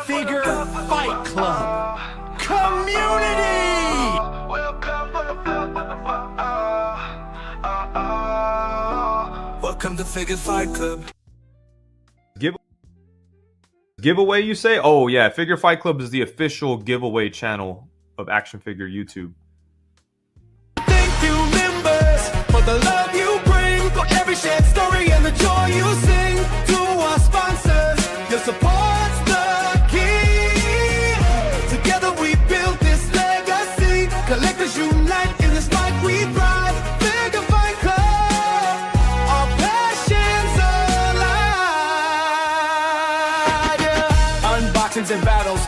Figure Fight Club Community! Welcome to Figure Fight Club. Giveaway, you say? Oh yeah, Figure Fight Club is the official giveaway channel of Action Figure YouTube. Thank you, members, for the love you bring, for every shared story and the joy you sing. To our sponsors, your support's the key. Together we build this legacy. Collectors unite in this fight we thrive. Figure Fight Club, our passions alive. Yeah. Unboxings and battles,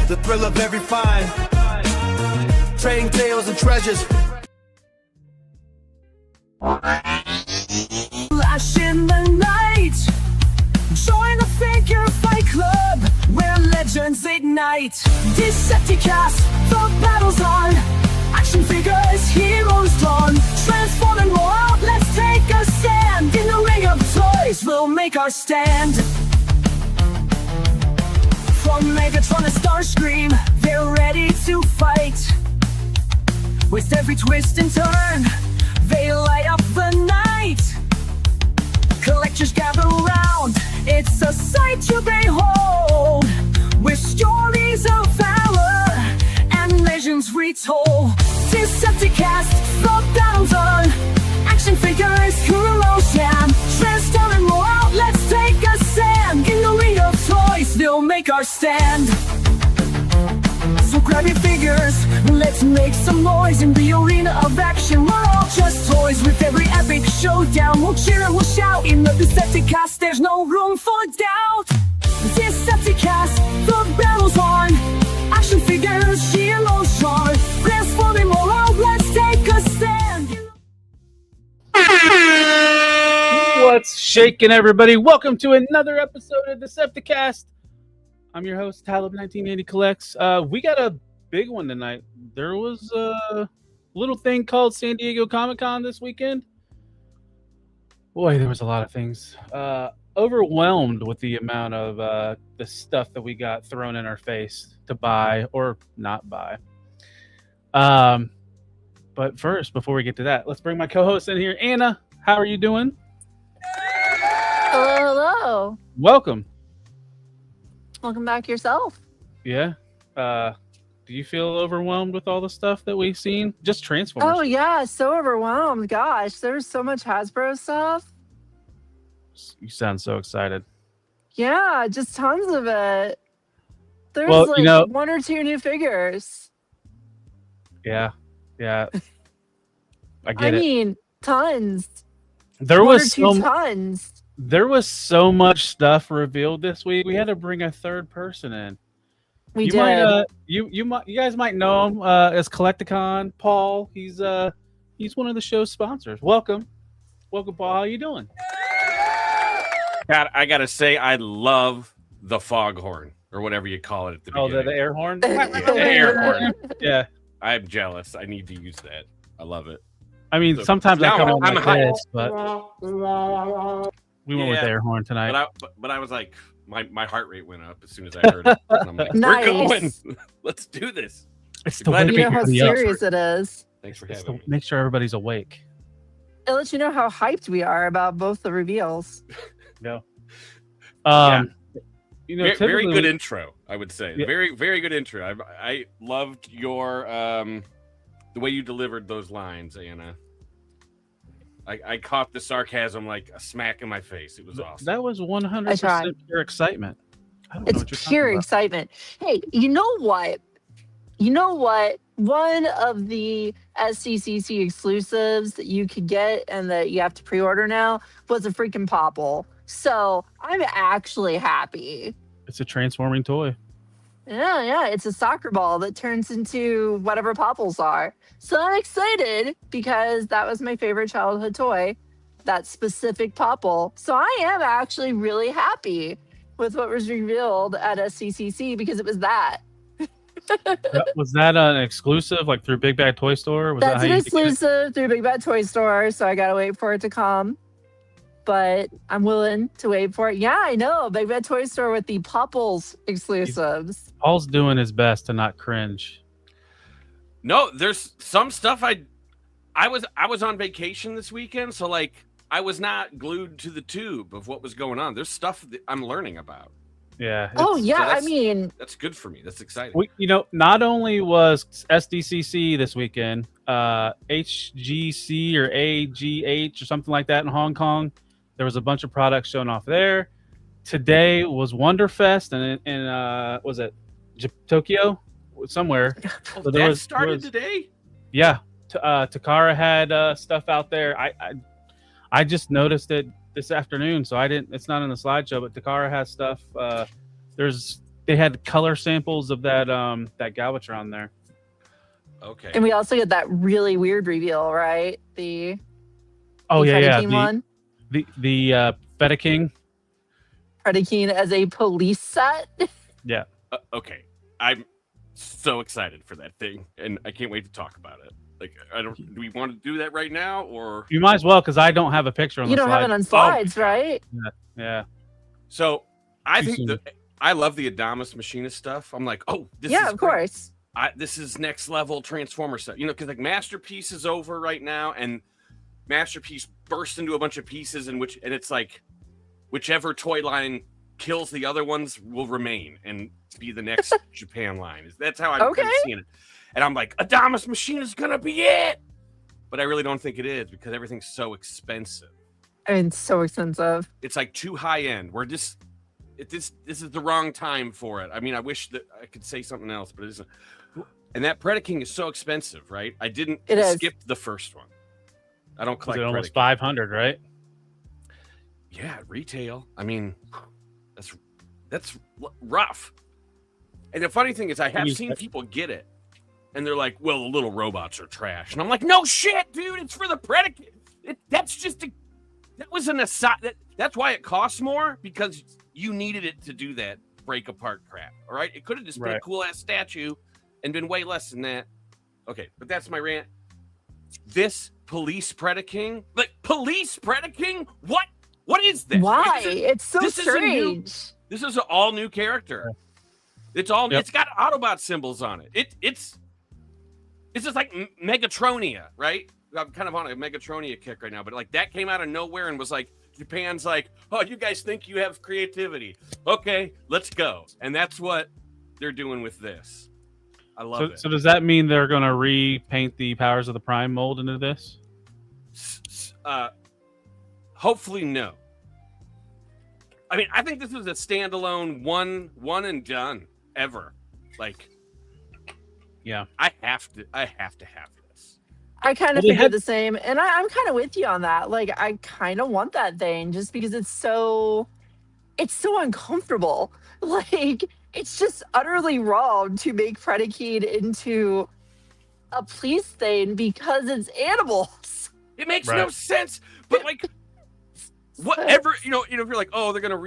the thrill of every find. Trading tales and treasures. Flash in the night. Join the Figure Fight Club, where legends ignite. Decepticast, the battle's on. Action figures, heroes drawn. Transform and roll out, let's take a stand. In the ring of toys, we'll make our stand. From Megatron to Starscream, they're ready to fight. With every twist and turn, they light up the night. Collectors gather around, it's a sight to behold. With stories of valor and legends retold. Decepticast, the battle's on. Action figures, heroes jam. Transform and roll out, let's take a stand. In the ring of toys, they'll make our stand. So grab your figures, let's make some noise in the arena of action. We're all just toys. With every epic showdown, we'll cheer and we'll shout. In the Decepticast, there's no room for doubt. Decepticast, the battle's on. Action figures, heroes drawn. Transforming all out, let's take a stand. What's shaking, everybody? Welcome to another episode of Decepticast. I'm your host, Talib1980 Collects. We got a big one tonight. There was a little thing called San Diego Comic-Con this weekend. Boy, there was a lot of things. Overwhelmed with the amount of the stuff that we got thrown in our face to buy or not buy. But first, before we get to that, let's bring my co-host in here. Anna, how are you doing? Hello. Welcome. Welcome back yourself. Yeah. Do you feel overwhelmed with all the stuff that we've seen? Just Transformers. Oh yeah, so overwhelmed. Gosh, there's so much Hasbro stuff. You sound so excited. Yeah, just tons of it. There's one or two new figures. Yeah. I get it. I mean, tons. There was tons. There was so much stuff revealed this week. We had to bring a third person in. We did. You guys might know him as Collecticon. Paul. He's one of the show's sponsors. Welcome, Paul. How you doing? God, I gotta say, I love the foghorn or whatever you call it at the beginning. Oh, the air horn. The air horn. Yeah. I'm jealous. I need to use that. I love it. I mean, sometimes I come on like this, but we went with the air horn tonight. But I was like, my heart rate went up as soon as I heard it. And I'm like, nice. We're going. Let's do this. It's the way to you know how serious it is. Thanks for having me. Make sure everybody's awake. It lets you know how hyped we are about both the reveals. No. Very good intro, I would say. Yeah. Very, very good intro. I loved your the way you delivered those lines, Anna. I caught the sarcasm like a smack in my face. It was awesome. That was 100% pure excitement. It's pure excitement. Hey, you know what? One of the SDCC exclusives that you could get and that you have to pre-order now was a freaking Popple. So I'm actually happy. It's a transforming toy. Yeah. It's a soccer ball that turns into whatever Popples are. So I'm excited because that was my favorite childhood toy, that specific Popple. So I am actually really happy with what was revealed at SDCC because it was that. Was that an exclusive, like through Big Bad Toy Store? That's an exclusive through Big Bad Toy Store, so I gotta wait for it to come. but I'm willing to wait for it. Yeah, I know. Big Bad Toy Store with the Popples exclusives. Paul's doing his best to not cringe. No, there's some stuff I was on vacation this weekend, so like I was not glued to the tube of what was going on. There's stuff that I'm learning about. Yeah. Oh it's- yeah, so I mean, That's good for me. That's exciting. Not only was SDCC this weekend, HGC or AGH or something like that in Hong Kong, there was a bunch of products shown off there. Today was Wonderfest, and was it Tokyo? Somewhere. Oh, So that started today? Yeah. Takara had stuff out there. I just noticed it this afternoon, so it's not in the slideshow, but Takara has stuff. They had color samples of that Galvatron there. Okay. and we also get that really weird reveal, right? The Oh the yeah, Predaking one. the Feta King. Predaking as a police set. Yeah. Okay. I'm so excited for that thing, and I can't wait to talk about it. Like, do we want to do that right now, or? You might as well, because I don't have a picture on You the don't slide. have it on slides, God. right? Yeah. So I Too think soon. I love the Adamus Machinist stuff. I'm like, oh, this Yeah, is of great. course. This is next level Transformer stuff. Because like Masterpiece is over right now, and Masterpiece burst into a bunch of pieces, and it's like whichever toy line kills the other ones will remain and be the next Japan line. That's how I'm kind of Okay. seeing it. And I'm like, Adamus Machine is gonna be it, but I really don't think it is because everything's so expensive. I mean, it's so expensive. It's like too high end. This is the wrong time for it. I mean, I wish that I could say something else, but it isn't. And that Predaking is so expensive, right? I didn't It is. skip the first one. I don't Was collect it almost Predaking. 500, right? Yeah, retail. I mean, that's rough. And the funny thing is, I have You- seen people get it, and they're like, "Well, the little robots are trash," and I'm like, "No shit, dude! It's for the Predaking. That was an aside. That's why it costs more, because you needed it to do that break apart crap. All right, it could have just been a Right. cool ass statue and been way less than that. Okay, but that's my rant. This police Predaking, police Predaking, what is this? Why? This is- It's so this is a new- strange. This is an all new character. It's all. Yep. It's got Autobot symbols on it. It's just like Megatronia, right? I'm kind of on a Megatronia kick right now, but like that came out of nowhere and was like, Japan's like, oh, you guys think you have creativity? Okay, let's go. And that's what they're doing with this. I love it. So does that mean they're going to repaint the Powers of the Prime mold into this? Hopefully, no. I mean, I think this was a standalone one and done ever. Like, Yeah. I have to have this. I kind Well, of they figured had- the same, and I'm kind of with you on that. Like, I kind of want that thing just because it's so uncomfortable. Like, it's just utterly wrong to make Predaking into a police thing because it's animals. It makes Right. no sense. But like, whatever if you're like, oh, they're gonna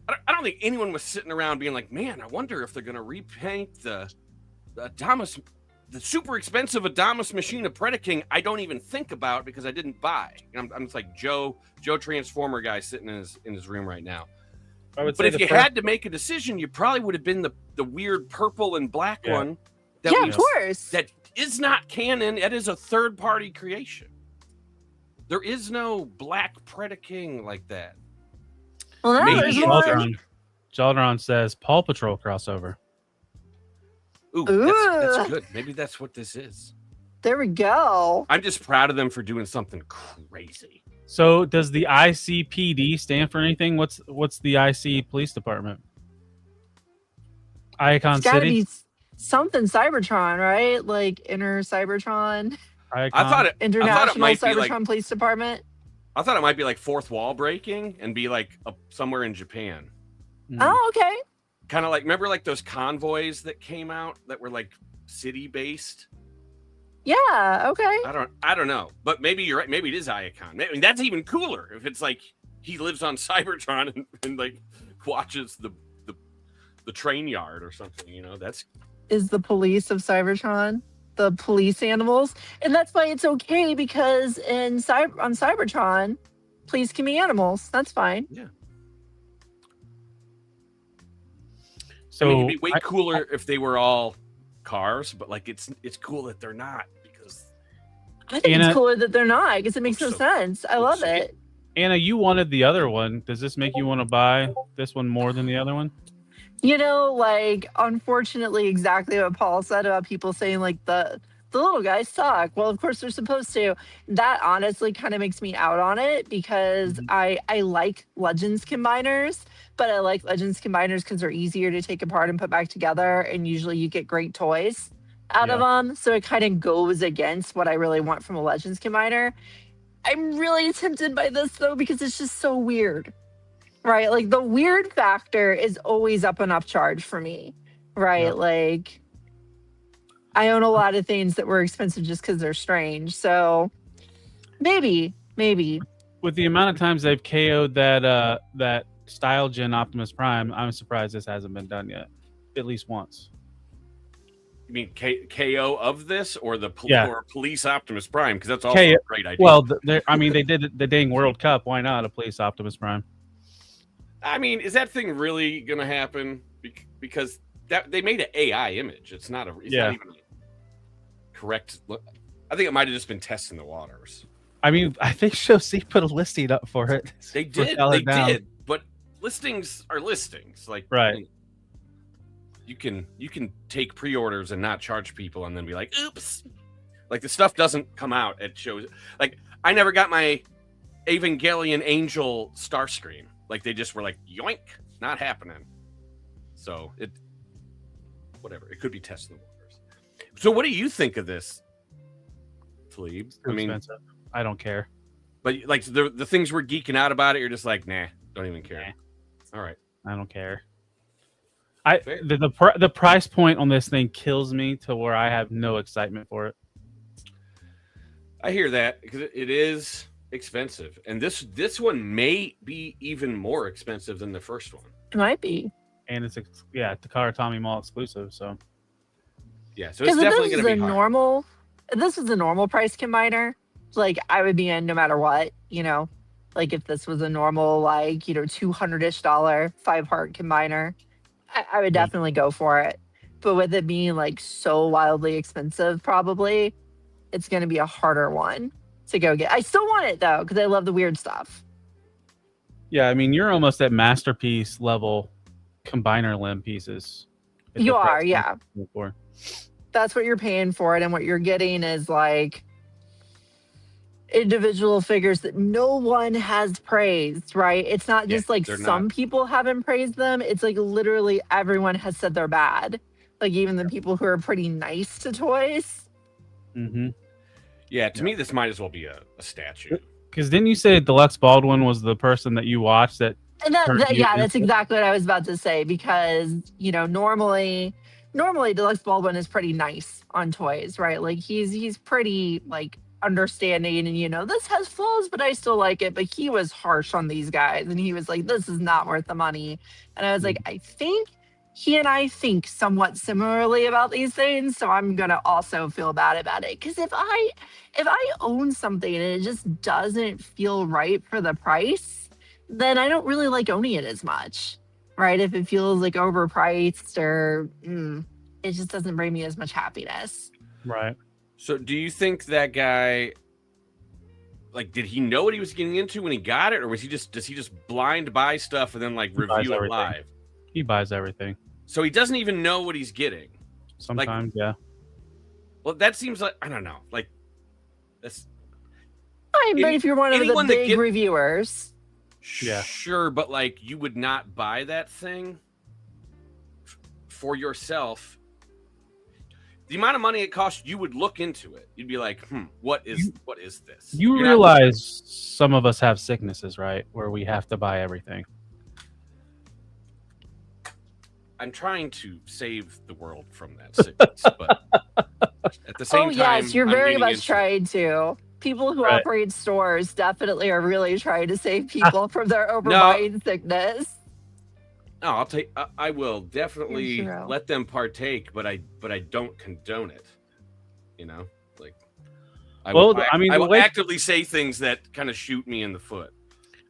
I don't think anyone was sitting around being like, man, I wonder if they're gonna repaint the Adamus, the super expensive Adamus machine of Predaking. I don't even think about because I didn't buy. I'm just like Joe Transformer guy sitting in his room right now. I would But say if the you first- had to make a decision, you probably would have been the weird purple and black Yeah. one. Yeah, of course. That is not canon. That is a third party creation. There is no black Predaking like that. Well, now maybe there's in more. future. Jaldron says Paw Patrol crossover. Ooh, that's Ugh. good. Maybe that's what this is. There we go. I'm just proud of them for doing something crazy. So does the ICPD stand for anything? What's the IC police department? Icon It's got to City? be something Cybertron, right? Like Inner Cybertron, Icon? I thought it International might be Cybertron like Police Department. fourth wall breaking and be like somewhere in Japan. Hmm. Oh, okay. Kind of like, remember like those convoys that came out that were like city based? Yeah, okay. I don't know, but maybe you're right. Maybe it is Iacon. I mean, that's even cooler if it's like he lives on Cybertron and like watches the train yard or something. That's Is the police of Cybertron the police animals, and that's why it's okay because on Cybertron, Please give me animals. That's fine. Yeah. So I mean, it'd be way cooler if they were all cars, but like it's cool that they're not because I think Anna- it's cooler that they're not because it makes no So- sense. I love it. Anna, you wanted the other one. Does this make you want to buy this one more than the other one? You know, like unfortunately, exactly what Paul said about people saying like the little guys suck. Well, of course they're supposed to. That honestly kind of makes me out on it because I like Legends combiners, but I like Legends combiners because they're easier to take apart and put back together, and usually you get great toys out of them. So it kind of goes against what I really want from a Legends combiner. I'm really tempted by this though because it's just so weird. Right? Like the weird factor is always up and upcharge for me. Right? Yep. Like I own a lot of things that were expensive just because they're strange. So maybe. With the amount of times they've KO'd that style gen Optimus Prime, I'm surprised this hasn't been done yet. At least once. you mean KO of this or the Yeah. or Police Optimus Prime because that's also KO a great idea. Well, I mean, they did the dang World Cup. Why not a Police Optimus Prime? I mean, is that thing really gonna happen? Because that they made an AI image. It's not not even a correct look. I think it might have just been testing the waters. I mean, I think Show C put a listing up for it. They for did. $1 They down. did. But listings are listings. Like Right. You can take pre-orders and not charge people and then be like, oops. Like the stuff doesn't come out. It shows like I never got my Evangelion Angel Starscream. Like they just were like, yoink, not happening. So whatever. It could be testing the waters. So what do you think of this, Talib? Too expensive. I don't care. But like the things we're geeking out about it, you're just like, nah, don't even care. All right. I don't care. Fair. The price point on this thing kills me to where I have no excitement for it. I hear that because it is expensive, and this one may be even more expensive than the first one. It might be. And it's the Karatami Mall exclusive. So Yeah, so it's Because if definitely this going is to be a hard. if this was a normal price combiner, like I would be in no matter what, you know. Like if this was a normal, like, you know, $200-ish 5-part combiner, I would definitely go for it. But with it being like so wildly expensive, probably it's going to be a harder one to go get. I still want it though, because I love the weird stuff. yeah, I mean, you're almost at masterpiece level combiner limb pieces. at You the price are, point yeah. you're looking for. That's what you're paying for it, and what you're getting is like individual figures that no one has praised, right? It's not Yeah, just like they're some people haven't praised them. It's like literally everyone has said they're bad. Like even the people who are pretty nice to toys. Mm-hmm. Yeah, to me, this might as well be a statue. Because didn't you say Deluxe Baldwin was the person that you watched that? And Turned you that's into it? exactly what I was about to say, because you know, normally Deluxe Baldwin is pretty nice on toys, right? Like he's pretty like understanding, and you know, this has flaws, but I still like it. But he was harsh on these guys, and he was like, this is not worth the money. And I was like, I think he and I think somewhat similarly about these things, so I'm gonna also feel bad about it. Because if I own something and it just doesn't feel right for the price, then I don't really like owning it as much, right? If it feels like overpriced or it just doesn't bring me as much happiness. Right. So, do you think that guy, like, did he know what he was getting into when he got it, or does he just blind buy stuff and then like He buys review it everything. live? He buys everything. So he doesn't even know what he's getting. Sometimes, yeah. Well, that seems like I don't know, like that's Fine, but if you're one of the anyone that big reviewers, Yeah. sure, but like you would not buy that thing for yourself. The amount of money it costs, you would look into it. You'd be like, what is this? You You're not- realize some of us have sicknesses, right? Where we have to buy everything. I'm trying to save the world from that sickness, but at the same oh time, yes, you're I'm very leaning much into- trying to. People who Right. operate stores definitely are really trying to save people from their overbuying sickness. No, I will definitely You're true. let them partake, but I don't condone it. You know, like I Well, will, I mean, I the will way- actively say things that kind of shoot me in the foot.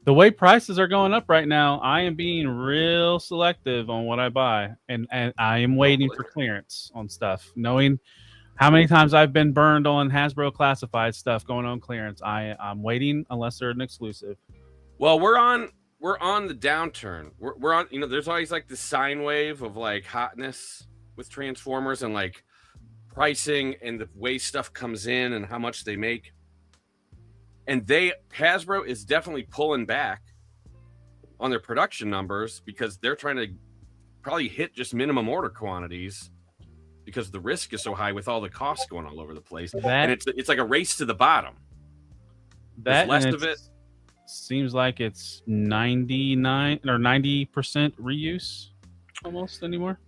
The way prices are going up right now, I am being real selective on what I buy, and I am waiting for clearance on stuff. Knowing how many times I've been burned on Hasbro classified stuff going on clearance, I'm waiting unless they're an exclusive. Well, we're on the downturn. We're on. There's always like the sine wave of like hotness with Transformers and like pricing and the way stuff comes in and how much they make. And Hasbro is definitely pulling back on their production numbers because they're trying to probably hit just minimum order quantities because the risk is so high with all the costs going all over the place. And it's like a race to the bottom. There's less of it. Seems like it's 99 or 90% reuse almost anymore.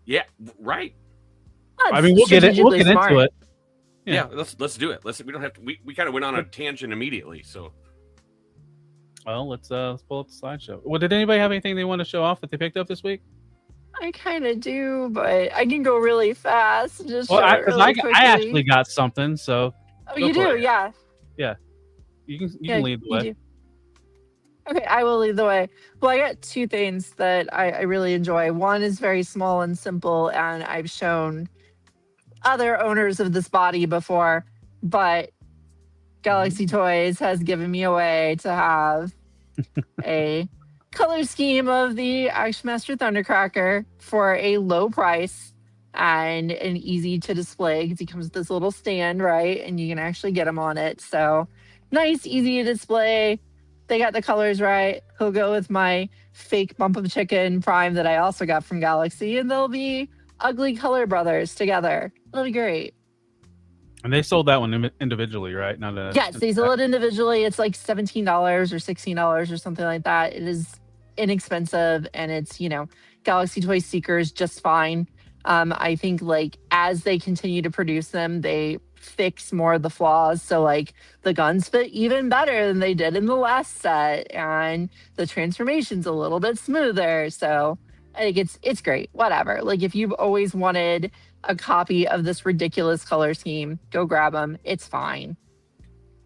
Yeah, right. I mean, we'll get into it. Yeah, let's do it. We don't have to. We kind of went on a tangent immediately. So, well, let's pull up the slideshow. Well, did anybody have anything they want to show off that they picked up this week? I kind of do, but I can go really fast. Just I actually got something. So, oh, you do, yeah. You can lead the way. Okay, I will lead the way. Well, I got two things that I really enjoy. One is very small and simple, and I've shown other owners of this body before, but Galaxy Toys has given me a way to have a color scheme of the Action Master Thundercracker for a low price and an easy to display because he comes with this little stand, right? And you can actually get him on it. So nice, easy to display. They got the colors right. He'll go with my fake Bump of Chicken Prime that I also got from Galaxy, and they'll be ugly color brothers together. It'll be great. And they sold that one individually, right? Yes, they sold it individually. It's like $17 or $16 or something like that. It is inexpensive, and it's, Galaxy Toy Seekers just fine. I think like as they continue to produce them, they fix more of the flaws. So like the guns fit even better than they did in the last set, and the transformation's a little bit smoother. So I think it's great. Whatever. Like if you've always wanted a copy of this ridiculous color scheme, go grab them. It's fine.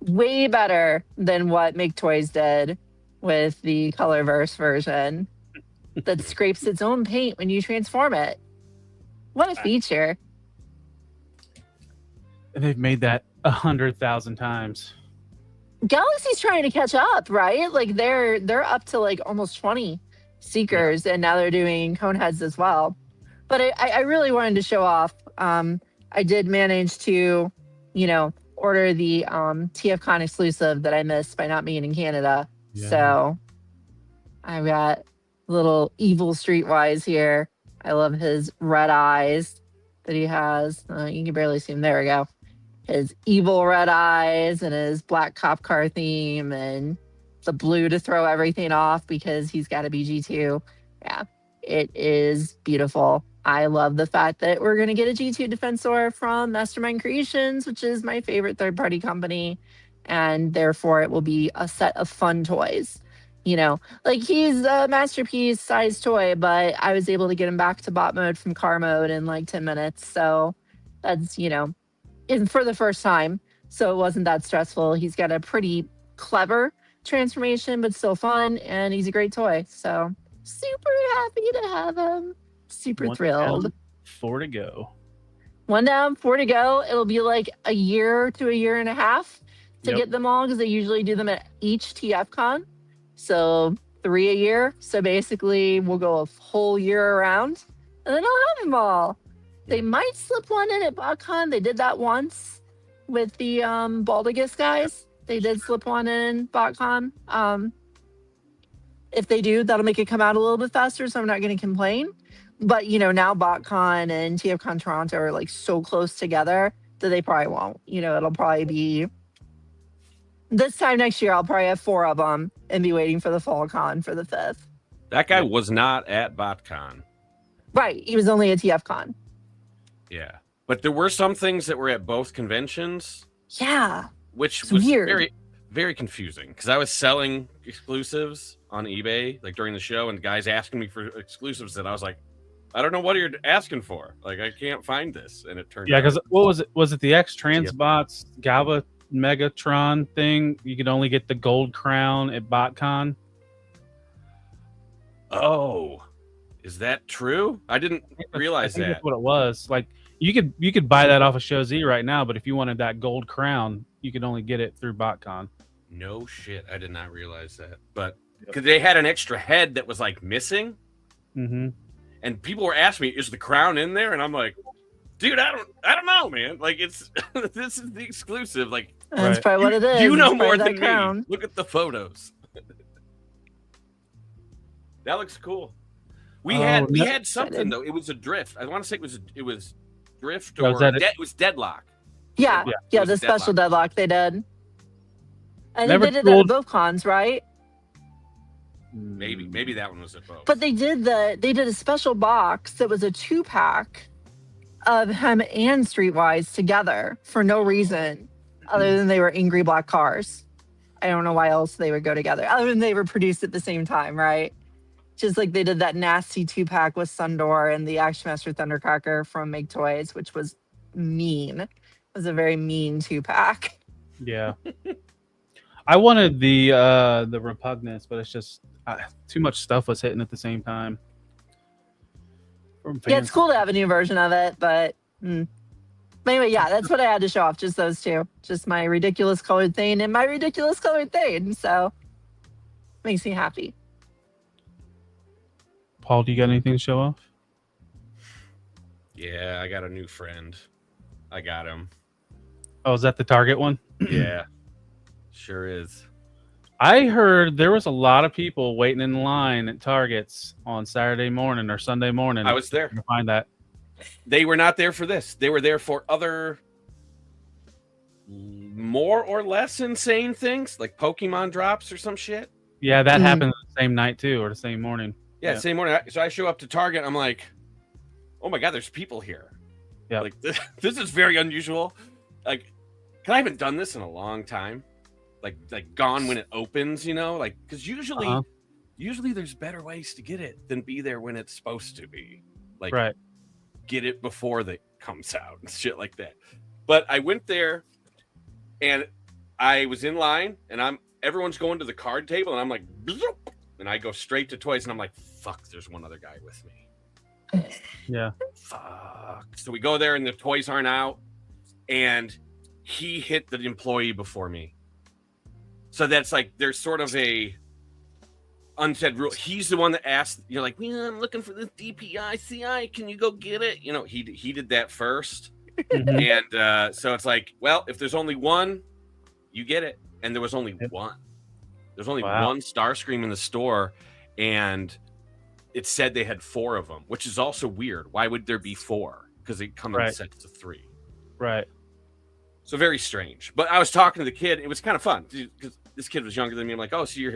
Way better than what Make Toys did with the Colorverse version that scrapes its own paint when you transform it. What a feature. And they've made that 100,000 times. Galaxy's trying to catch up, right? Like they're up to like almost 20 Seekers, and now they're doing Coneheads as well. But I really wanted to show off. I did manage to, order the TFCon exclusive that I missed by not being in Canada. Yeah. So I've got little evil Streetwise here. I love his red eyes that he has. You can barely see him. There we go. His evil red eyes and his black cop car theme and the blue to throw everything off because he's got a BG2. Yeah, it is beautiful. I love the fact that we're going to get a G2 Defensor from Mastermind Creations, which is my favorite third-party company, and therefore it will be a set of fun toys. Like he's a masterpiece size toy, but I was able to get him back to bot mode from car mode in like 10 minutes. So that's, for the first time. So it wasn't that stressful. He's got a pretty clever transformation, but still fun, and he's a great toy. So super happy to have him. Super thrilled. Down, 4 to go. 1 down, 4 to go. It'll be like a year to a year and a half to get them all, because they usually do them at each TFCon. So 3 a year. So basically we'll go a whole year around, and then I'll have them all. They might slip one in at BotCon. They did that once with the Baldigus guys. They did slip one in BotCon. If they do, that'll make it come out a little bit faster, so I'm not going to complain. But, now BotCon and TFCon Toronto are like so close together that they probably won't. It'll probably be this time next year. I'll probably have 4 of them and be waiting for the fall con for the 5th. That guy was not at BotCon. Right. He was only at TFCon. Yeah. But there were some things that were at both conventions. Yeah. Which it's was weird. very, very confusing, because I was selling exclusives on eBay like during the show, and guys asking me for exclusives that I was like, I don't know what you're asking for. Like, I can't find this. And it turned out. Yeah, because what was it? Was it the X Transbots Galva Megatron thing, you could only get the gold crown at BotCon. Oh, is that true? I didn't realize I think that. that's what it was. Like you could buy that off of Show Z right now, but if you wanted that gold crown, you could only get it through BotCon. No shit, I did not realize that. But because they had an extra head that was like missing, Mm-hmm. and people were asking me, "Is the crown in there?" And I'm like, "Dude, I don't know, man. Like, it's this is the exclusive. Like, That's Right. probably what it is. you know It's probably more that than crown. me. Look at the photos. That looks cool. We Oh, had no- something though. It was a drift. I want to say it was drift Oh, or is that it? it was deadlock. Yeah, Yeah, yeah, it the was special deadlock they did. I think Never they did that fooled- at both cons, right? Maybe that one was at both. But they did a special box that was a 2-pack of him and Streetwise together for no reason other than they were angry black cars. I don't know why else they would go together other than they were produced at the same time, right? Just like they did that nasty 2-pack with Sundor and the Action Master Thundercracker from Make Toys, which was mean. It was a very mean 2-pack. Yeah. I wanted the Repugnance, but it's just too much stuff was hitting at the same time. From Yeah, it's fans. cool to have a new version of it, but anyway, yeah, that's what I had to show off. Just those two, just my ridiculous colored thing and my ridiculous colored thing. So makes me happy. Paul, do you got anything to show off? Yeah, I got a new friend. I got him. Oh, is that the Target one? Yeah, sure is. I heard there was a lot of people waiting in line at Targets on Saturday morning or Sunday morning. I was there. to find that. They were not there for this. They were there for other more or less insane things like Pokemon drops or some shit. Yeah, that Mhm. happened the same night too, or the same morning. Yeah, Yeah. same morning. So I show up to Target. I'm like, oh my God, there's people here. Yep. Like this is very unusual. Like, I haven't done this in a long time. Like gone when it opens, you know, like because usually there's better ways to get it than be there when it's supposed to be. Like, Right. get it before it comes out and shit like that. But I went there and I was in line and everyone's going to the card table and I'm like, bloop, and I go straight to toys and I'm like, fuck, there's one other guy with me. Yeah. Fuck. So we go there and the toys aren't out and he hit the employee before me. So that's like, there's sort of a unsaid rule. He's the one that asked, you're like, yeah, I'm looking for this DPI CI. Can you go get it? You know, he did that first. Mhm. And so it's like, well, if there's only one, you get it. And there was only one. There's only Wow. one Starscream in the store. And it said they had 4 of them, which is also weird. Why would there be 4? Because they come in Right. sets of 3. Right. So very strange. But I was talking to the kid. It was kind of fun because this kid was younger than me. I'm like, oh, so you're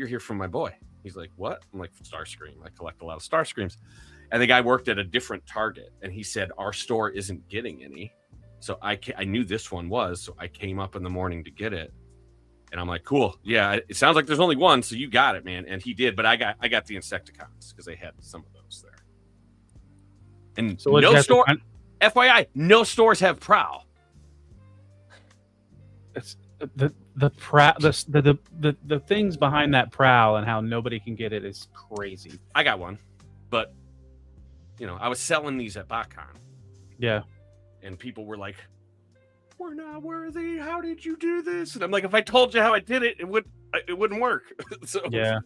here for my boy. He's like, what? I'm like, Starscream. I collect a lot of Starscreams. And the guy worked at a different Target. And he said, our store isn't getting any. So I knew this one was. So I came up in the morning to get it. And I'm like, cool. Yeah, it sounds like there's only one. So you got it, man. And he did. But I got the Insecticons because they had some of those there. And So what no you have to store, find- FYI, no stores have Prowl. It's the things behind that prowl and how nobody can get it is crazy. I got one, but I was selling these at BotCon, Yeah. and people were like, "We're not worthy. How did you do this?" And I'm like, "If I told you how I did it, it wouldn't work." So, Yeah.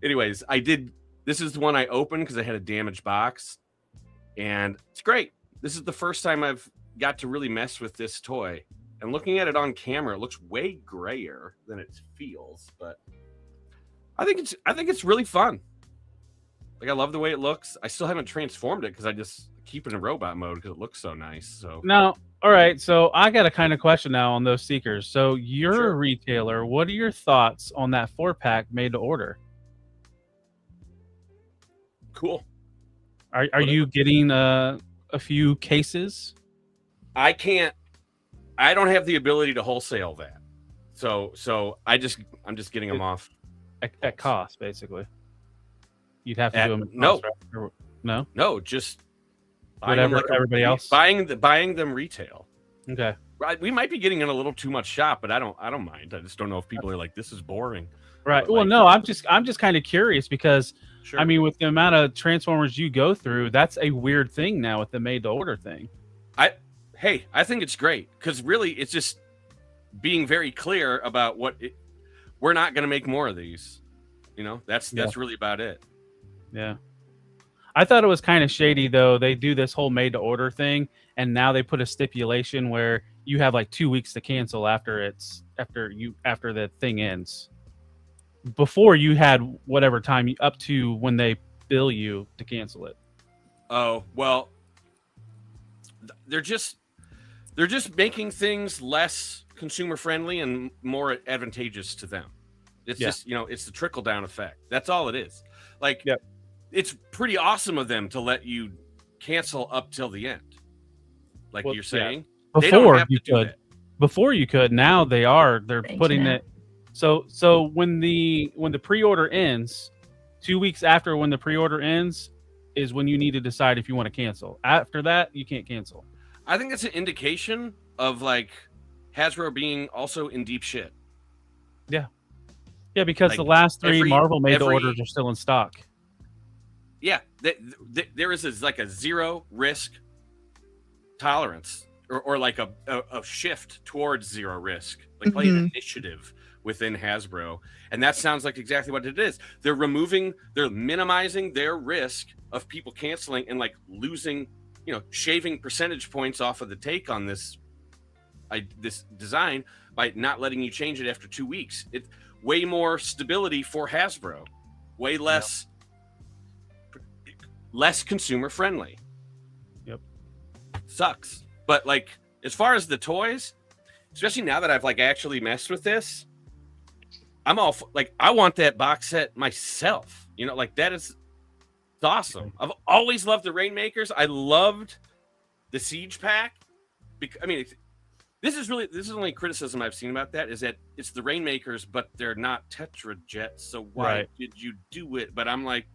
anyways, I did. This is the one I opened because I had a damaged box, and it's great. This is the first time I've got to really mess with this toy. And looking at it on camera, it looks way grayer than it feels, but I think it's really fun. Like, I love the way it looks. I still haven't transformed it because I just keep it in robot mode because it looks so nice. So Now, all right. So I got a kind of question now on those Seekers. So you're Sure. a retailer. What are your thoughts on that 4-pack made to order? cool. Are you getting a few cases? I don't have the ability to wholesale that. So I'm just getting them off. At cost, basically. You'd have to At- do them at no. cost, right? Or- no? No, just buying them Whatever everybody else. buying them retail. Okay. Right, we might be getting in a little too much shop, but I don't mind. I just don't know if people are like, this is boring. Right. But, Well, like, no, I'm just kind of curious because sure. I mean, with the amount of Transformers you go through, that's a weird thing now with the made to order thing. I think it's great because really it's just being very clear about we're not going to make more of these. You know, that's really about it. Yeah. I thought it was kind of shady though. They do this whole made to order thing, and now they put a stipulation where you have like 2 weeks to cancel after the thing ends. Before you had whatever time up to when they bill you to cancel it. Oh, well, they're just making things less consumer friendly and more advantageous to them. It's just, it's the trickle down effect. That's all it is. Like, it's pretty awesome of them to let you cancel up till the end. Like you're saying, Before they don't have you to do could. that. Before you could. Now they're Thank putting you. it. So when the pre-order ends, 2 weeks after when the pre-order ends is when you need to decide if you want to cancel. After that, you can't cancel. I think that's an indication of like Hasbro being also in deep shit. Yeah, because Like, the last 3 Marvel made to every- orders are still in stock. Yeah, there is like a zero risk tolerance or like a shift towards zero risk, like an initiative within Hasbro. And that sounds like exactly what it is. They're minimizing their risk of people canceling and like losing, shaving percentage points off of the take on this design by not letting you change it after 2 weeks. It's way more stability for Hasbro, way less consumer friendly. Yep. Sucks. But like, as far as the toys, especially now that I've like actually messed with this, I'm all like, I want that box set myself. Like that is awesome. I've always loved the Rainmakers. I loved the Siege Pack. This is the only criticism I've seen about that is that it's the Rainmakers, but they're not Tetra Jets. So why did you do it? But I'm like,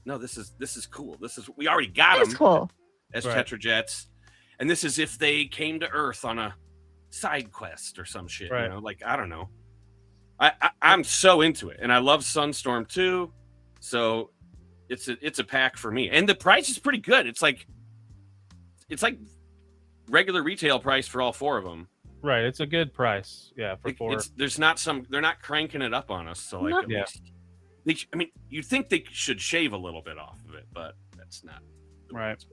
no, this is cool. We already got them cool. as Tetra Jets, and this is if they came to Earth on a side quest or some shit. Right. Like I don't know. I'm so into it, and I love Sunstorm too. So it's a pack for me, and the price is pretty good. It's like regular retail price for all 4 of them. Right, it's a good price. Yeah, for 4. They're not cranking it up on us. So like, you'd think they should shave a little bit off of it, but that's not right.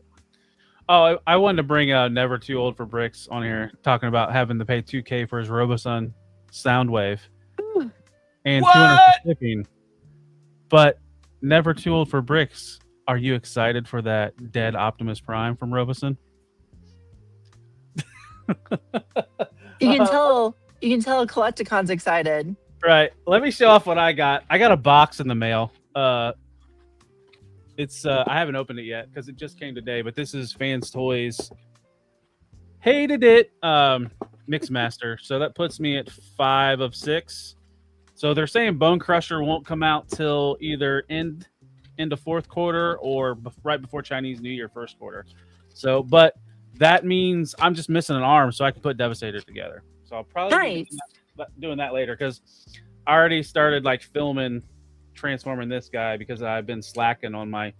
Oh, I wanted to bring Never Too Old for Bricks on here, talking about having to pay $2,000 for his Robosun Soundwave and $200 for shipping. But Never Too Old for Bricks, are you excited for that dead Optimus Prime from Robosun? You can tell Collecticon's excited. Right. Let me show off what I got. I got a box in the mail. It's I haven't opened it yet because it just came today, but this is Fans Toys. Hated it. Mixmaster. So that puts me at 5 of 6. So they're saying Bone Crusher won't come out till either end of 4th quarter or right before Chinese New Year 1st quarter. So, but that means I'm just missing an arm, so I can put Devastator together. So I'll probably be doing that later because I already started like filming transforming this guy because I've been slacking on my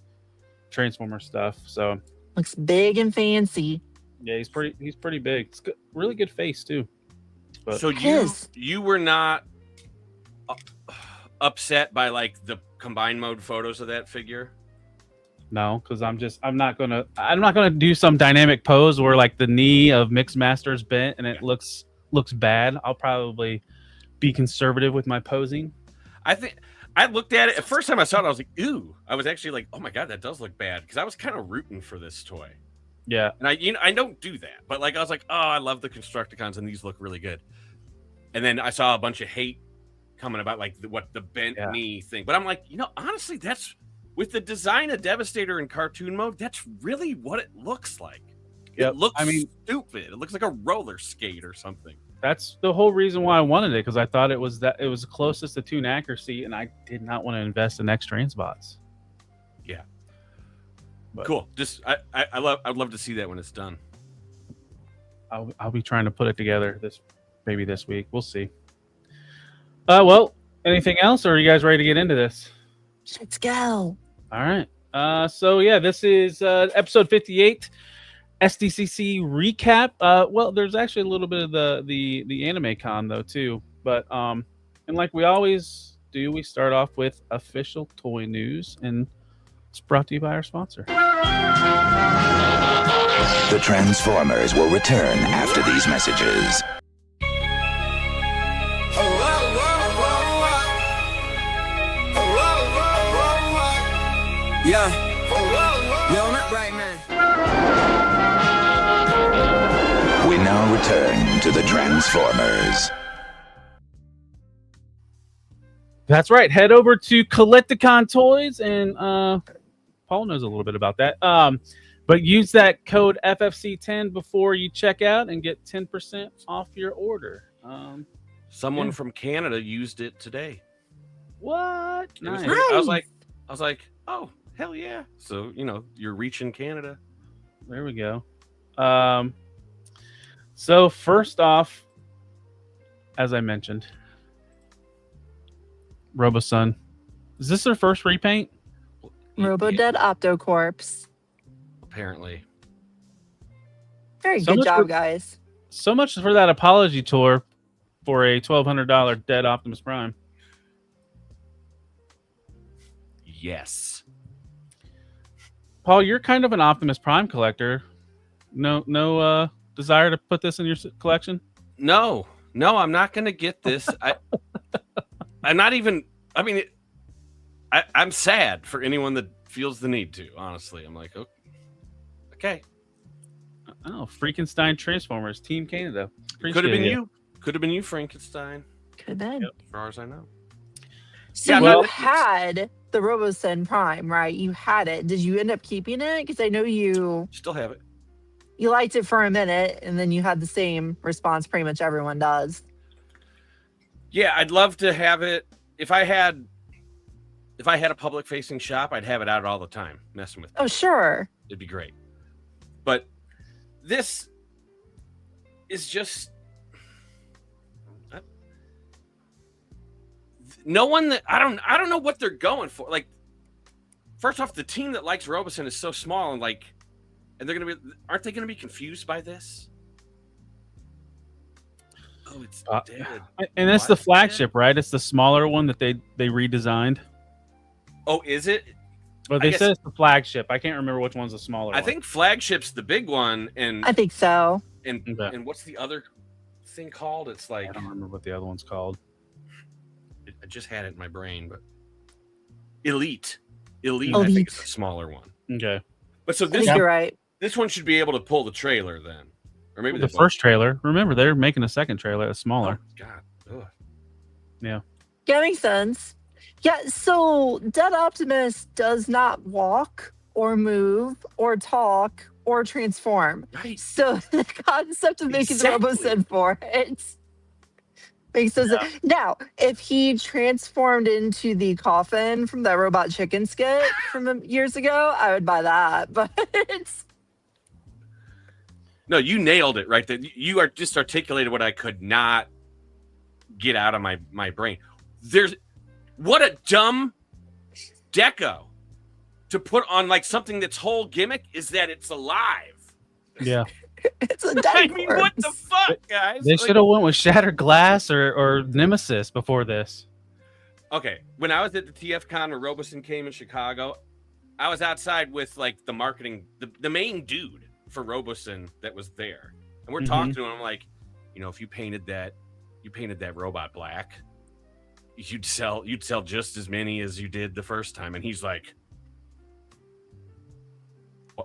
Transformer stuff. So Looks big and fancy. yeah, he's pretty big. It's good, really good face too. But So you were not upset by like the combined mode photos of that figure? no, because I'm not gonna do some dynamic pose where like the knee of Mixmaster is bent and it looks bad. I'll probably be conservative with my posing. I think I looked at it the first time I saw it. I was like, "Ooh!" I was actually like, "Oh my god, that does look bad," because I was kind of rooting for this toy. Yeah, And I don't do that, but like I was like, "Oh, I love the Constructicons, and these look really good." And then I saw a bunch of hate coming about like the bent knee thing, but I'm like, honestly, that's with the design of Devastator in cartoon mode. That's really what it looks like. Yep. It looks stupid. It looks like a roller skate or something. that's the whole reason why I wanted it, because I thought it was closest to tune accuracy, and I did not want to invest in X Transbots. Yeah. But- Cool. Just I'd love to see that when it's done. I'll be trying to put it together this week. We'll see. Well, anything else, or are you guys ready to get into this? Let's go. All right. So yeah, this is episode 58, SDCC recap. Well, there's actually a little bit of the anime con though too, but and like we always do, we start off with official toy news, and it's brought to you by our sponsor. The Transformers will return after these messages. Yeah. Yo, not right, man. We now return to the Transformers. That's right. Head over to Collecticon Toys, and Paul knows a little bit about that. But use that code FFC10 before you check out and get 10% off your order. Someone from Canada used it today. What? It was Nice. great. I was like, oh, hell yeah. So, you're reaching Canada. There we go. So first off, as I mentioned, RoboSun. Is this their first repaint? Robodead Optocorps. Apparently. Very So good much job, for- guys. So much for that apology tour for a $1,200 dead Optimus Prime. Yes. Paul, you're kind of an Optimus Prime collector. No desire to put this in your collection? No, I'm not going to get this. I'm not even, I'm sad for anyone that feels the need to, honestly. I'm like, okay. Oh, Frankenstein Transformers, Team Canada. Could have been you. Could have been you, Frankenstein. Could have been. Yep. As far as I know. So Yeah, you well- had the RoboSun Prime, right? You had it. Did you end up keeping it? Because I know you Still have it. liked it for a minute, and then you had the same response pretty much everyone does. Yeah, I'd love to have it. If I had a public facing shop, I'd have it out all the time, messing with Oh, sure. It'd be great. But this is just no one that I don't know what they're going for. Like, first off, the team that likes RoboSun is so small, and aren't they gonna be confused by this? Oh, it's dead. And it's What? the flagship, right? It's the smaller one that they redesigned. Oh, is it? But I they guess- said it's the flagship. I can't remember which one's the smaller I one. think flagship's the big one, and I think so. Okay. and what's the other thing called? It's like I don't remember what the other one's called. I just had it in my brain, but Elite, I think is Elite. a smaller one. Okay. But so I think this you're right. this one should be able to pull the trailer then, or maybe The they're first trailer. Remember, they're making a second trailer that's both. smaller. Oh, God, ugh. Yeah, makes sense. Yeah, so Dead Optimus does not walk or move or talk or transform. Right. So the concept of making Exactly. the RoboSun for it makes no sense. Now, if he transformed into the coffin from that Robot Chicken skit from years ago, I would buy that. But No, you nailed it right there. You are just articulated what I could not get out of my brain. What a dumb deco to put on like something that's whole gimmick is that it's alive. Yeah. it's a dead I mean, what the corpse. fuck, guys? They Like- should have went with Shattered Glass or Nemesis before this. Okay, when I was at the TF Con where RoboSun came in Chicago, I was outside with like the marketing, the main dude for RoboSun that was there, and we're talking to him. I'm like, if you painted that robot black, you'd sell just as many as you did the first time. And he's like,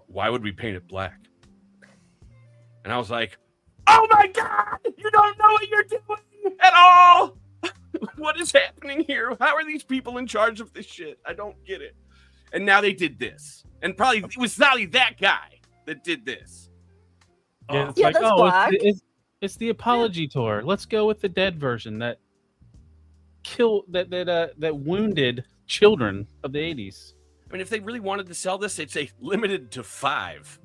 why would we paint it black? And I was like, oh my God, you don't know what you're doing at all. What is happening here? How are these people in charge of this shit? I don't get it. And now they did this. And probably it was probably that guy that did this. Yeah, Oh, it's Yeah, like, that's oh, black. it's the apology tour. Let's go with the dead version that wounded children of the 80s. I mean, if they really wanted to sell this, they'd say limited to 5.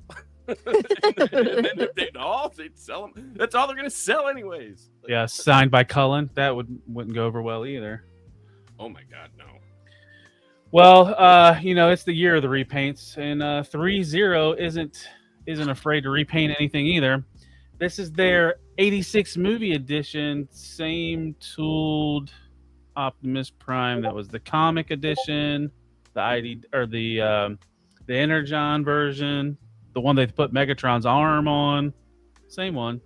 And then if they'd sell them. That's all they're going to sell anyways. Like, Yeah, signed by Cullen. That wouldn't go over well either. oh my God, no. Well, it's the year of the repaints, and 3.0 isn't afraid to repaint anything either. This is their 86 movie edition, same tooled Optimus Prime that was the comic edition, the ID or the Energon version, the one they put Megatron's arm on, same one.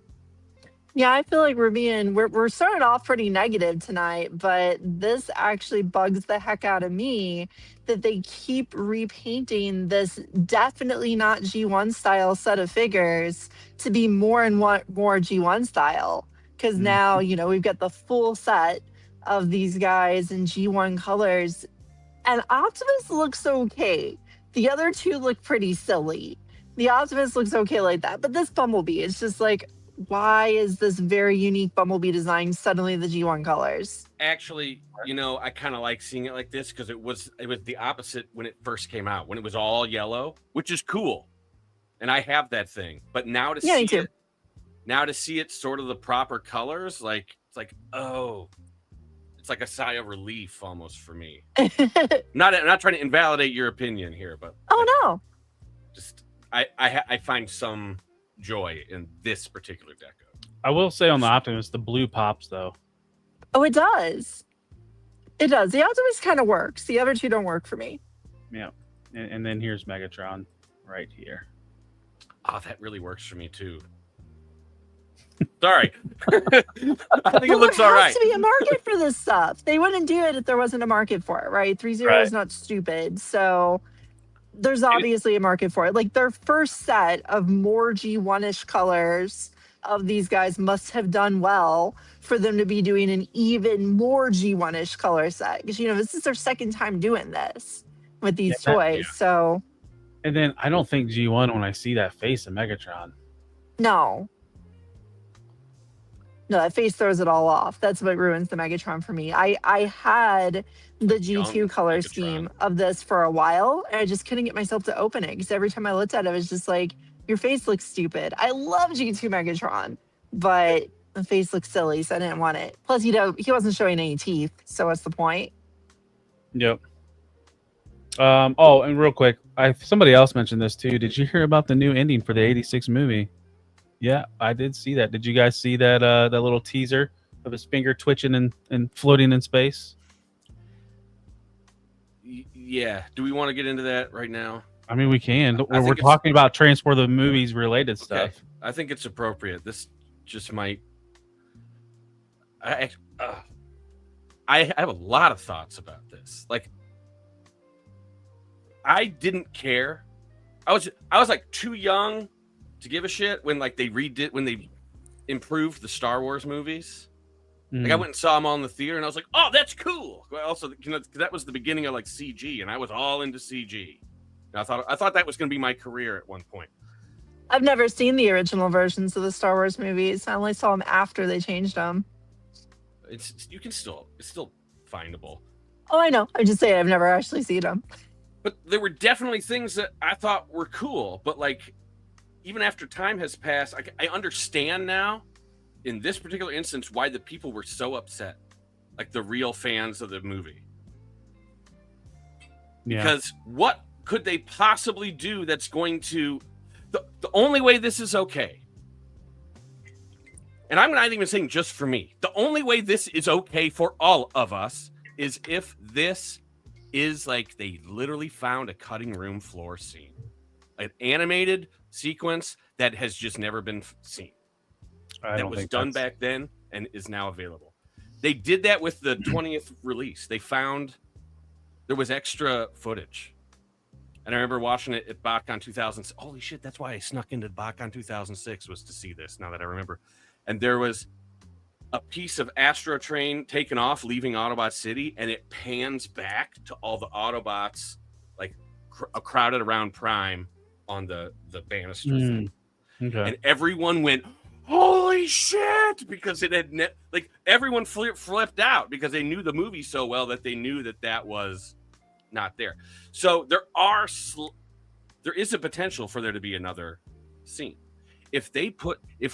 Yeah, I feel like we're starting off pretty negative tonight, but this actually bugs the heck out of me that they keep repainting this definitely not G1 style set of figures to be more and more G1 style. Because now, we've got the full set of these guys in G1 colors, and Optimus looks okay. The other two look pretty silly. The Optimus looks okay like that, but this Bumblebee, it's just like, why is this very unique Bumblebee design suddenly the G1 colors? Actually, I kind of like seeing it like this because it was the opposite when it first came out, when it was all yellow, which is cool. And I have that thing. But now to see it sort of the proper colors, it's like, oh, it's like a sigh of relief almost for me. I'm not trying to invalidate your opinion here, but no. Just I find some joy in this particular deco. I will say on the Optimus, the blue pops though. Oh, it does. It does. The Optimus kind of works. The other two don't work for me. Yeah, and then here's Megatron right here. Oh, that really works for me too. Sorry. I think it looks all right. There has to be a market for this stuff. They wouldn't do it if there wasn't a market for it, right? 3.0 is not stupid. So there's obviously a market for it. Like their first set of more G1-ish colors of these guys must have done well for them to be doing an even more G1-ish color set. Because, this is their second time doing this with these toys. So. And then I don't think G1 when I see that face of Megatron. No, that face throws it all off. That's what ruins the Megatron for me. I had the G2 color scheme of this for a while, and I just couldn't get myself to open it because every time I looked at it, it was just like, your face looks stupid. I love G2 Megatron, but the face looks silly, so I didn't want it. Plus, he wasn't showing any teeth, so what's the point? Yep. And real quick, somebody else mentioned this too. Did you hear about the new ending for the 86 movie? Yeah, I did see that. Did you guys see that that little teaser of his finger twitching and floating in space? Yeah. Do we want to get into that right now? I mean, we can. We're talking about Transport the Movies related stuff. Okay. I think it's appropriate. This just might. I have a lot of thoughts about this. Like, I didn't care. I was like too young to give a shit when they improved the Star Wars movies. Like I went and saw them all in the theater, and I was like, "Oh, that's cool." Well, also, that was the beginning of like CG, and I was all into CG. And I thought that was going to be my career at one point. I've never seen the original versions of the Star Wars movies. I only saw them after they changed them. It's still findable. Oh, I know. I'm just saying I've never actually seen them. But there were definitely things that I thought were cool. But like, even after time has passed, I understand now, in this particular instance, why the people were so upset. Like the real fans of the movie. Yeah. Because what could they possibly do that's going to... The only way this is okay, and I'm not even saying just for me, the only way this is okay for all of us is if this is like they literally found a cutting room floor scene, an animated sequence that has just never been seen, that was done back then and is now available. They did that with the 20th release. They found there was extra footage. And I remember watching it at BotCon 2000. Holy shit, that's why I snuck into BotCon 2006 was to see this, now that I remember. And there was a piece of Astro Train taken off, leaving Autobot City, and it pans back to all the Autobots, like, crowded around Prime on the banister thing. Okay. And everyone went, holy shit! Because it had, everyone flipped out because they knew the movie so well that they knew that was not there. So there is a potential for there to be another scene. If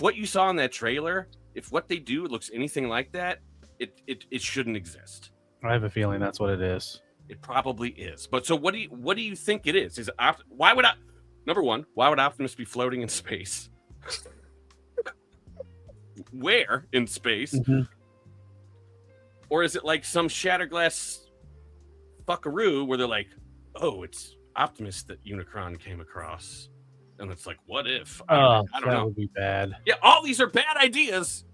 what you saw in that trailer, if what they do looks anything like that, it shouldn't exist. I have a feeling that's what it is. It probably is. But so what do you think it is? Is it why would Optimus be floating in space? Where in space? Mm-hmm. Or is it like some Shatterglass fuckaroo where they're like, oh, it's Optimus that Unicron came across, and it's like, what if? I don't know. That would be bad. Yeah, all these are bad ideas.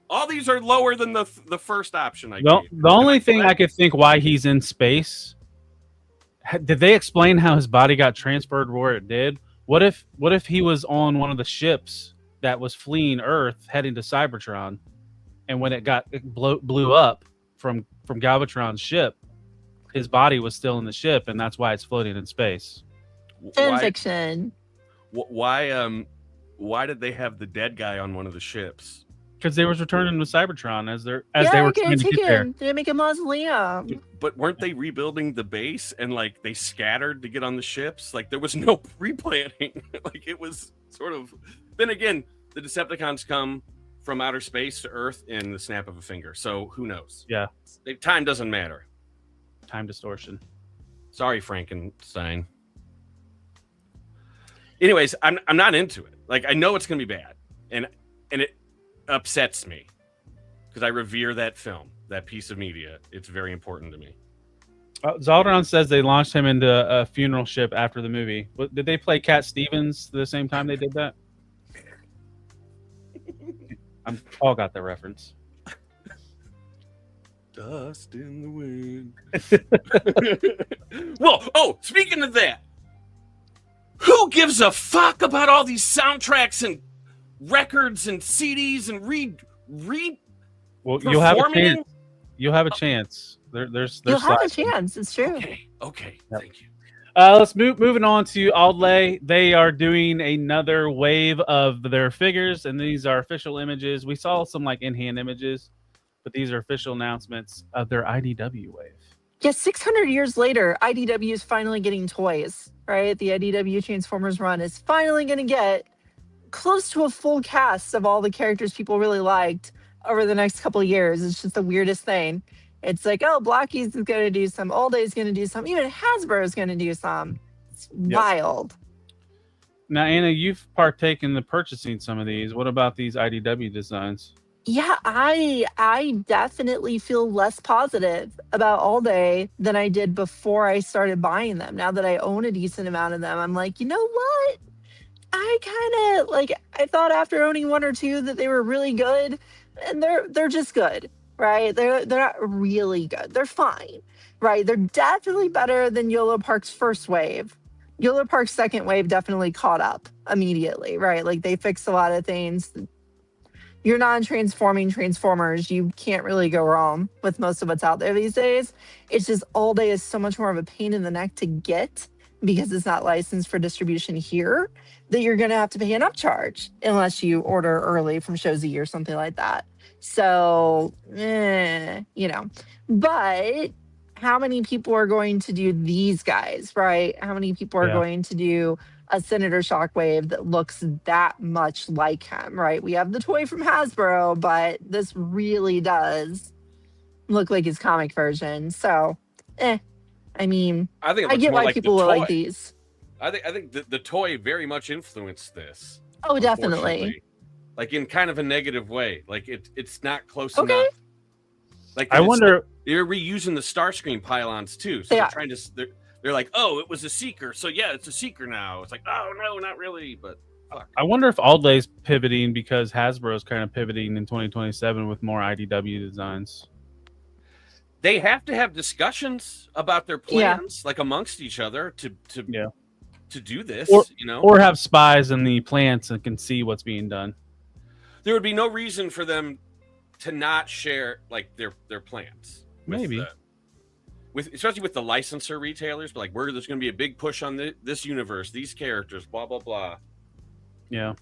All these are lower than the first option I gave. The only thing I could think why he's in space. Did they explain how his body got transferred where it did? What if he was on one of the ships that was fleeing Earth, heading to Cybertron, and when it blew up from Galvatron's ship, his body was still in the ship, and that's why it's floating in space. Fan fiction. Why did they have the dead guy on one of the ships? Because they was returning to Cybertron as they were They're trying to get there. They make a mausoleum. But weren't they rebuilding the base and like they scattered to get on the ships? Like there was no pre-planning. Like it was sort of. Then again, the Decepticons come from outer space to Earth in the snap of a finger. So who knows? Yeah. Time doesn't matter. Time distortion. Sorry, Frankenstein. Anyways, I'm not into it. Like I know it's gonna be bad, and it upsets me because I revere that film, that piece of media. It's very important to me. Zaldron says they launched him into a funeral ship after the movie. Did they play Cat Stevens the same time they did that? Paul got the reference. Dust in the wind. Well, speaking of that, who gives a fuck about all these soundtracks and records and CDs and Well, you'll have a chance. You'll have a chance. There's You'll have a chance. It's true. Okay. Yep. Thank you. Let's moving on to Aldley. They are doing another wave of their figures, and these are official images. We saw some like in-hand images, but these are official announcements of their IDW wave. Yeah, 600 years later, IDW is finally getting toys, right? The IDW Transformers run is finally going to get close to a full cast of all the characters people really liked over the next couple of years. It's just the weirdest thing. It's like, oh, Blockies is going to do some, Allday's going to do some, even Hasbro is going to do some. It's wild. Now, Anna, you've partaken in purchasing some of these. What about these IDW designs? Yeah, I definitely feel less positive about Allday than I did before I started buying them. Now that I own a decent amount of them, I'm like, you know what? I kind of like. I thought after owning one or two that they were really good, and they're just good, right? They're not really good. They're fine, right? They're definitely better than Yolo Park's first wave. Yolo Park's second wave definitely caught up immediately, right? Like they fixed a lot of things. You're non-transforming Transformers. You can't really go wrong with most of what's out there these days. It's just Allday is so much more of a pain in the neck to get because it's not licensed for distribution here that you're going to have to pay an upcharge unless you order early from Shozy or something like that. So, But how many people are going to do these guys, right? How many people are going to do a Senator Shockwave that looks that much like him, right? We have the toy from Hasbro, but this really does look like his comic version. So, I mean, I get why people will like these. I think the toy very much influenced this. Oh, definitely. Like in kind of a negative way. Like it's not close enough. Like I wonder. They're reusing the Starscream pylons too. So they're trying to. They're like, oh, it was a Seeker, so yeah, it's a Seeker now. It's like, oh no, not really, but fuck. I wonder if Allday's pivoting because Hasbro's kind of pivoting in 2027 with more IDW designs. They have to have discussions about their plans, like amongst each other, to do this, or have spies in the plants and can see what's being done. There would be no reason for them to not share like their plans. Maybe. Especially with the licensor retailers, but like there's going to be a big push on this universe, these characters, blah blah blah. Yeah,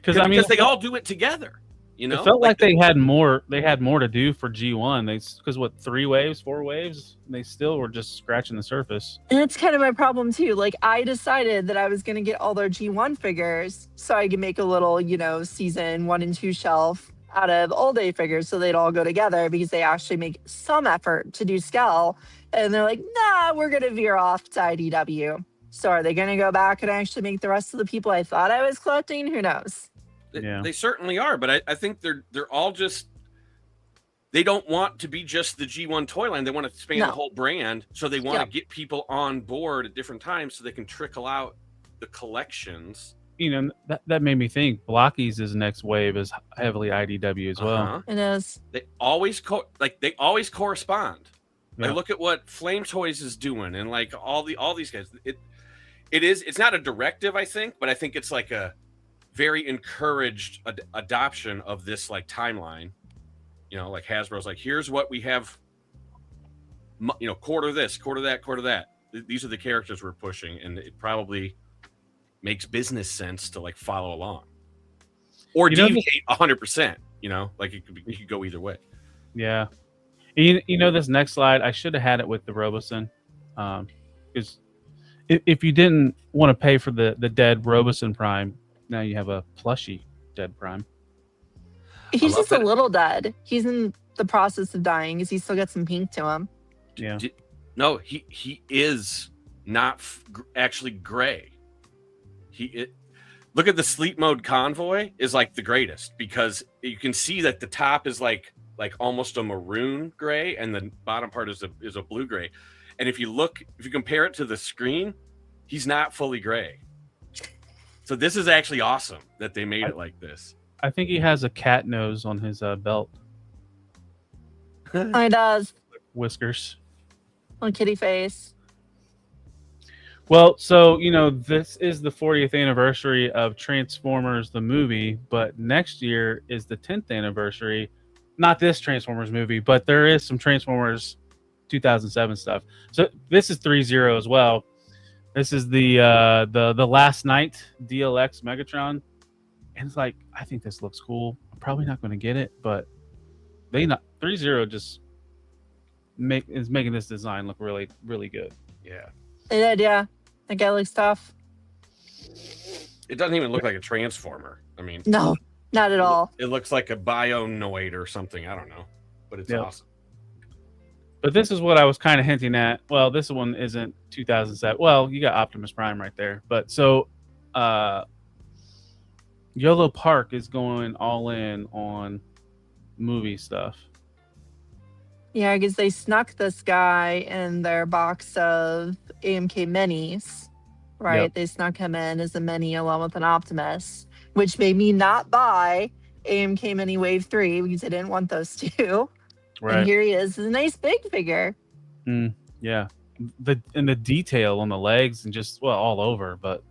because they all do it together. You know, It felt like they had more. They had more to do for G1. Because what, 3 waves, 4 waves, they still were just scratching the surface. And that's kind of my problem too. Like I decided that I was going to get all their G1 figures so I could make a little, season 1 and 2 shelf out of all day figures so they'd all go together because they actually make some effort to do scale. And they're like, nah, we're going to veer off to IDW. So are they going to go back and actually make the rest of the people I thought I was collecting? Who knows? Yeah. They certainly are, but I think they're all just, they don't want to be just the G1 toy line. They want to expand the whole brand. So they want to get people on board at different times so they can trickle out the collections. That made me think Blockies' next wave is heavily IDW as well. It is. They always correspond. Yeah. I look at what Flame Toys is doing and like all these guys. It's not a directive, I think, but I think it's like a very encouraged adoption of this like timeline. Like Hasbro's like, here's what we have, quarter this, quarter that, quarter that. These are the characters we're pushing, and it probably makes business sense to like follow along or deviate 100%. Like it could go either way. Yeah. This next slide, I should have had it with the Roboson, because if you didn't want to pay for the dead Roboson Prime, now you have a plushie dead Prime. He's just a little dead. He's in the process of dying because he's still got some pink to him. Yeah. No, he is not actually gray. Look at the sleep mode convoy is like the greatest because you can see that the top is like almost a maroon gray and the bottom part is a blue gray. And if you compare it to the screen, he's not fully gray. So this is actually awesome that they made it like this. I think he has a cat nose on his belt. He does. Whiskers. On kitty face. Well, so, this is the 40th anniversary of Transformers the movie, but next year is the 10th anniversary. Not this Transformers movie, but there is some Transformers 2007 stuff. So this is 3.0 as well. This is the Last Night DLX Megatron. And it's like, I think this looks cool. I'm probably not going to get it, but 3.0 just is making this design look really, really good. Yeah. It did, yeah. That guy looks tough. It doesn't even look like a Transformer. I mean, no, not at all. It looks like a Bionoid or something. I don't know, but it's awesome. But this is what I was kind of hinting at. Well, this one isn't 2007. Well, you got Optimus Prime right there. But so, YOLO Park is going all in on movie stuff. Yeah, because they snuck this guy in their box of AMK minis, right? Yep. They snuck him in as a mini along with an Optimus, which made me not buy AMK Mini Wave 3 because I didn't want those two. Right. And here he is, a nice big figure. Yeah. The detail on the legs and just, all over, but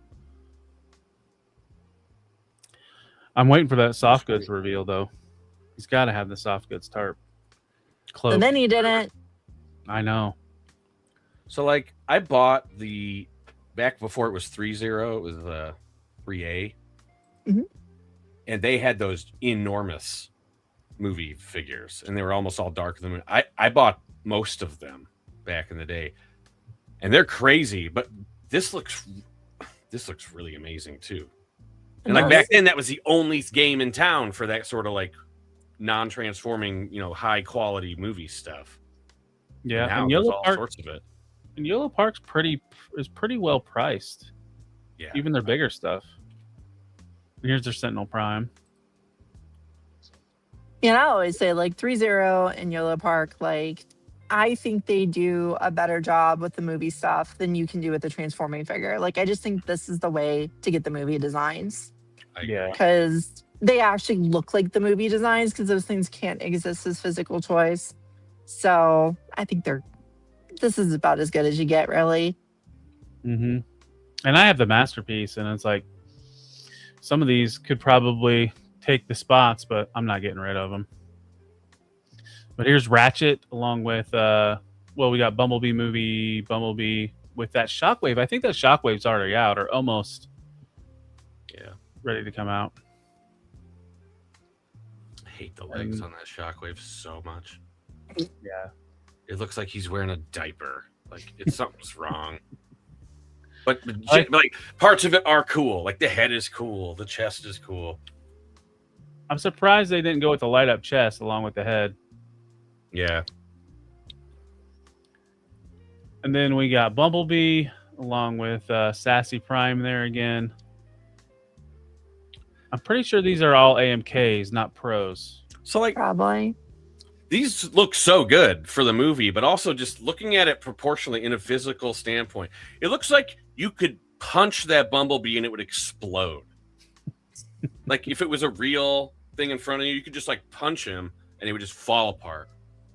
I'm waiting for that soft goods reveal, though. He's got to have the soft goods tarp. Cloak. And then he didn't. I know. So, like, I bought back before it was 3.0, it was 3A. Mm-hmm. And they had those enormous movie figures, and they were almost all darker than I bought most of them back in the day. And they're crazy, but this looks really amazing, too. And like back then, that was the only game in town for that sort of like non-transforming, high quality movie stuff. Yeah, and Yellow all Park, sorts of it. And Yellow Park's pretty well priced. Yeah, even their bigger stuff. Here's their Sentinel Prime. Yeah, I always say like 3.0 and Yellow Park, like I think they do a better job with the movie stuff than you can do with the transforming figure. Like I just think this is the way to get the movie designs. Yeah, because they actually look like the movie designs because those things can't exist as physical toys. So I think this is about as good as you get, really. Mm-hmm. And I have the Masterpiece, and it's like some of these could probably take the spots, but I'm not getting rid of them. But here's Ratchet along with we got Bumblebee with that Shockwave. I think that Shockwave's already out or almost ready to come out. hate the legs on that Shockwave so much. Yeah. It looks like he's wearing a diaper. Like something's wrong. But Like- like parts of it are cool. Like the head is cool, the chest is cool. I'm surprised they didn't go with the light up chest along with the head. Yeah. And then we got Bumblebee along with Sassy Prime there again. I'm pretty sure these are all AMKs, not pros. So like Probably. these look so good for the movie, but also just looking at it proportionally in a physical standpoint, it looks like you could punch that Bumblebee and it would explode. Like if it was a real thing in front of you, you could just like punch him and it would just fall apart.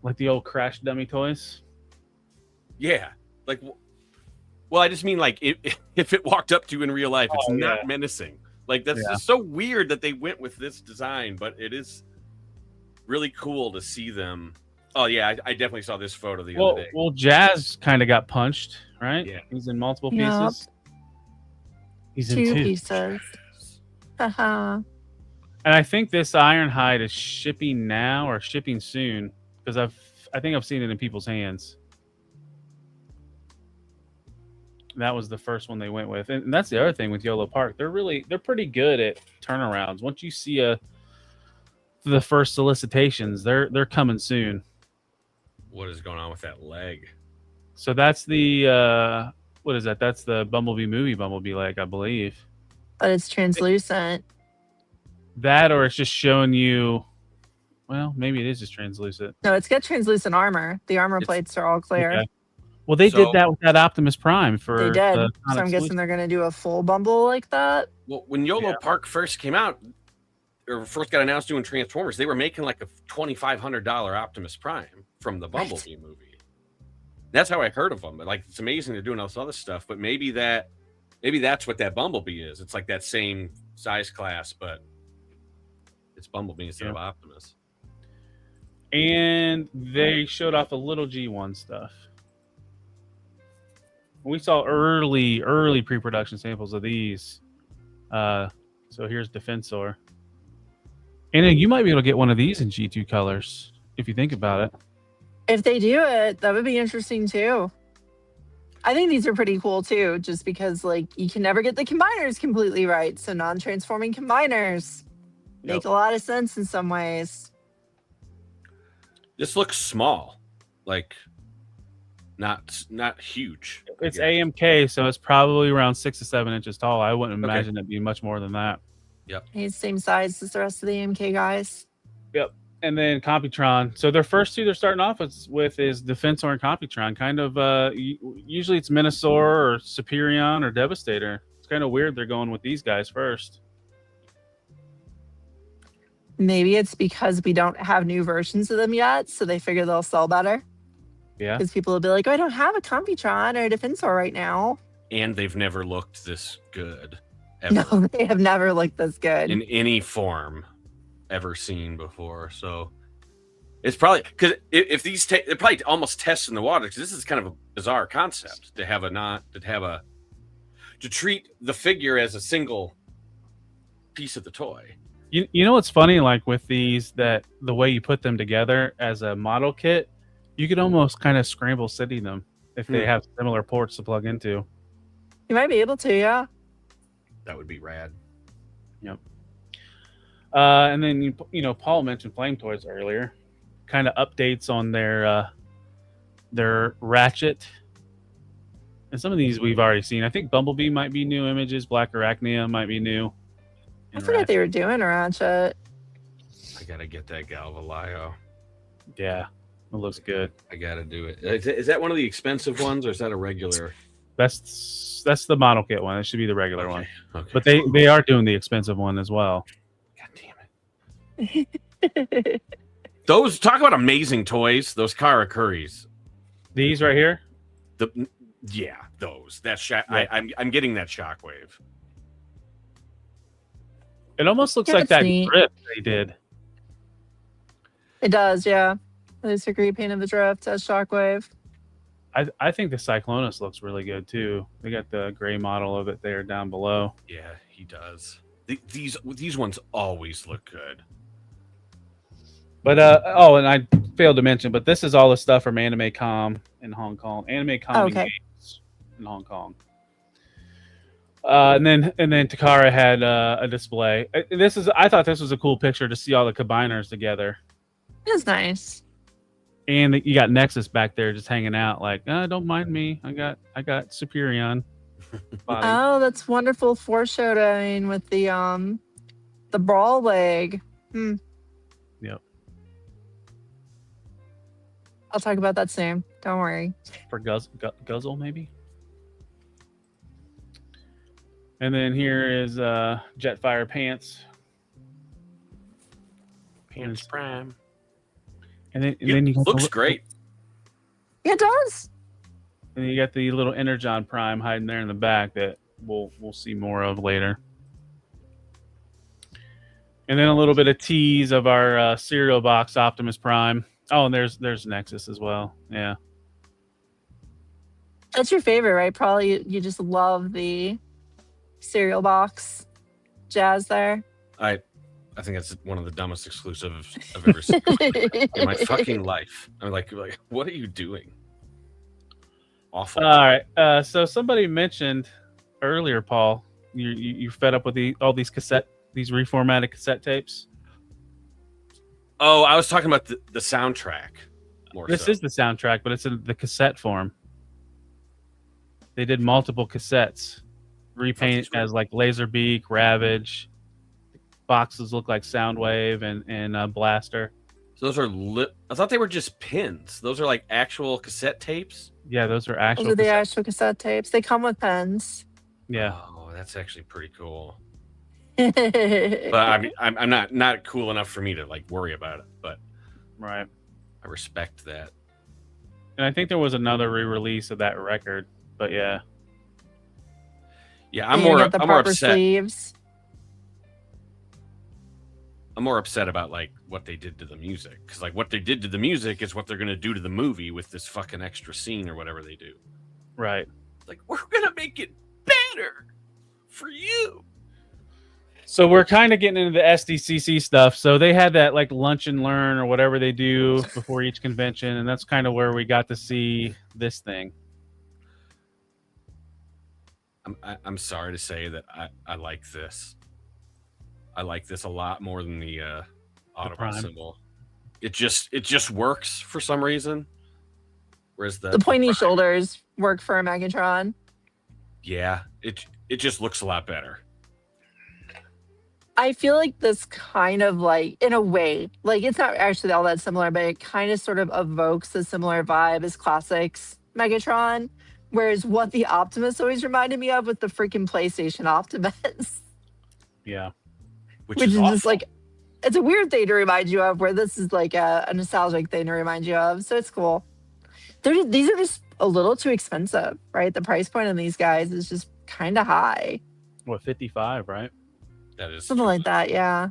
Like the old Crash Dummy toys. Yeah. Like, well, I just mean like if it walked up to you in real life, it's not menacing. Like that's just so weird that they went with this design, but it is really cool to see them. Oh yeah, I definitely saw this photo the other day. Well, Jazz kind of got punched, right? Yeah. He's in multiple Yup. pieces. He's in Two two. pieces. Haha. And I think this Ironhide is shipping now or shipping soon because I think I've seen it in people's hands. That was the first one they went with, and that's the other thing with YOLO Park. They're pretty good at turnarounds. Once you see the first solicitations, they're coming soon. What is going on with that leg? So that's the what is that? That's the Bumblebee movie Bumblebee leg, I believe. But it's translucent. That or it's just showing you. Well, maybe it is just translucent. No, it's got translucent armor. The armor It's- plates are all clear. Okay. Well, they So- did that with that Optimus Prime for. They did. the So I'm non-exclusive. guessing they're going to do a full Bumble like that. Well, when YOLO Park first came out, or first got announced doing Transformers, they were making like a $2,500 Optimus Prime from the Bumblebee movie. That's how I heard of them. But like, it's amazing they're doing all this other stuff. But maybe that's what that Bumblebee is. It's like that same size class, but it's Bumblebee instead of Optimus. And they showed off the little G1 stuff. We saw early pre-production samples of these. So here's Defensor. And you might be able to get one of these in G2 colors if you think about it. If they do it, that would be interesting too. I think these are pretty cool too, just because like you can never get the combiners completely right. So non-transforming combiners make a lot of sense in some ways. This looks small, like not huge. I It's guess. AMK, so it's probably around 6 to 7 inches tall. I wouldn't Okay. imagine it being much more than that. He's same size as the rest of the MK guys. And then Computron. So their first two they're starting off with is Defensor and Computron. Kind of usually it's Minosaur or Superion or Devastator. It's kind of weird they're going with these guys first. Maybe it's because we don't have new versions of them yet, so they figure they'll sell better. Yeah. Because people will be like, oh, I don't have a Computron or a Defensor right now. And they've never looked this good ever No, they have never looked this good. in any form ever seen before. So it's probably because if these they're probably almost testing the water, because this is kind of a bizarre concept to treat the figure as a single piece of the toy. You know what's funny? Like with these, that the way you put them together as a model kit, you could almost kind of scramble city them if they have similar ports to plug into. You might be able to, yeah. That would be rad. And then Paul mentioned Flame Toys earlier. Kind of updates on their Ratchet. And some of these we've already seen. I think Bumblebee might be new images. Black Arachnia might be new. I forgot they were doing a Ratchet. I gotta get that Galvalio. Yeah, it looks good. I gotta do it. Is that one of the expensive ones, or is that a regular? That's the model kit one. It should be the regular one. Okay. But they are doing the expensive one as well. God damn it. Those talk about amazing toys. Those Karakuris. These right here. Those. I'm getting that Shockwave. It almost looks Yeah, like it's that neat. grip they did. It does, yeah. There's a great paint of the drift as Shockwave. I think the Cyclonus looks really good too. They got the gray model of it there down below. Yeah, he does. These ones always look good. But and I failed to mention, but this is all the stuff from Anime Com in Hong Kong. Anime Com and Okay. Games in Hong Kong. And then Takara had a display. I thought this was a cool picture to see all the combiners together. It was nice. And you got Nexus back there just hanging out, like, don't mind me. I got Superion. Body. Oh, that's wonderful foreshadowing with the brawl leg. Yep. I'll talk about that soon. Don't worry. For Guzzle, maybe. And then here is Jetfire Pants. Pants Prime. And then you got looks great. Yeah, it does. And you got the little Energon Prime hiding there in the back that we'll see more of later. And then a little bit of tease of our cereal box Optimus Prime. Oh, and there's Nexus as well. Yeah. That's your favorite, right? Probably you just love the cereal box jazz there. I think that's one of the dumbest exclusives I've ever seen in my fucking life. I'm like, what are you doing? Awful. All right. So somebody mentioned earlier, Paul, you fed up with all these reformatted cassette tapes. Oh, I was talking about the soundtrack. This is the soundtrack, but it's in the cassette form. They did multiple cassettes, repaint as like Laserbeak, Ravage. Boxes look like Soundwave and Blaster. So those are I thought they were just pins. Those are like actual cassette tapes. Yeah, those are actual. Those are the actual cassette tapes. They come with pens. Yeah. Oh, that's actually pretty cool. But But I'm not cool enough for me to like worry about it. But Right. I respect that. And I think there was another re-release of that record, but yeah. Yeah, I'm more more upset. sleeves. I'm more upset about like what they did to the music, because like what they did to the music is what they're gonna do to the movie with this fucking extra scene or whatever they do. Right. Like, we're gonna make it better for you. So we're kind of getting into the SDCC stuff. So they had that like lunch and learn or whatever they do before each convention, and that's kind of where we got to see this thing. I'm sorry to say that I like this. I like this a lot more than the Autobot symbol. It just works for some reason. Whereas the pointy shoulders work for a Megatron. Yeah, it just looks a lot better. I feel like this kind of like, in a way, like it's not actually all that similar, but it kind of sort of evokes a similar vibe as Classics Megatron. Whereas what the Optimus always reminded me of was the freaking PlayStation Optimus. Yeah. Which is just like, it's a weird thing to remind you of, where this is like a nostalgic thing to remind you of. So it's cool. These are just a little too expensive, right? The price point on these guys is just kind of high. What, 55, right? That is something like that, yeah.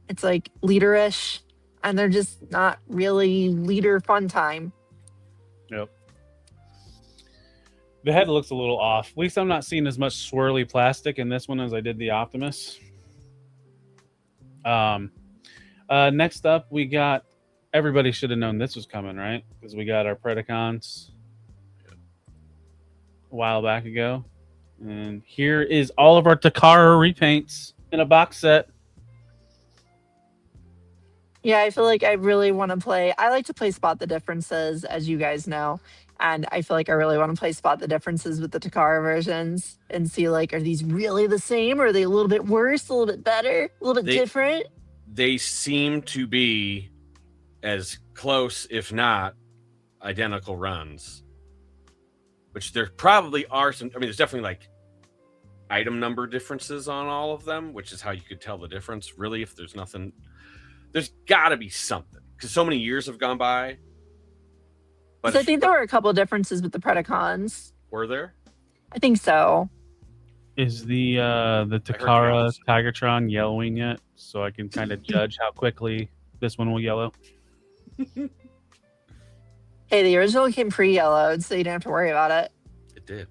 It's like leader-ish, and they're just not really leader fun time. Yep. The head looks a little off. At least I'm not seeing as much swirly plastic in this one as I did the Optimus. Next up, we got. Everybody should have known this was coming, right? Because we got our Predacons a while back ago. And here is all of our Takara repaints in a box set. Yeah, I feel like I really want to play. I like to play Spot the Differences, as you guys know. And I feel like I really want to play Spot the Differences with the Takara versions and see, like, are these really the same? Or are they a little bit worse, a little bit better, a little bit different? They seem to be as close, if not identical runs. Which there probably are some. I mean, there's definitely like item number differences on all of them, which is how you could tell the difference. Really, if there's nothing, there's got to be something, because so many years have gone by. But I think there were a couple of differences with the Predacons. Were there? I think so. Is the Takara Tigertron yellowing yet? So I can kind of judge how quickly this one will yellow. Hey, the original came pre-yellowed, so you didn't have to worry about it. It did.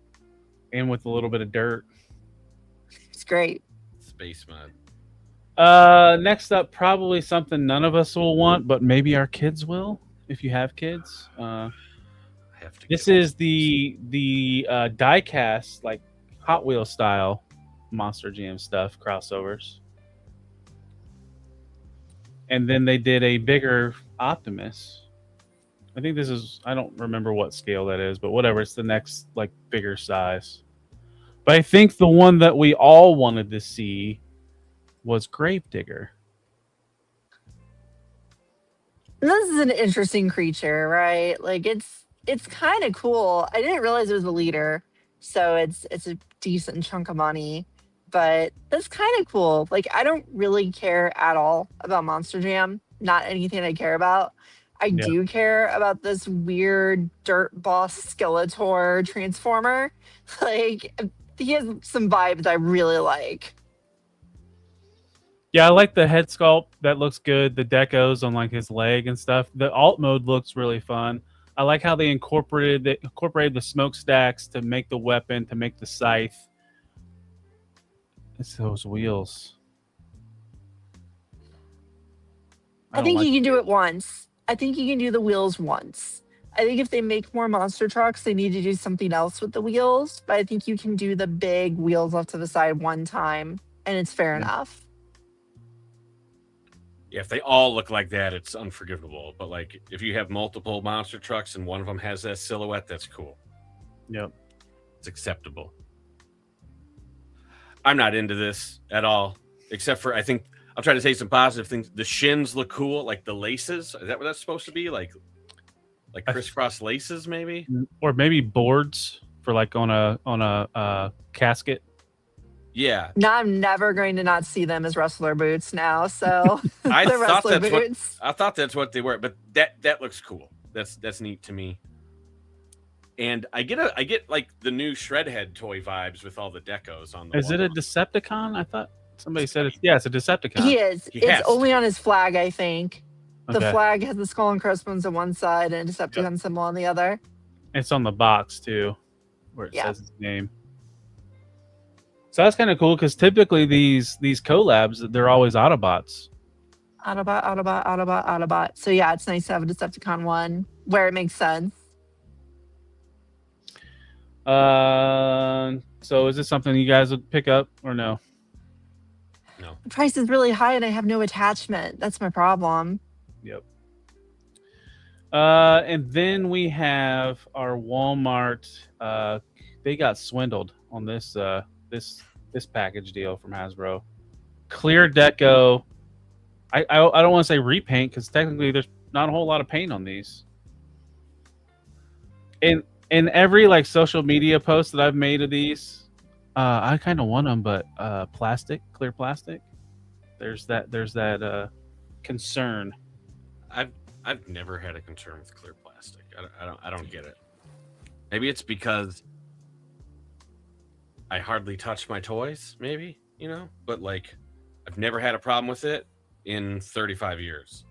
And with a little bit of dirt. It's great. Space mod. Next up, probably something none of us will want, but maybe our kids will. If you have kids, I have to. this is the diecast, like Hot Wheels style Monster Jam stuff crossovers, and then they did a bigger Optimus. I think this is, I don't remember what scale that is, but whatever. It's the next like bigger size. But I think the one that we all wanted to see was Gravedigger. This is an interesting creature, right? Like it's kind of cool. I didn't realize it was a leader, so it's a decent chunk of money, but that's kind of cool. Like I don't really care at all about Monster Jam. Not anything I care about. I Yeah. do care about this weird dirt boss Skeletor transformer. Like he has some vibes I really like. Yeah, I like the head sculpt. That looks good. The decos on like his leg and stuff. The alt mode looks really fun. I like how they incorporated the smokestacks to make the weapon, to make the scythe. It's those wheels. I think you can do it once. I think you can do the wheels once. I think if they make more monster trucks, they need to do something else with the wheels. But I think you can do the big wheels off to the side one time, and it's fair enough. Yeah, if they all look like that, it's unforgivable. But like, if you have multiple monster trucks and one of them has that silhouette, that's cool. Yep. It's acceptable. I'm not into this at all, except for I think I'll try to say some positive things. The shins look cool, like the laces. Is that what that's supposed to be? Like crisscross laces, maybe? Or maybe boards for like on a casket. Yeah. Now I'm never going to not see them as wrestler boots now. So I the thought wrestler that's boots. I thought that's what they were, but that looks cool. That's neat to me. And I get like the new Shredhead toy vibes with all the decos on the Is it a Decepticon? I thought somebody said it's it's a Decepticon. He is. He has It's only on his flag, I think. The Okay. flag has the skull and crossbones on one side and a Decepticon symbol on the other. It's on the box too, where it Yeah. says his name. So that's kind of cool because typically these collabs, they're always Autobots. Autobot. So yeah, it's nice to have a Decepticon one where it makes sense. So is this something you guys would pick up or no? No. The price is really high and I have no attachment. That's my problem. Yep. And then we have our Walmart. They got swindled on this this package deal from Hasbro. Clear deco. I don't want to say repaint because technically there's not a whole lot of paint on these. In every like social media post that I've made of these, I kind of want them, but clear plastic. There's that concern. I've never had a concern with clear plastic. I don't get it. Maybe it's because I hardly touch my toys, maybe, but like I've never had a problem with it in 35 years.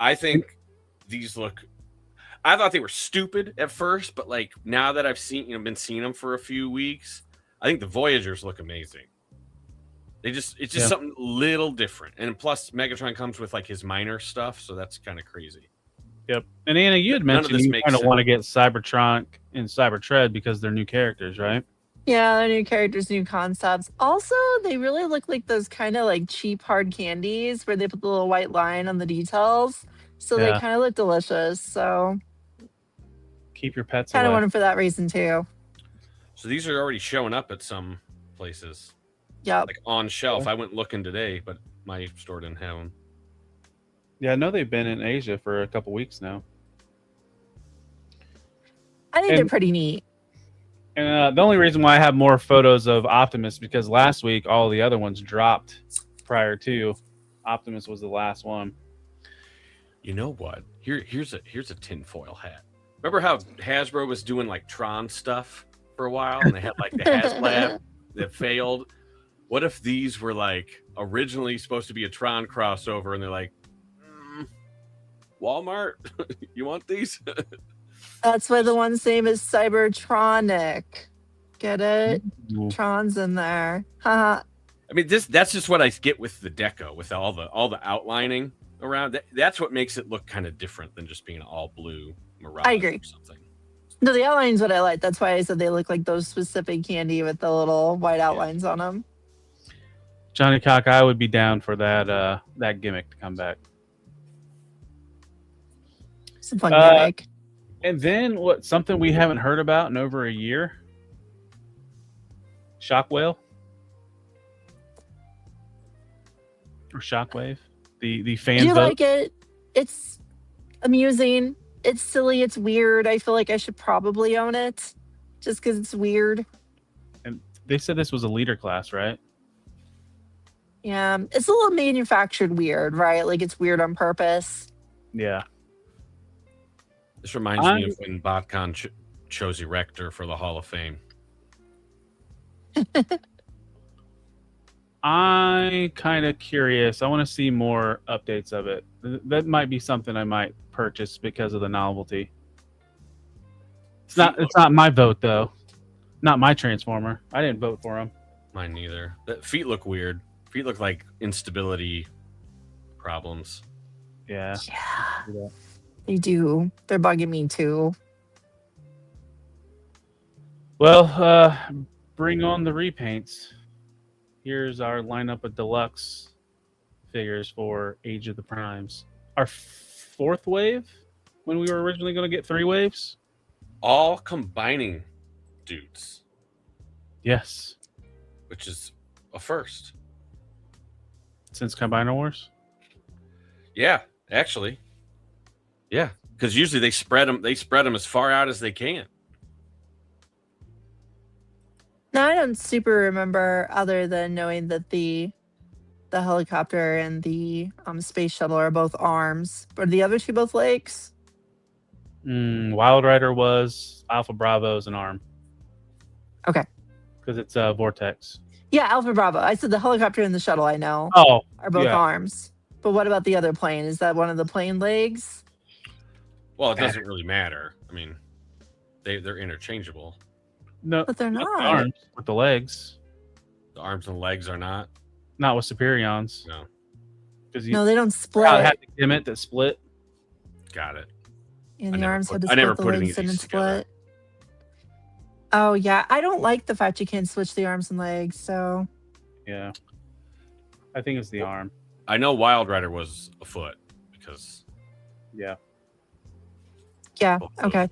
I think these I thought they were stupid at first, but like now that I've been seeing them for a few weeks, I think the Voyagers look amazing. It's just something little different. And plus Megatron comes with like his minor stuff, so that's kind of crazy. Yep. And Anna, you had mentioned you kind of sense. want to get Cybertron and Cybertread because they're new characters, right? Yeah, they're new characters, new concepts. Also, they really look like those kind of like cheap hard candies where they put the little white line on the details. So they kind of look delicious. So keep your pets kind of away. want them for that reason too. So these are already showing up at some places. Yep. Like on shelf. I went looking today, but my store didn't have them. Yeah, I know they've been in Asia for a couple weeks now. I think they're pretty neat. And the only reason why I have more photos of Optimus is because last week all the other ones dropped prior to. Optimus was the last one. You know what? Here's a tinfoil hat. Remember how Hasbro was doing like Tron stuff for a while, and they had like the HasLab that failed? What if these were like originally supposed to be a Tron crossover, and they're like, Walmart, you want these? That's why the one's name is Cybertronic. Get it? Ooh. Tron's in there. Haha. I mean, that's just what I get with the deco, with all the outlining around. That's what makes it look kind of different than just being all blue Mirage I agree. or something. No, the outlines what I like. That's why I said they look like those specific candy with the little white outlines on them. Johnny Cock, I would be down for that gimmick to come back. It's a fun gimmick. And then something we haven't heard about in over a year? Shockwave? Or Shockwave? The fan Do you vote? like it? It's amusing. It's silly. It's weird. I feel like I should probably own it just because it's weird. And they said this was a leader class, right? Yeah. It's a little manufactured weird, right? Like it's weird on purpose. Yeah. This reminds me of when BotCon chose Erector for the Hall of Fame. I'm kind of curious. I want to see more updates of it. That might be something I might purchase because of the novelty. It's not my vote though. Not my Transformer. I didn't vote for him. Mine neither. The feet look weird. Feet look like instability problems. Yeah. Yeah. They do. They're bugging me too. Well, bring on the repaints. Here's our lineup of deluxe figures for Age of the Primes. Our fourth wave, when we were originally going to get 3 waves? All combining dudes. Yes. Which is a first. Since Combiner Wars? Yeah, actually. Yeah, because usually they spread them as far out as they can. No, I don't super remember other than knowing that the helicopter and the space shuttle are both arms. But are the other two both legs? Wild Rider was, Alpha Bravo's an arm. Okay. Because it's Vortex. Yeah, Alpha Bravo. I said the helicopter and the shuttle I know are both arms. But what about the other plane? Is that one of the plane legs? Well, it doesn't really matter. I mean, they're interchangeable. No, but they're not. The arms with the legs. The arms and legs are not. Not with Superions. No. No, they don't split. Had the gimmick that split. Got it. And the arms had to split, the legs didn't split. Oh yeah, I don't like the fact you can't switch the arms and legs. So. Yeah. I think it's the arm. I know Wild Rider was a foot because. Yeah. Yeah. Okay.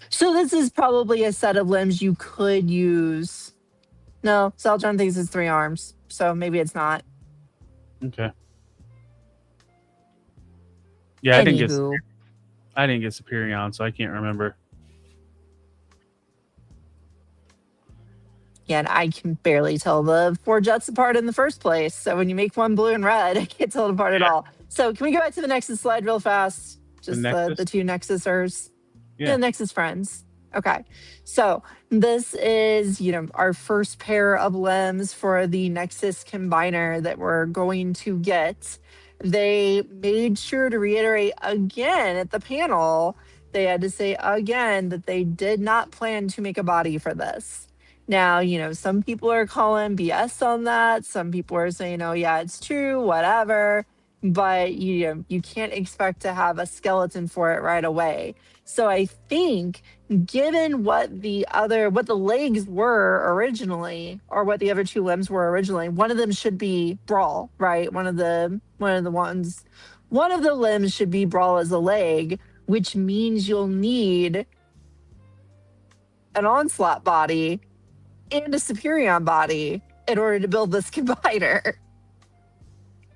So this is probably a set of limbs you could use. No, Cybertron thinks it's 3 arms, so maybe it's not. Okay. Yeah, I didn't get Superion, so I can't remember. Yeah, and I can barely tell the 4 jets apart in the first place. So when you make one blue and red, I can't tell it apart at all. So can we go back to the Nexus slide real fast? Just the 2 Nexusers. Yeah, Nexus friends. Okay. So this is, our first pair of limbs for the Nexus Combiner that we're going to get. They made sure to reiterate again at the panel, they had to say again that they did not plan to make a body for this. Now, some people are calling BS on that. Some people are saying, oh, yeah, it's true, whatever. But, you can't expect to have a skeleton for it right away. So I think given what the legs were originally, or what the other 2 limbs were originally, one of them should be Brawl, right? One of the limbs should be Brawl as a leg, which means you'll need an Onslaught body and a Superion body in order to build this combiner.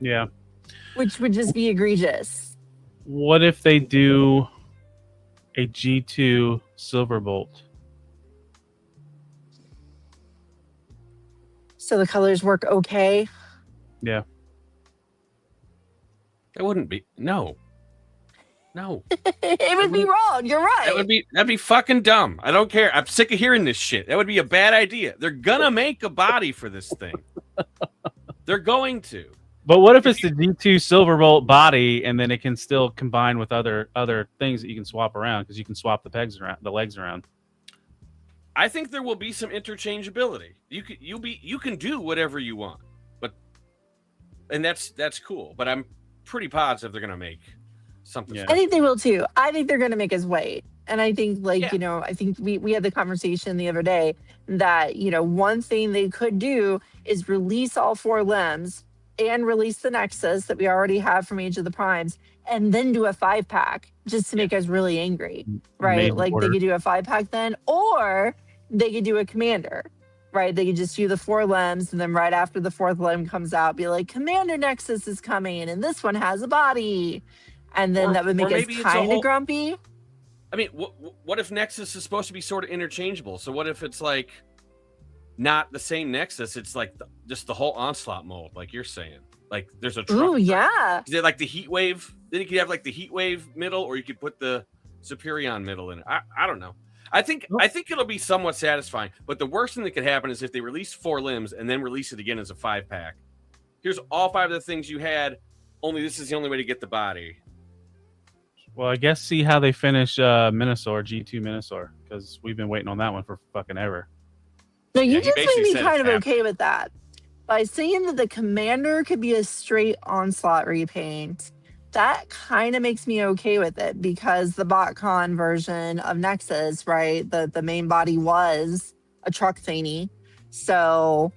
Yeah. Which would just be egregious. What if they do a G2 Silverbolt? So the colors work okay? Yeah. That wouldn't be. No. It would be wrong. You're right. That'd be fucking dumb. I don't care. I'm sick of hearing this shit. That would be a bad idea. They're gonna make a body for this thing. They're going to. But what if it's the G2 Silverbolt body, and then it can still combine with other things that you can swap around, because you can swap the legs around. I think there will be some interchangeability. You can do whatever you want. and that's cool. But I'm pretty positive they're gonna make something. Yeah. I think they will too. I think they're going to make us wait. And I think, like, Yeah. you know, I think we had the conversation the other day that, you know, one thing they could do is release all 4 limbs and release the Nexus that we already have from Age of the Primes, and then do a 5-pack just to make us really angry, right? Made Like order. they could do a 5-pack then, or they could do a Commander, right? They could just do the 4 limbs, and then right after the 4th limb comes out, be like, Commander Nexus is coming, and this one has a body. And then Or- that would or make us maybe it's a kind of whole- grumpy. I mean, what if Nexus is supposed to be sort of interchangeable? So what if it's like not the same Nexus? It's like just the whole Onslaught mold, like you're saying. Like there's a Ooh, yeah. Is it like the Heat Wave? Then you could have like the Heat Wave middle, or you could put the Superion middle in it. I don't know. I think it'll be somewhat satisfying. But the worst thing that could happen is if they release 4 limbs and then release it again as a 5-pack. Here's all 5 of the things you had. Only this is the only way to get the body. Well, I guess see how they finish Minosaur, G2 Minosaur, because we've been waiting on that one for fucking ever. No, you Yeah, he just made basically me said kind of it's okay with that. By saying that the Commander could be a straight Onslaught repaint, that kind of makes me okay with it, because the BotCon version of Nexus, right, the main body was a truck thingy. So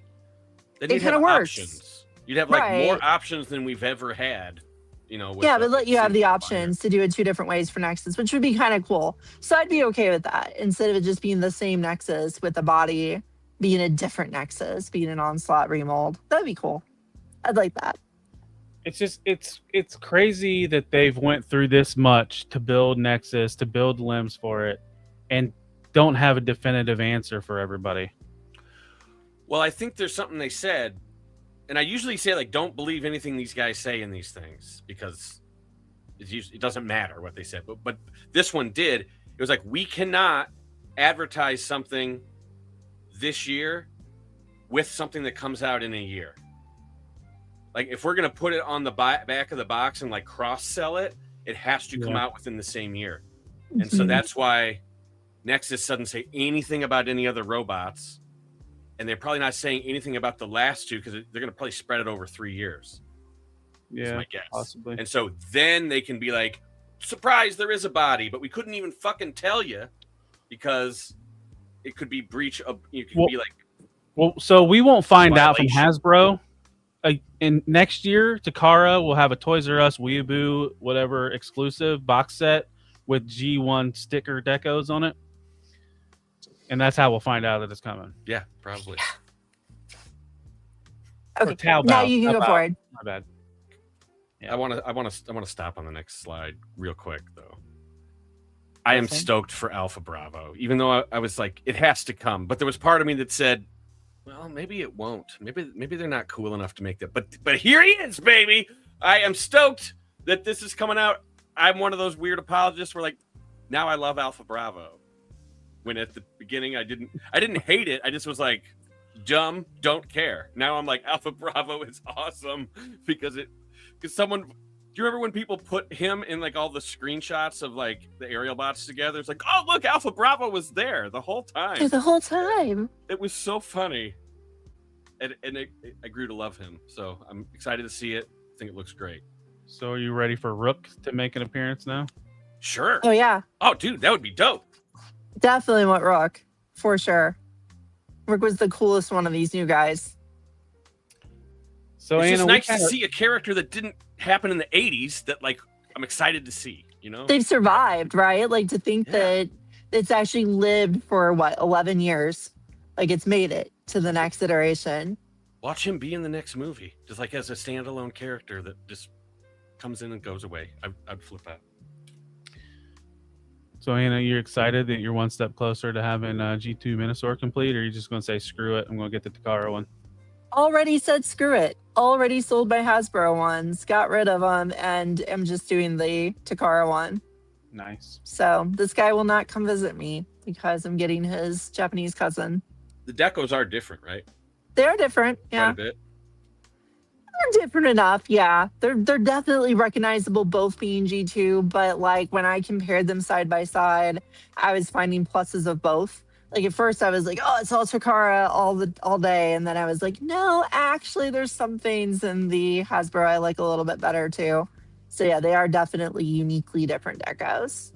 Then it you'd have kinda works. options. You'd have like more Right. options than we've ever had. You know, with yeah, the but let you have the single options to do it 2 different ways for Nexus, which would be kind of cool. So I'd be okay with that, instead of it just being the same Nexus with the body being a different Nexus, being an Onslaught remold. That'd be cool. I'd like that. It's just it's crazy that they've went through this much to build Nexus, to build limbs for it, and don't have a definitive answer for everybody. Well, I think there's something they said, and I usually say like, don't believe anything these guys say in these things, because it doesn't matter what they said. But this one did. It was like, we cannot advertise something this year with something that comes out in a year. Like if we're gonna put it on the back of the box and like cross sell it, it has to come out within the same year. And so that's why Nexus doesn't say anything about any other robots. And they're probably not saying anything about the last 2 because they're going to probably spread it over 3 years. Yeah, That's my guess. possibly. And so then they can be like, surprise, there is a body, but we couldn't even fucking tell you because it could be breach of, you could be like, Well, so we won't find out from Violation. Hasbro. In next year, Takara will have a Toys R Us, Weeaboo, whatever exclusive box set with G1 sticker decos on it. And that's how we'll find out that it's coming. yeah, probably. Or Okay, Taobao. now you can go Taobao. forward. My bad. Yeah. I want to stop on the next slide real quick though. I am Okay. stoked for Alpha Bravo, even though I was like, it has to come. But there was part of me that said, well, maybe it won't. Maybe they're not cool enough to make that. But here he is, baby. I am stoked that this is coming out. I'm one of those weird apologists where like, now I love Alpha Bravo. When at the beginning I didn't hate it. I just was like, dumb, don't care. Now I'm like, Alpha Bravo is awesome because someone. Do you remember when people put him in like all the screenshots of like the aerial bots together? It's like, oh look, Alpha Bravo was there the whole time. The whole time. It was so funny, and I grew to love him. So I'm excited to see it. I think it looks great. So are you ready for Rook to make an appearance now? Sure. Oh yeah, Oh, dude, that would be dope. definitely want Rook for sure. Rook was the coolest one of these new guys. So It's Anna, just we nice to kinda- see a character that didn't happen in the '80s that like I'm excited to see. You know, They've survived, right? Like to think Yeah. that it's actually lived for what 11 years. Like it's made it to the next iteration. watch him be in the next movie, just like as a standalone character that just comes in and goes away. I'd flip out. So Anna, you're excited that you're one step closer to having G2 Minosaur complete, or are you just going to say screw it? I'm going to get the Takara one. Already said screw it. Already sold my Hasbro ones. Got rid of them and am just doing the Takara one. Nice. So this guy will not come visit me because I'm getting his Japanese cousin. The decos are different, right? They're different, Quite yeah. a bit. They're different enough, yeah. They're definitely recognizable, both being G2. But like when I compared them side by side, I was finding pluses of both. Like at first I was like, oh, it's all Takara all day. And then I was like, no, actually there's some things in the Hasbro I like a little bit better too. So yeah, they are definitely uniquely different decos.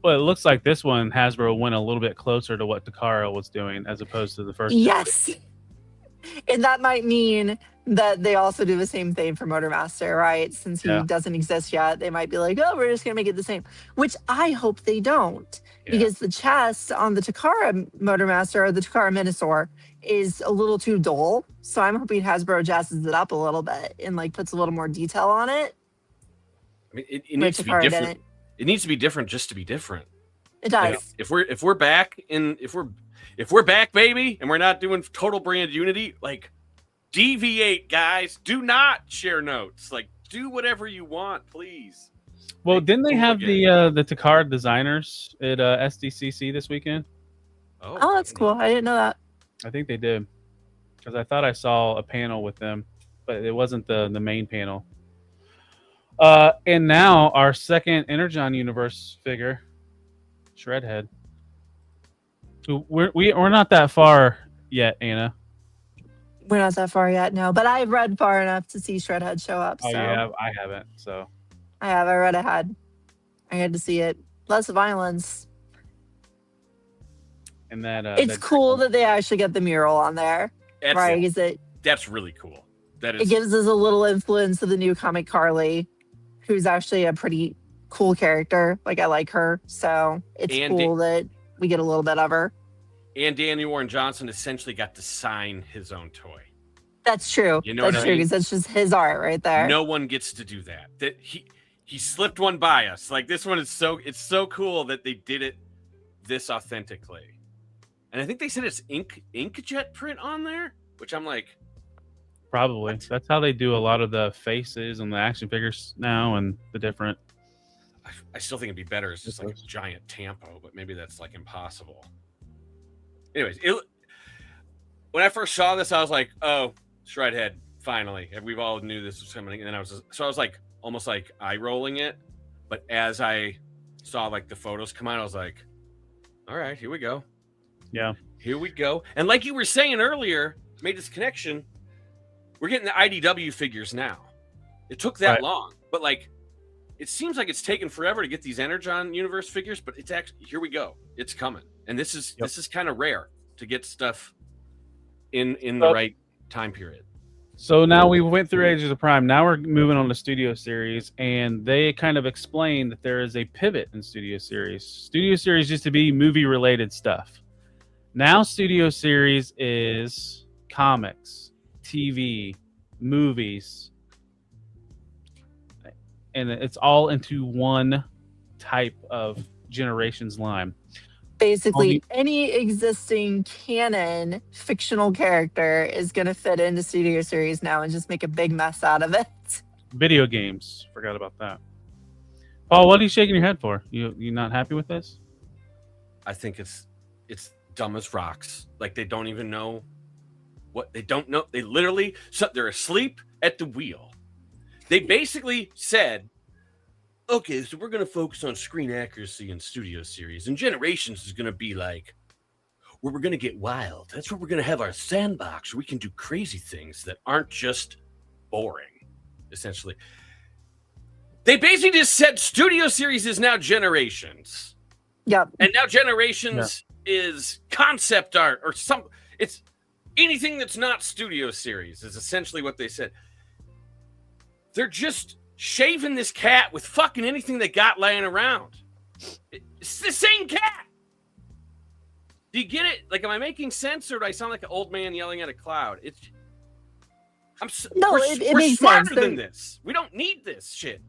Well, it looks like this one Hasbro went a little bit closer to what Takara was doing as opposed to the first. Yes. And that might mean that they also do the same thing for Motormaster, right? Since he doesn't exist yet, they might be like, oh, we're just going to make it the same, which I hope they don't. Yeah. Because the chest on the Takara Motormaster or the Takara Minosaur is a little too dull. So I'm hoping Hasbro jazzes it up a little bit and like puts a little more detail on it. I mean, it needs to be different. It needs to be different just to be different. It does. Like, if we're back, baby, and we're not doing total brand unity, like deviate, guys. Do not share notes. Like do whatever you want, please. Well, didn't they have the Takara designers at SDCC this weekend? Oh, that's cool. I didn't know that. I think they did, because I thought I saw a panel with them, but it wasn't the main panel. And now our second Energon Universe figure, Shredhead. We're not that far yet, Anna. We're not that far yet, no. But I've read far enough to see Shredhead show up. Oh, so. yeah, I haven't. So I read ahead. I had to see it. Less violence. And that it's cool that they actually get the mural on there. That's really cool. It gives us a little influence of the new comic Carly, who's actually a pretty cool character. Like I like her. So it's cool that we get a little bit of her. And Danny Warren Johnson essentially got to sign his own toy. That's true. You know that's true, because that's just his art right there. No one gets to do that. That he slipped one by us. Like this one is so cool that they did it this authentically. And I think they said it's inkjet print on there, which I'm like, probably. What? That's how they do a lot of the faces and the action figures now and the different. I still think it'd be better. It's just like a giant tampo, but maybe that's like impossible. Anyways, when I first saw this, I was like, "Oh, Shredhead, finally!" And we've all knew this was coming. And then I was like, almost like eye rolling it. But as I saw like the photos come out, I was like, "All right, here we go." Yeah, here we go. And like you were saying earlier, made this connection. We're getting the IDW figures now. It took that long, but like, it seems like it's taken forever to get these Energon Universe figures. But it's actually here we go. It's coming. And this is kind of rare to get stuff in the right time period. So now we went through Ages of Prime. Now we're moving on to Studio Series, and they kind of explain that there is a pivot in Studio Series. Studio Series used to be movie-related stuff. Now Studio Series is comics, TV, movies, and it's all into one type of Generations line. Basically, any existing canon fictional character is going to fit into Studio Series now and just make a big mess out of it. Video games. Forgot about that. Paul, what are you shaking your head for? You not happy with this? I think it's dumb as rocks. Like they don't even know what they don't know. They literally, they're asleep at the wheel. They basically said, okay, so we're going to focus on screen accuracy in Studio Series, and Generations is going to be like where we're going to get wild. That's where we're going to have our sandbox where we can do crazy things that aren't just boring, essentially. They basically just said Studio Series is now Generations. Yep. And now Generations is concept art or it's anything that's not Studio Series is essentially what they said. They're just shaving this cat with fucking anything they got laying around. It's the same cat. Do you get it? Like, am I making sense, or do I sound like an old man yelling at a cloud? It we're smarter than this. We don't need this shit.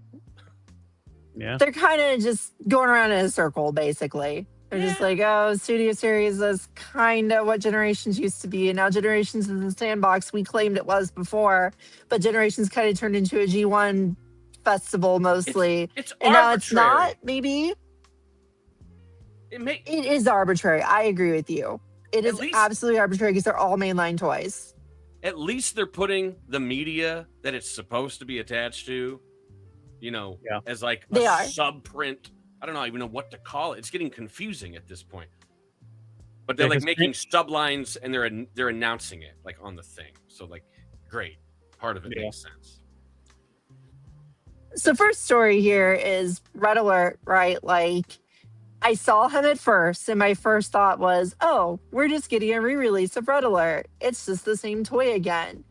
Yeah, they're kind of just going around in a circle, basically. They're just like, oh, Studio Series is kind of what Generations used to be. And now Generations is the sandbox we claimed it was before. But Generations kind of turned into a G1 festival mostly. It's and arbitrary. Now it's not, maybe. It is arbitrary. I agree with you. It is absolutely arbitrary because they're all mainline toys. At least they're putting the media that it's supposed to be attached to, as like a subprint. I don't even know what to call it. It's getting confusing at this point. but they're Yeah, like 'cause making sublines and they're announcing it like on the thing. So like, great, part of it Yeah. makes sense. So first story here is Red Alert, right? Like I saw him at first, and my first thought was, oh, we're just getting a re-release of Red Alert. It's just the same toy again.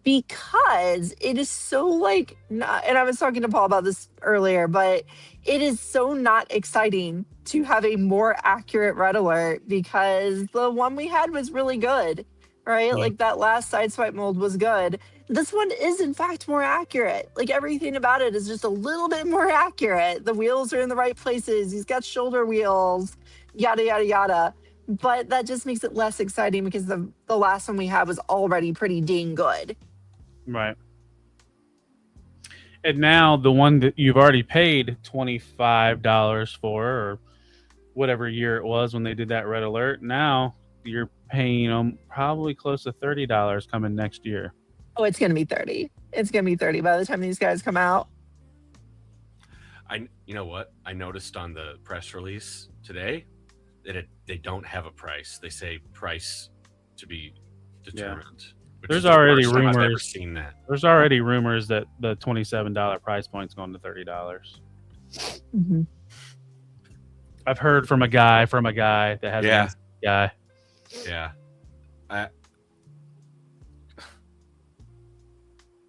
Because it is so like not, and I was talking to Paul about this earlier, but it is so not exciting to have a more accurate Red Alert because the one we had was really good, right? Yeah. Like that last Sideswipe mold was good. This one is in fact more accurate. Like everything about it is just a little bit more accurate. The wheels are in the right places. He's got shoulder wheels, yada yada yada. But that just makes it less exciting because the last one we had was already pretty dang good. Right. And now the one that you've already paid $25 for, or whatever year it was when they did that Red Alert, now you're paying them probably close to $30 coming next year. Oh, it's gonna be 30. It's gonna be 30 by the time these guys come out. You know what? I noticed on the press release today that they don't have a price. They say price to be determined. Which There's is the already first time I've ever rumors. seen that. There's already rumors that the $27 price point's going to $30. Mm-hmm. I've heard from a guy that has Yeah. a guy. Yeah.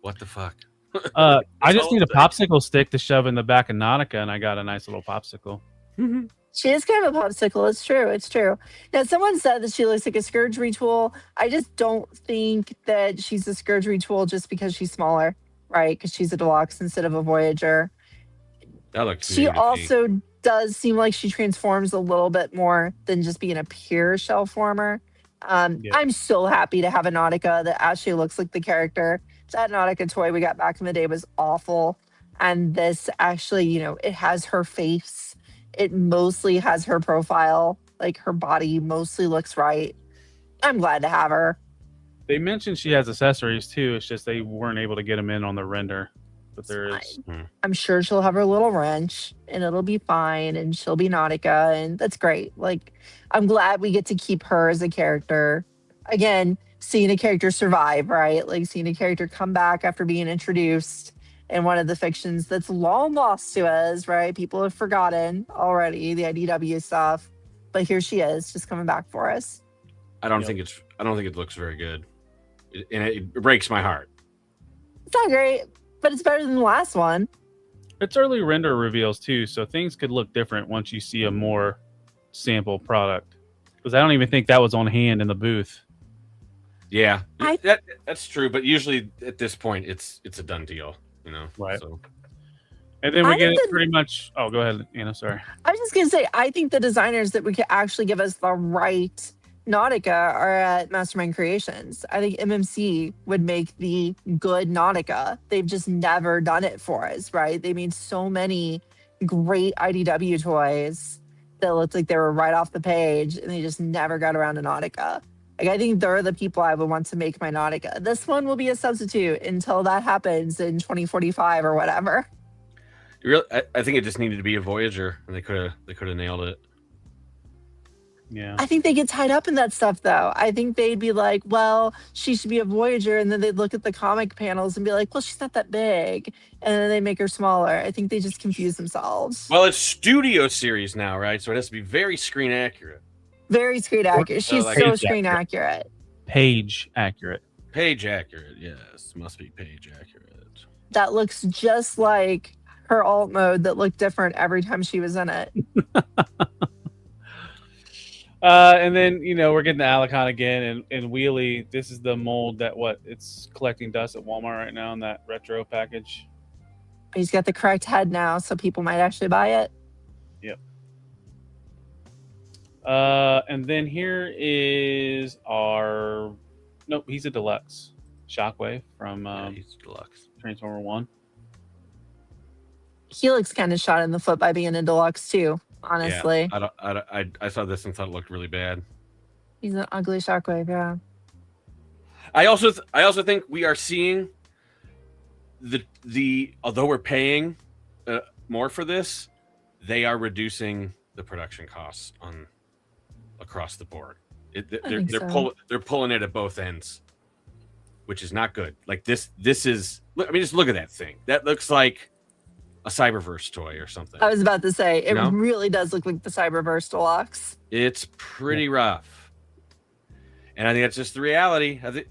What the fuck? I just all need a I'm saying. popsicle stick to shove in the back of Nautica, and I got a nice little popsicle. She is kind of a popsicle. It's true. It's true. Now, someone said that she looks like a Scourge retool. I just don't think that she's a Scourge retool just because she's smaller, right? Because she's a deluxe instead of a Voyager. That looks She new to me. also does seem like she transforms a little bit more than just being a pure shell former. Yeah. I'm so happy to have a Nautica that actually looks like the character. That Nautica toy we got back in the day was awful. And this actually, you know, it has her face. It mostly has her profile. Like her body mostly looks right. I'm glad to have her. They mentioned she has accessories too. It's just they weren't able to get them in on the render. But there is. I'm sure she'll have her little wrench and it'll be fine and she'll be Nautica and that's great. Like I'm glad we get to keep her as a character. Again, seeing a character survive, right? Like seeing a character come back after being introduced in one of the fictions that's long lost to us, right? People have forgotten already the IDW stuff. But here she is, just coming back for us. I don't think it looks very good. And it breaks my heart. It's not great, but it's better than the last one. It's early render reveals too, so things could look different once you see a more sample product. Because I don't even think that was on hand in the booth. Yeah, that's true. But usually at this point, it's a done deal, you know. Right. So. And then we I get think it pretty much. Oh, go ahead, Anna. Sorry. I was just gonna say, I think the designers that we could actually give us the right Nautica are at Mastermind Creations. I think MMC would make the good Nautica. They've just never done it for us, right? They made so many great IDW toys that looked like they were right off the page, and they just never got around to Nautica. Like I think they're the people I would want to make my Nautica. This one will be a substitute until that happens in 2045 or whatever. I think it just needed to be a Voyager, and they could have nailed it. Yeah. I think they get tied up in that stuff, though. I think they'd be like, well, she should be a Voyager. And then they'd look at the comic panels and be like, well, she's not that big. And then they make her smaller. I think they just confuse themselves. Well, it's Studio Series now, right? So it has to be very screen accurate. Very screen accurate. She's like so page screen accurate. Page accurate. Page accurate, yes. Must be page accurate. That looks just like her alt mode that looked different every time she was in it. And then, you know, we're getting the Alicon again, and Wheelie, this is the mold that it's collecting dust at Walmart right now in that retro package. He's got the correct head now, so people might actually buy it. Yep. And then here is he's a deluxe. Shockwave from He's deluxe. Transformer 1. He looks kind of shot in the foot by being a deluxe too, honestly. Yeah, I saw this and thought it looked really bad. He's an ugly Shockwave, yeah. I also think we are seeing the although we're paying more for this, they are reducing the production costs across the board. They're pulling it at both ends, which is not good. Like this is. I mean, just look at that thing. That looks like a Cyberverse toy or something. I was about to say it really does look like the Cyberverse Deluxe. It's pretty rough, and I think that's just the reality. I think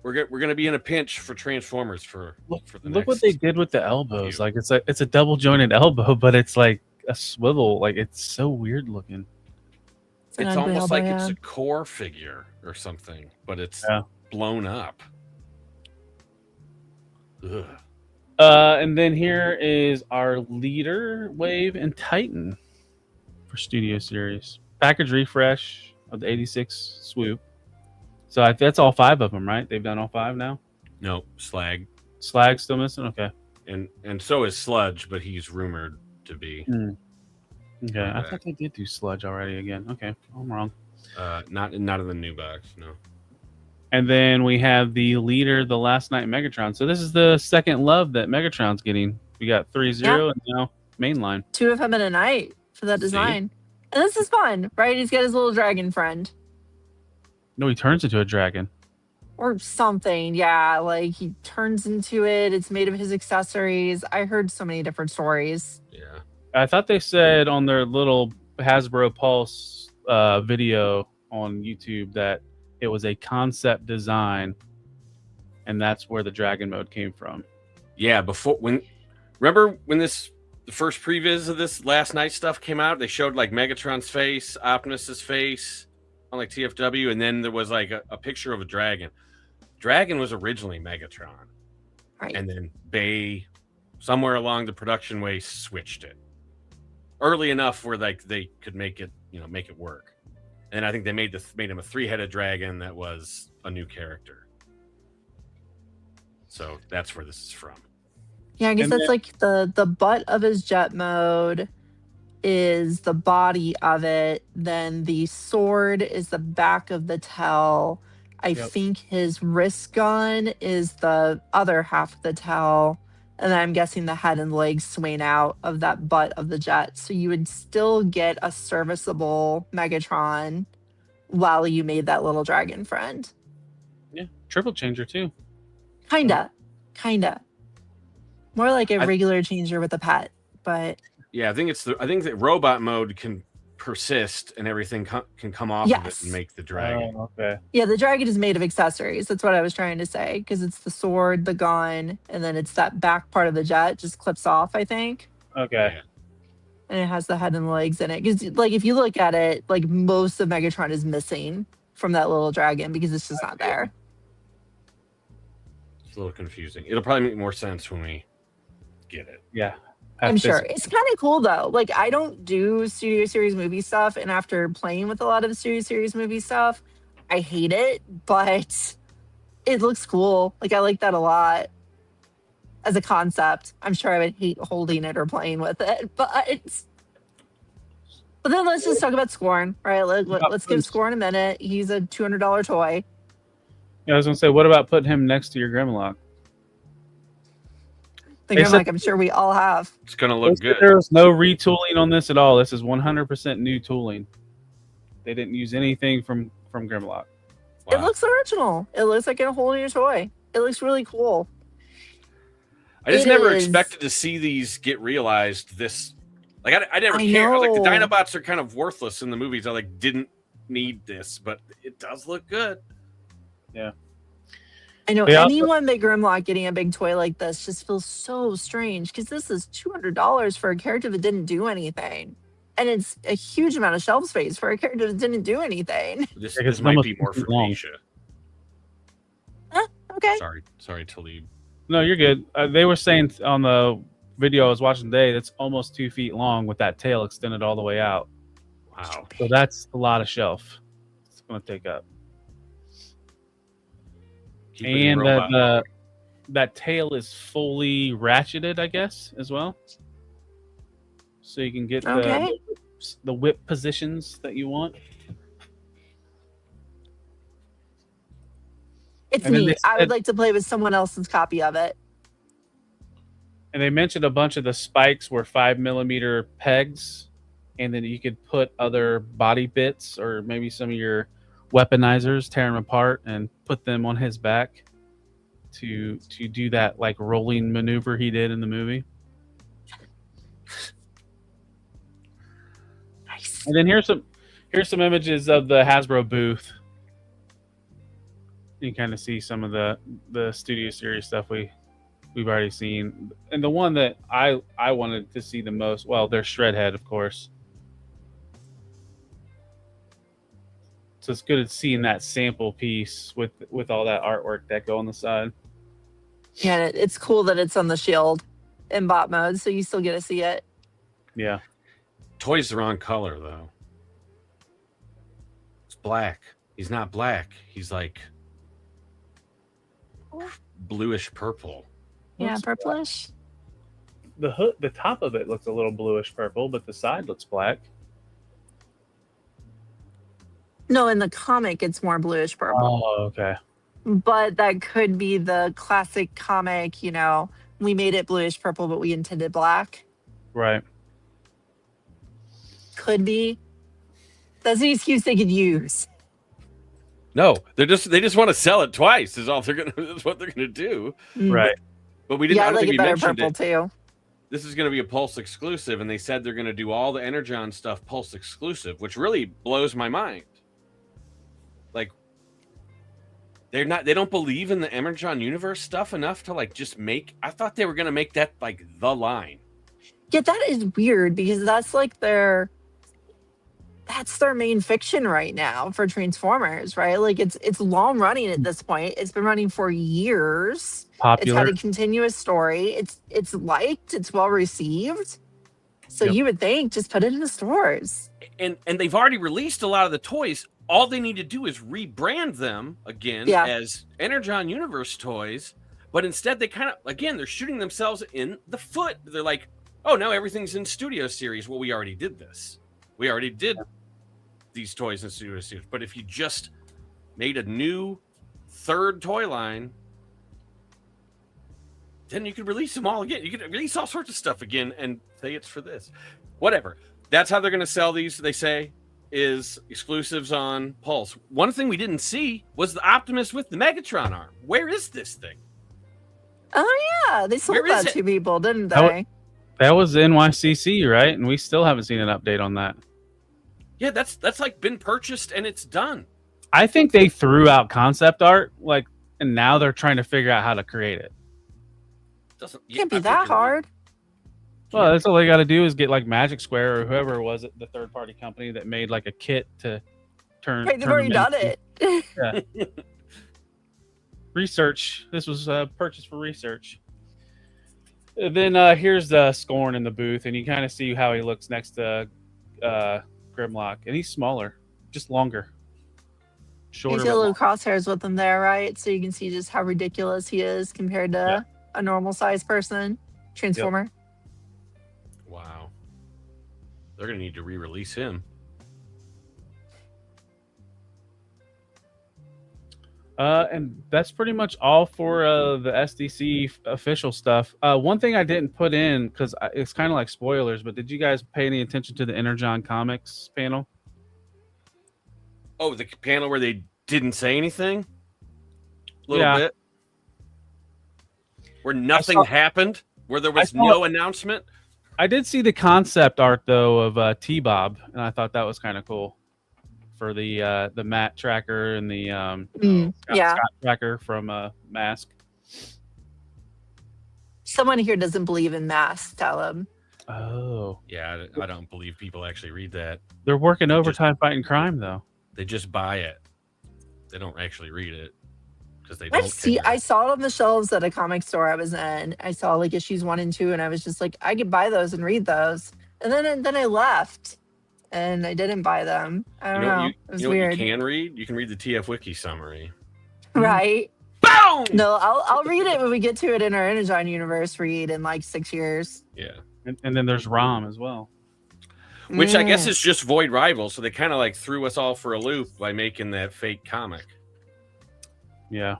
we're gonna be in a pinch for Transformers for the look what they did with the elbows. Like it's a double jointed elbow, but it's like a swivel. Like it's so weird looking. It's almost like it's a core figure or something, but it's blown up. Ugh. And then here is our leader, Wave, and Titan for Studio Series. Package refresh of the 86 swoop. So that's all 5 of them, right? They've done all 5 now? No, Slag. Slag's still missing? Okay. And so is Sludge, but he's rumored to be. Okay, I thought they did do Sludge already again. Okay, I'm wrong. Not in the new box, no. And then we have the leader, the Last Night Megatron. So this is the second love that Megatron's getting. We got 3-0 and now mainline. 2 of him in a night for that design. And this is fun, right? He's got his little dragon friend. No, he turns into a dragon. Or something, yeah. Like he turns into it. It's made of his accessories. I heard so many different stories. Yeah. I thought they said on their little Hasbro Pulse video on YouTube that it was a concept design, and that's where the dragon mode came from. Yeah, remember when the first previs of this Last Night stuff came out, they showed like Megatron's face, Optimus's face on like TFW, and then there was like a picture of a dragon. Dragon was originally Megatron, right? And then Bay, somewhere along the production way, switched it early enough where like they could make it work. And I think they made him a 3-headed dragon that was a new character. So that's where this is from. Yeah, I guess that's like the butt of his jet mode is the body of it. Then the sword is the back of the tail. I think his wrist gun is the other half of the tail. And then I'm guessing the head and legs swing out of that butt of the jet. So you would still get a serviceable Megatron while you made that little dragon friend. Yeah, triple changer too. Kinda. More like a regular changer with a pet, but yeah, I think that robot mode can persist and everything can come off of it and make the dragon. Oh, okay. Yeah, the dragon is made of accessories. That's what I was trying to say, because it's the sword, the gun, and then it's that back part of the jet just clips off, I think. Okay. Yeah. And it has the head and legs in it. Because like if you look at it, like most of Megatron is missing from that little dragon because it's just not there. It's a little confusing. It'll probably make more sense when we get it. Yeah. I'm sure. It's kind of cool though. Like I don't do Studio Series movie stuff, and after playing with a lot of the Studio Series movie stuff, I hate it, but it looks cool. Like I like that a lot as a concept. I'm sure I would hate holding it or playing with it, but then let's just talk about Scorn, right? Let's give Scorn a minute. He's a $200 toy. Yeah, I was gonna say, what about putting him next to your Grimlock? I'm sure we all have. It's gonna look good. There's no retooling on this at all. This is 100% new tooling. They didn't use anything from Grimlock. Wow. It looks original. It looks like a whole new toy. It looks really cool. I just never expected to see these get realized. I never cared. I was like, the Dinobots are kind of worthless in the movies. I didn't need this, but it does look good. Yeah. I know anyone but Grimlock getting a big toy like this just feels so strange, because this is $200 for a character that didn't do anything. And it's a huge amount of shelf space for a character that didn't do anything. This might be more for Asia. Okay. Sorry, Talib. No, you're good. They were saying on the video I was watching today, that's almost 2 feet long with that tail extended all the way out. Wow. So that's a lot of shelf it's going to take up. And that tail is fully ratcheted, I guess, as well. So you can get the whip positions that you want. It's neat. I would like to play with someone else's copy of it. And they mentioned a bunch of the spikes were 5mm pegs and then you could put other body bits or maybe some of your weaponizers, tear them apart, and put them on his back to do that like rolling maneuver he did in the movie. Nice. And then here's some images of the Hasbro booth. You can kind of see some of the Studio Series stuff we've already seen, and the one that I wanted to see the most. Well, there's Shredhead, of course. So it's good at seeing that sample piece with all that artwork that go on the side. Yeah, and it's cool that it's on the shield in bot mode, so you still get to see it. Yeah. Toy's the wrong color though. It's black. He's not black. He's like bluish purple. Yeah, Looks purplish. The top of it looks a little bluish purple, but the side looks black. No, in the comic, it's more bluish purple. Oh, okay. But that could be the classic comic, you know, we made it bluish purple, but we intended black. Right. Could be. That's the excuse they could use. No, they just want to sell it twice. Is all they're gonna. That's what they're gonna do. Right. But we didn't. Yeah, I I don't like think it we better mentioned purple it. too. This is going to be a Pulse exclusive, and they said they're going to do all the Energon stuff Pulse exclusive, which really blows my mind. Like, they don't believe in the Energon universe stuff enough to like just make. I thought they were going to make that like the line. Yeah, that is weird because that's like their main fiction right now for Transformers, right? Like it's long running at this point. It's been running for years. Popular. It's had a continuous story. It's liked. It's well received. So Yep. you would think just put it in the stores. And they've already released a lot of the toys. All they need to do is rebrand them again as Energon Universe toys. But instead, they kind of they're shooting themselves in the foot. They're like, oh, now everything's in Studio Series. Well, we already did this. We already did these toys in Studio Series. But if you just made a new third toy line, then you could release them all again. You could release all sorts of stuff again and say it's for this. Whatever. That's how they're going to sell these, they say, is exclusives on Pulse. One thing we didn't see was the Optimus with the Megatron arm. Where is this thing? Oh yeah, they sold Where is that it? to people, didn't That wa- they? That was NYCC, right? And we still haven't seen an update on that. Yeah, that's like been purchased and it's done. I think they threw out concept art, like, and now they're trying to figure out how to create it. Can't be that hard. Well, that's all they got to do is get like Magic Square or whoever was it, the third party company that made like a kit to turn. Right, they've turn already them done into- it. Research. This was purchased for research. And then here's Scorn in the booth, and you kind of see how he looks next to Grimlock, and he's smaller, just longer, shorter. He's but got little longer. crosshairs with him there, right? So you can see just how ridiculous he is compared to a normal sized person. Transformer. Wow. They're going to need to re-release him. And that's pretty much all for the SDC official stuff. One thing I didn't put in because it's kind of like spoilers, but did you guys pay any attention to the Energon Comics panel? Oh, the panel where they didn't say anything? A little bit? Where nothing happened? Where there was no announcement? I did see the concept art though of T-Bob, and I thought that was kind of cool for the Matt tracker and the Scott tracker from Mask. Someone here doesn't believe in masks, tell him. Oh, Yeah, I don't believe people actually read that. they're working overtime fighting crime though. They just buy it. They don't actually read it because they I don't. see. care. I saw it on the shelves at a comic store I was in. I saw like issues 1 and 2, and I was just like, I could buy those and read those. And then I left, and I didn't buy them. I don't know. It was you know what weird, you can read? You can read the TF Wiki summary. right? Boom! No, I'll read it when we get to it in our Energon universe read in like 6 years. Yeah. And then there's ROM as well. Which I guess is just Void Rivals. So they kind of like threw us all for a loop by making that fake comic. Yeah.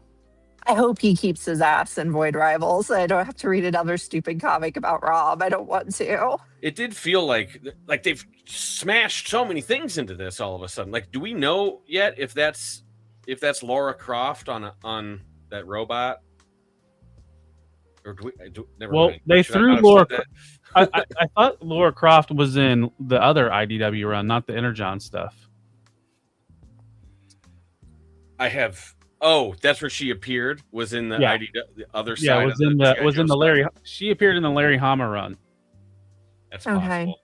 I hope he keeps his ass in Void Rivals. I don't have to read another stupid comic about Rob. I don't want to. It did feel like they've smashed so many things into this all of a sudden. Like, do we know yet if that's Laura Croft on that robot? Or do we? Never Well, mind. they Should I threw not have Laura. said that? I thought Laura Croft was in the other IDW run, not the Energon stuff. I have. Oh, that's where she appeared. Was in the Yeah. the other side. Yeah, was of in the the G.I. was in Joe the stuff. Larry. She appeared in the Larry Hama run. That's Okay. possible.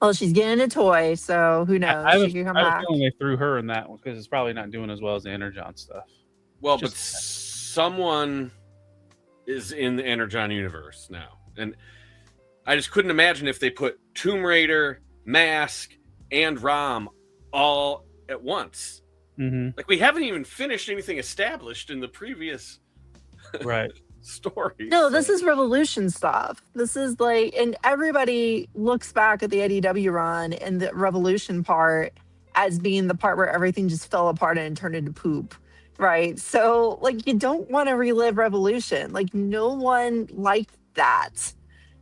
Well, she's getting a toy, so who knows? I have She could come I have a back. feeling they threw her in that one because it's probably not doing as well as the Energon stuff. Well, Just- but someone is in the Energon universe now, and I just couldn't imagine if they put Tomb Raider, Mask, and Rom all at once. Mm-hmm. Like, we haven't even finished anything established in the previous Right. No, story. this is Revolution stuff. This is like, and everybody looks back at the IDW run and the Revolution part as being the part where everything just fell apart and turned into poop, right? So, like, you don't want to relive Revolution. Like, no one liked that.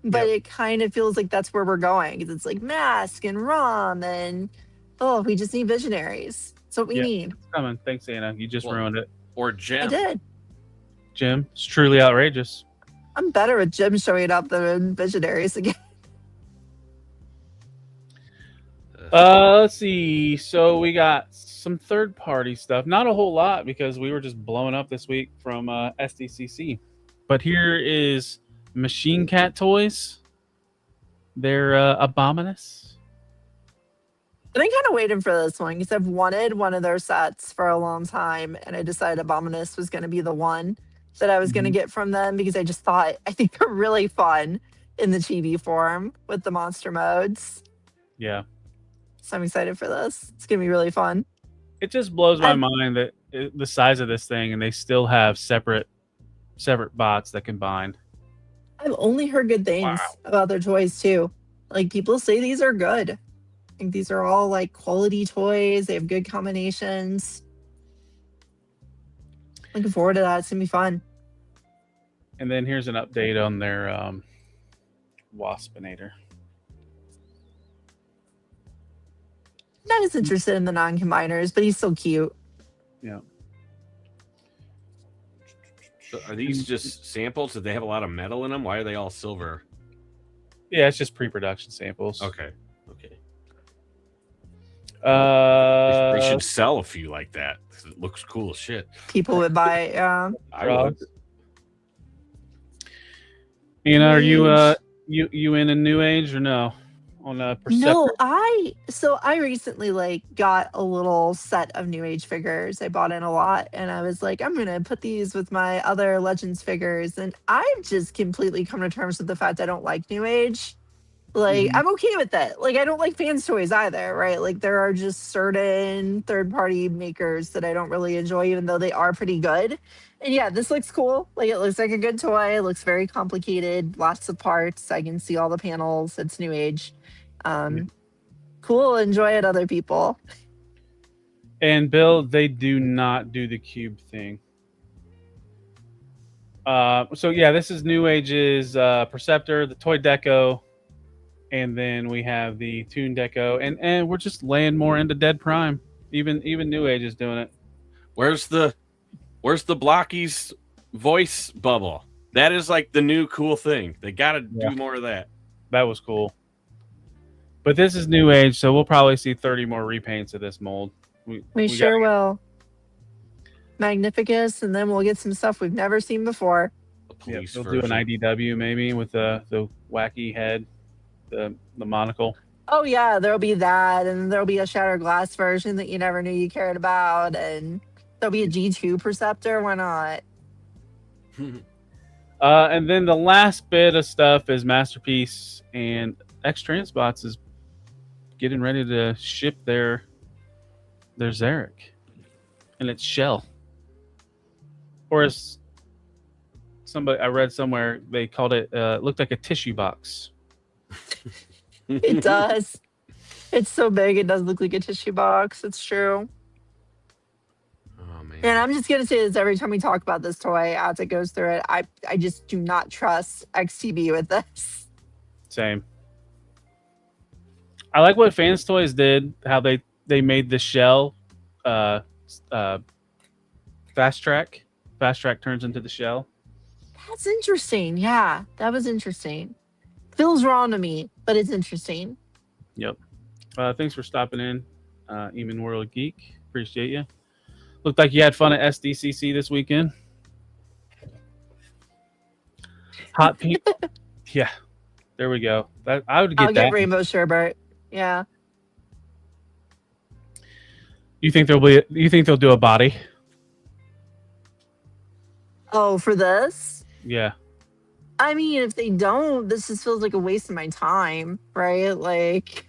But Yep. it kind of feels like that's where we're going. It's like Mask and Rom, and oh, we just need visionaries. That's what we Yeah. need. It's coming. Thanks, Anna. You just Well, ruined it. Or I Gem. did. Jim, it's truly outrageous. I'm better with Jim showing up than visionaries again. Let's see. So we got some third-party stuff. Not a whole lot because we were just blowing up this week from SDCC. But here is Machine Cat Toys. They're Abominus. I've been kind of waiting for this one because I've wanted one of their sets for a long time, and I decided Abominus was going to be the one that I was going to get from them because I think they're really fun in the chibi form with the monster modes. Yeah. So I'm excited for this. It's going to be really fun. It just blows my I'm- mind that the size of this thing, and they still have separate bots that can bind. I've only heard good things Wow. about their toys too. Like, people say these are good. I think these are all like quality toys. They have good combinations. Looking forward to that. It's going to be fun. And then here's an update on their Waspinator. Not as interested in the non-combiners, but he's so cute. Yeah. So are these just samples? Do they have a lot of metal in them? Why are they all silver? Yeah, it's just pre-production samples. Okay. Okay. Uh, They should sell a few like that. 'Cause it looks cool as shit. People would buy. I would. Anna, are you in a new age or no? On Perceptor? No, I recently got a little set of New Age figures. I bought in a lot, and I was like, I'm gonna put these with my other Legends figures, and I've just completely come to terms with the fact I don't like New Age. Like, I'm okay with that. Like, I don't like fans toys either, right? Like, there are just certain third-party makers that I don't really enjoy, even though they are pretty good. And yeah, this looks cool. Like, it looks like a good toy. It looks very complicated, lots of parts. I can see all the panels. It's New Age. Cool. Enjoy it, other people. And Bill, they do not do the cube thing. So yeah, this is New Age's Perceptor, the Toy Deco, and then we have the Toon Deco, and we're just laying more into Dead Prime. Even New Age is doing it. Where's the Blocky's voice bubble? That is like the new cool thing. They got to Yeah. do more of that. That was cool. But this is New Age, so we'll probably see 30 more repaints of this mold. We sure will. Magnificus, and then we'll get some stuff we've never seen before. The Yeah, police they'll do an version. IDW maybe with the wacky head, the monocle. Oh yeah, there'll be that, and there'll be a Shattered Glass version that you never knew you cared about, and there'll be a G2 Perceptor. Why not? And then the last bit of stuff is Masterpiece, and X Transbots is getting ready to ship their Zarek, and it's shell, or as somebody I read somewhere they called it, looked like a tissue box. It does. It's so big, it does look like a tissue box. It's true. Oh man. And I'm just gonna say this every time we talk about this toy as it goes through it. I just do not trust XTB with this. Same. I like what Fans Toys did. How they made the shell fast track. Fast track turns into the shell. That's interesting. Yeah, that was interesting. Feels wrong to me, but it's interesting. Yep. Thanks for stopping in, Eamon World Geek. Appreciate you. Looked like you had fun at SDCC this weekend. Hot pink. Yeah, there we go. I would get I'll that. get Rainbow Sherbert. Yeah. You think they'll do a body? Oh, for this? Yeah. I mean, if they don't, this just feels like a waste of my time, right? Like,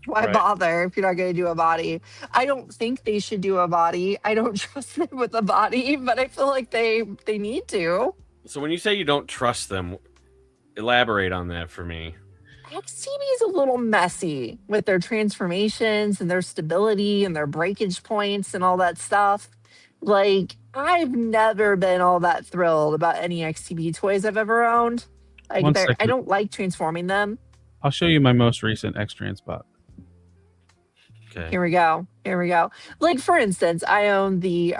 why Right. bother if you're not going to do a body? I don't think they should do a body. I don't trust them with a body, but I feel like they need to. So when you say you don't trust them, elaborate on that for me. XTB is a little messy with their transformations and their stability and their breakage points and all that stuff. Like, I've never been all that thrilled about any XTB toys I've ever owned. Like, One second. I don't like transforming them. I'll show you my most recent X-Trans bot. Okay. Here we go. Like, for instance, I own the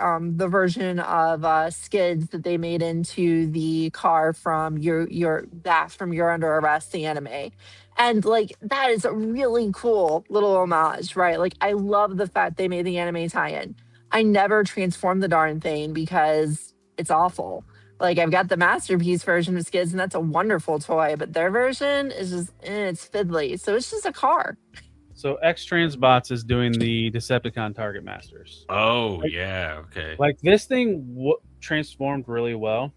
version of Skids that they made into the car from You're Under Arrest, the anime. And like, that is a really cool little homage, right? Like, I love the fact they made the anime tie-in. I never transformed the darn thing because it's awful. Like, I've got the Masterpiece version of Skids, and that's a wonderful toy, but their version is just, it's fiddly. So it's just a car. So X-Trans Bots is doing the Decepticon Target Masters. Oh, yeah. Okay. Like, this thing transformed really well,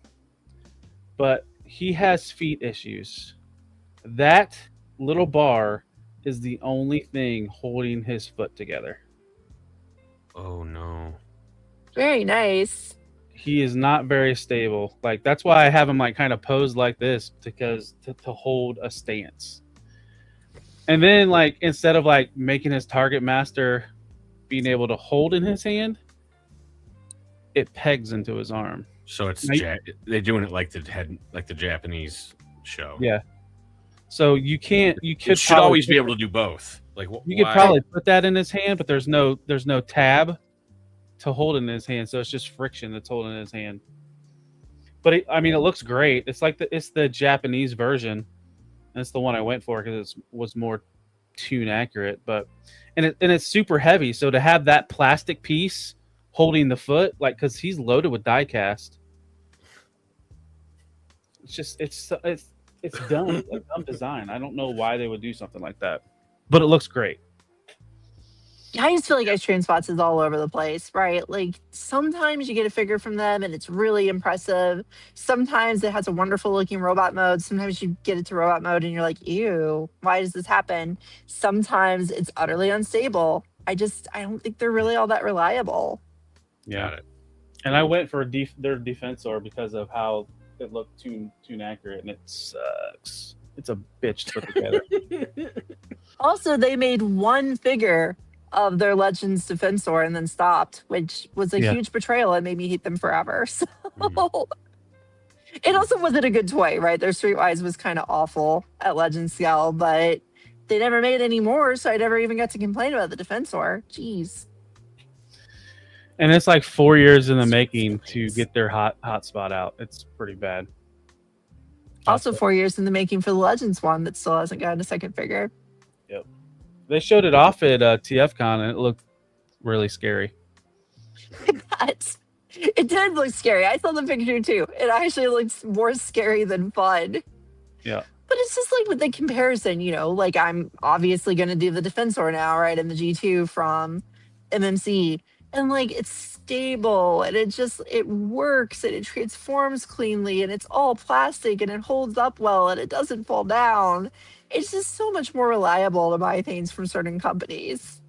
but he has feet issues. That little bar is the only thing holding his foot together. Oh, no. Very nice. He is not very stable. Like, that's why I have him like kind of posed like this, because to hold a stance. And then, like, instead of like making his target master being able to hold in his hand, it pegs into his arm. So it's they're doing it like the Japanese show. Yeah. So you could should always be able to do both. Like, you could probably put that in his hand, but there's no tab to hold in his hand, so it's just friction that's holding in his hand. But it looks great. It's like it's the Japanese version. That's the one I went for because it was more tune accurate. But and it's super heavy. So to have that plastic piece holding the foot, like, because he's loaded with die cast, it's just it's dumb, like dumb design. I don't know why they would do something like that, but it looks great. I just feel like X-Trans Bots is all over the place, right? Like, sometimes you get a figure from them and it's really impressive. Sometimes it has a wonderful looking robot mode. Sometimes you get it to robot mode and you're like, ew, why does this happen? Sometimes it's utterly unstable. I don't think they're really all that reliable. Yeah. And I went for their Defensor because of how it looked tune accurate, and it sucks. It's a bitch to put together. Also, they made one figure of their Legends Defensor and then stopped, which was a huge betrayal and made me hate them forever. So it also wasn't a good toy, right? Their Streetwise was kind of awful at Legend scale, but they never made any more, so I never even got to complain about the Defensor. Jeez. And it's like 4 years in the making to get their hot spot out. It's pretty bad. Also 4 years in the making for the Legends one that still hasn't gotten a second figure. Yep. They showed it off at TFCon, and it looked really scary. It did look scary. I saw the picture too. It actually looks more scary than fun. Yeah. But it's just like with the comparison, like, I'm obviously going to do the Defensor now, right? And the G2 from MMC. And like, it's stable and it works and it transforms cleanly and it's all plastic and it holds up well and it doesn't fall down. It's just so much more reliable to buy things from certain companies.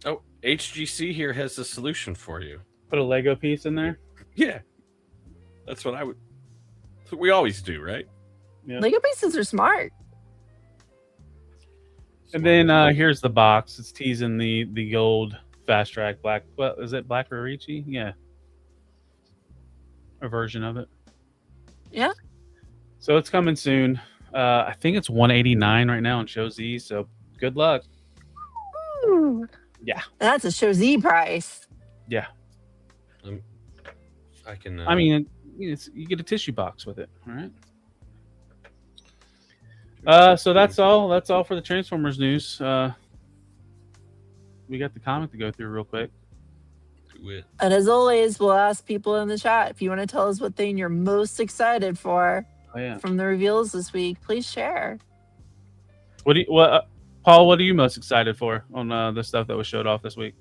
Oh, HGC here has a solution for you. Put a Lego piece in there? Yeah. That's what we always do, right? Yeah. Lego pieces are smart. And then here's the box. It's teasing the gold Fast Track Black. What is it? Black Rorichi? Yeah, a version of it. Yeah. So it's coming soon. I think it's 189 right now on Show Z. So good luck. Ooh. Yeah. That's a Show Z price. Yeah. I can. I mean, you get a tissue box with it. All right. So that's all. That's all for the Transformers news. We got the comic to go through real quick. And as always, we'll ask people in the chat if you want to tell us what thing you're most excited for from the reveals this week. Please share. Paul? What are you most excited for on the stuff that was showed off this week?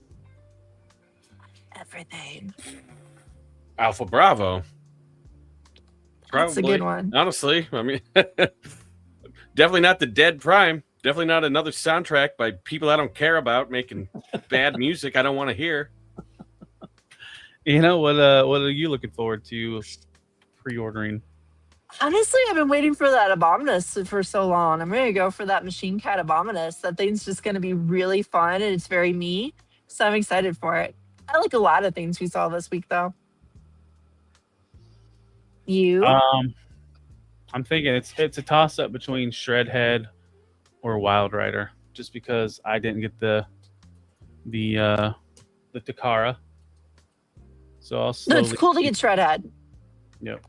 Everything. Alpha Bravo. That's a good one. Honestly, I mean, definitely not the Dead Prime. Definitely not another soundtrack by people I don't care about making bad music I don't want to hear. You know what are you looking forward to pre-ordering? Honestly, I've been waiting for that Abominus for so long. I'm going to go for that Machine Cat Abominus. That thing's just going to be really fun, and it's very me. So I'm excited for it. I like a lot of things we saw this week, though. You? I'm thinking it's a toss-up between Shredhead or Wild Rider, just because I didn't get the Takara. So I'll slowly... No, it's cool to get Shredhead. Yep.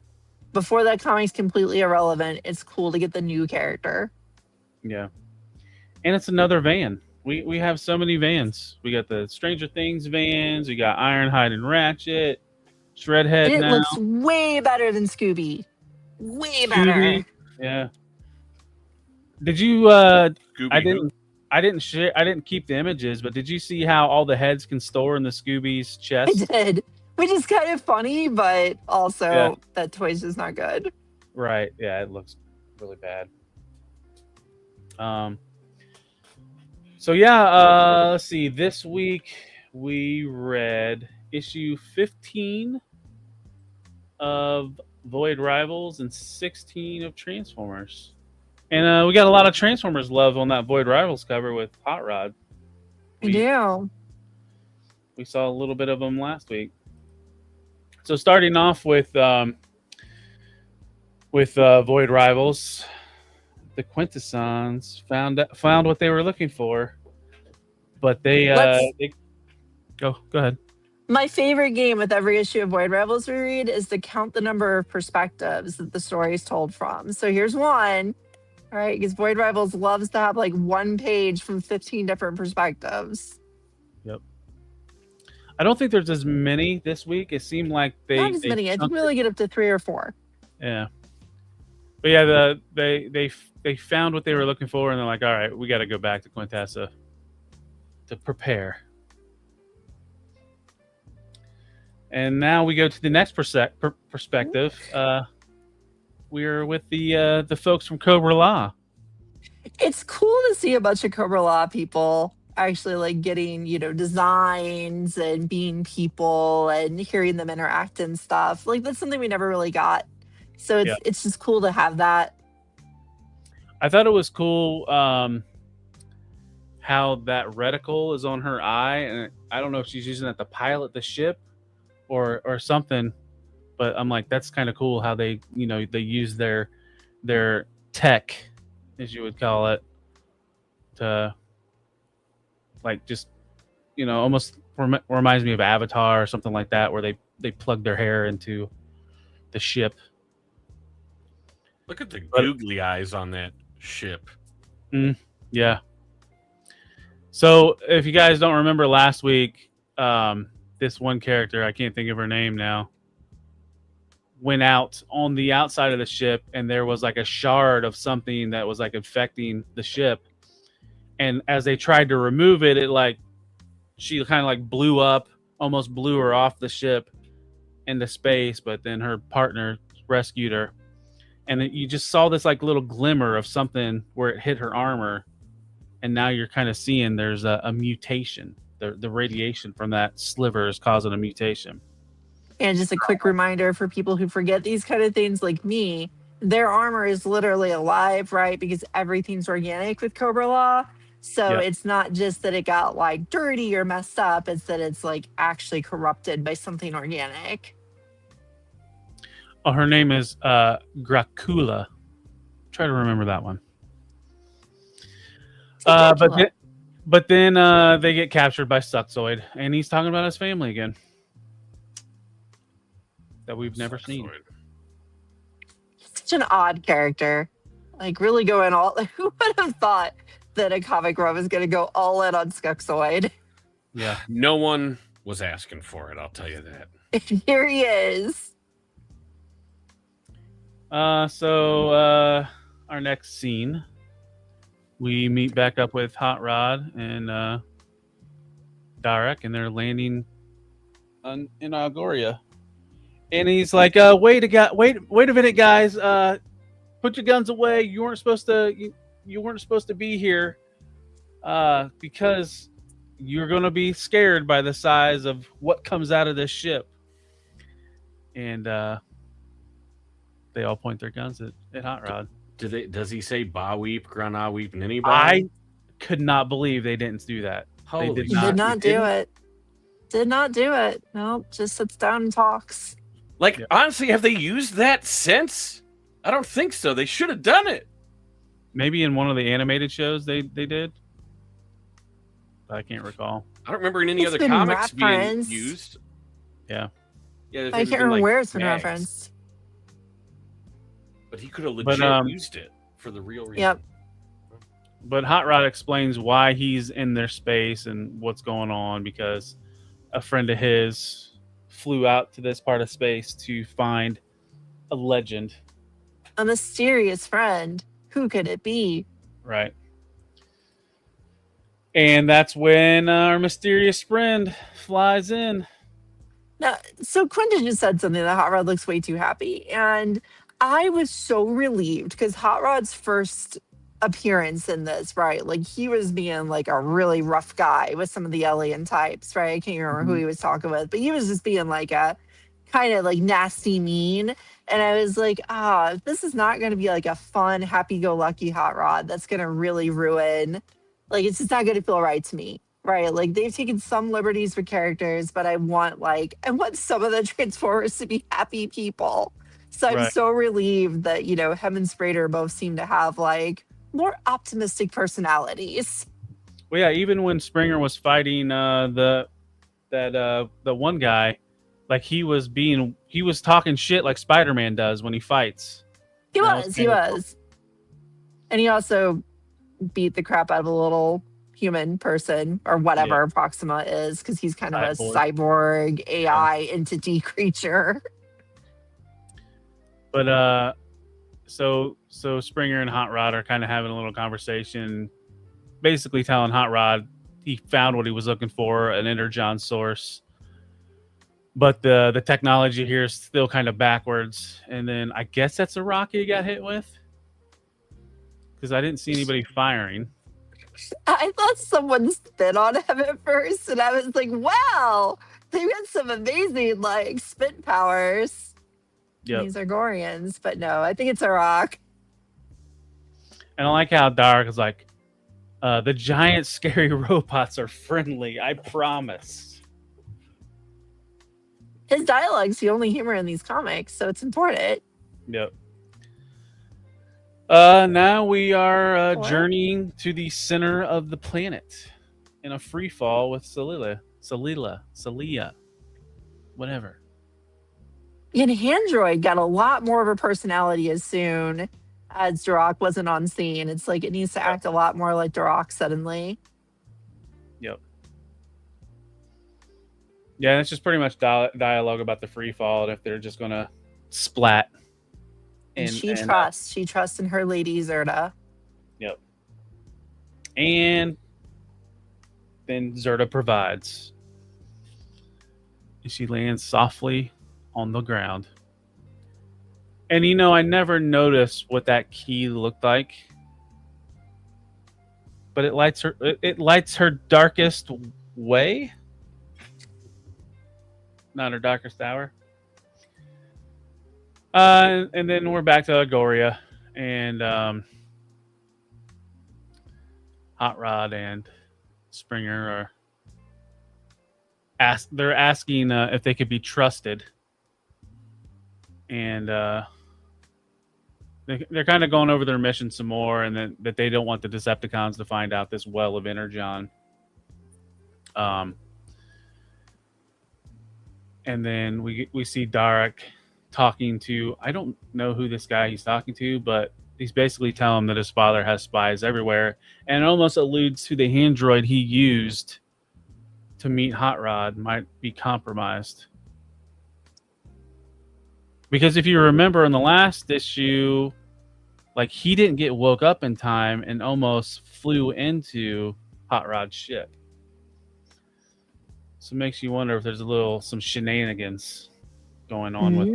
Before that comic's completely irrelevant, it's cool to get the new character. Yeah. And it's another van. We have so many vans. We got the Stranger Things vans. We got Ironhide and Ratchet. Shredhead And it now. looks way better than Scooby. Way better. Yeah. Did you I didn't keep the images, but did you see how all the heads can store in the Scooby's chest? I did. Which is kind of funny, but also that toy's just not good. Right. Yeah, it looks really bad. So yeah, let's see. This week we read issue 15 of Void Rivals and 16 of Transformers. And we got a lot of Transformers love on that Void Rivals cover with Hot Rod. We do. We saw a little bit of them last week. So starting off with Void Rivals, the Quintessons found what they were looking for, but they go ahead. My favorite game with every issue of Void Rivals we read is to count the number of perspectives that the story is told from. So here's one. All right, because Void Rivals loves to have like one page from 15 different perspectives. Yep. I don't think there's as many this week. It seemed like not as many. I think we only get up to 3 or 4. Yeah. But yeah, they found what they were looking for, and they're like, all right, we got to go back to Quintessa to prepare. And now we go to the next perspective. We're with the folks from Cobra La. It's cool to see a bunch of Cobra La people actually like getting, designs and being people and hearing them interact and stuff. Like that's something we never really got. So it's just cool to have that. I thought it was cool how that reticle is on her eye, and I don't know if she's using that to pilot the ship or something. But I'm like, that's kind of cool how they use their tech, as you would call it, to like just, almost reminds me of Avatar or something like that, where they plug their hair into the ship. Look at the googly eyes on that ship. Yeah. So if you guys don't remember last week, this one character, I can't think of her name now, went out on the outside of the ship, and there was like a shard of something that was like infecting the ship. And as they tried to remove it, she kind of like blew up, almost blew her off the ship into space. But then her partner rescued her, and then you just saw this like little glimmer of something where it hit her armor. And now you're kind of seeing there's a mutation. The radiation from that sliver is causing a mutation. And just a quick reminder for people who forget these kind of things like me, their armor is literally alive, right? Because everything's organic with Cobra La. So Yep. it's not just that it got like dirty or messed up, it's that it's like actually corrupted by something organic. Oh, her name is Gracula. Try to remember that one. But then they get captured by Suxoid, and he's talking about his family again that we've never seen. Such an odd character. Like really going all. Who would have thought that a comic run was going to go all in on Suxoid? Yeah. No one was asking for it, I'll tell you that. Here he is. So our next scene, we meet back up with Hot Rod and Darek, and they're landing in Algoria. And he's like, wait a minute, guys. Put your guns away. You weren't supposed to be here because you're going to be scared by the size of what comes out of this ship. And they all point their guns at Hot Rod. Does he say Ba Weep, Grana Weep, Ninny I could not believe they didn't do that. Holy did He not. did not do it. Did not do it. Nope. Just sits down and talks. Like, Yeah. honestly, have they used that since? I don't think so. They should have done it. Maybe in one of the animated shows they did. I can't recall. I don't remember in any It's other been comics being referenced. used. Yeah. Yeah, I can't remember where it's been referenced. But he could have But, legit used it for the real reason. Yep. But Hot Rod explains why he's in their space and what's going on because a friend of his flew out to this part of space to find a legend. A mysterious friend. Who could it be? Right. And that's when our mysterious friend flies in. Now, so Quentin just said something that Hot Rod looks way too happy. And I was so relieved because Hot Rod's first appearance in this, right? Like he was being like a really rough guy with some of the alien types, right? I can't remember who he was talking with, but he was just being like a kind of like nasty mean. And I was like, this is not going to be like a fun, happy-go-lucky Hot Rod. That's going to really ruin, like, it's just not going to feel right to me, right? Like they've taken some liberties with characters, but I want some of the Transformers to be happy people. So I'm Right. so relieved that, him and Sprader both seem to have like more optimistic personalities. Well, yeah, even when Springer was fighting the one guy, like he was talking shit like Spider-Man does when he fights. He That was. cool. And he also beat the crap out of a little human person or whatever Proxima is, because he's kind of a cyborg AI entity creature. But so Springer and Hot Rod are kind of having a little conversation, basically telling Hot Rod he found what he was looking for, an energon source. But the technology here is still kind of backwards. And then I guess that's a rocket he got hit with, because I didn't see anybody firing. I thought someone spit on him at first, and I was like, wow, they've got some amazing like spit powers. Yep. These are Gorians, but no, I think it's a rock. And I like how Dark is like, the giant scary robots are friendly, I promise. His dialogue's the only humor in these comics, so it's important. Yep. Now we are What? journeying to the center of the planet in a free fall with Celia, whatever. And Handroid got a lot more of a personality as soon as Duroc wasn't on scene. It's like it needs to act a lot more like Duroc suddenly. Yep. Yeah, it's just pretty much dialogue about the free fall and if they're just gonna splat. And she trusts in her lady Zerta. Yep. And then Zerta provides. And she lands softly on the ground. And I never noticed what that key looked like. But it lights her darkest way. Not her darkest hour. And then we're back to Agoria, and Hot Rod and Springer are they're asking if they could be trusted, and they're kind of going over their mission some more, and then that they don't want the Decepticons to find out this well of Energon. And then we see Darek talking to, I don't know who this guy he's talking to, but he's basically telling him that his father has spies everywhere, and it almost alludes to the android he used to meet Hot Rod might be compromised. Because if you remember in the last issue, like, he didn't get woke up in time and almost flew into Hot Rod's ship. So it makes you wonder if there's some shenanigans going on with.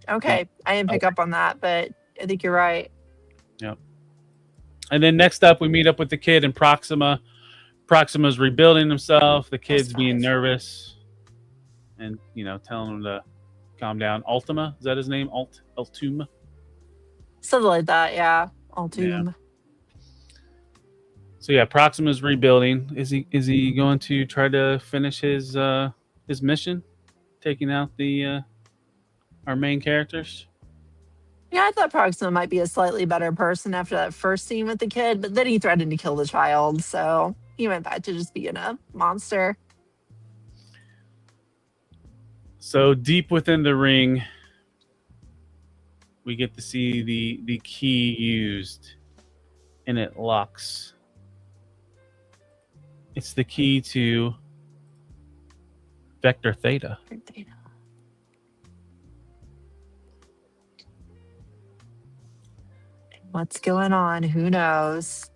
Okay, I didn't pick up on that, but I think you're right. Yep. And then next up, we meet up with the kid and Proxima. Proxima's rebuilding himself. The kid's being nervous, and telling him to calm down. Ultima, is that his name? Ultima. Something like that, yeah. Ultima. Yeah. So yeah, Proxima's rebuilding. Is he going to try to finish his mission, taking out our main characters? Yeah, I thought Proxima might be a slightly better person after that first scene with the kid, but then he threatened to kill the child, so he went back to just being a monster. So deep within the ring, we get to see the key used, and it locks. It's the key to Vector Theta. What's going on? Who knows?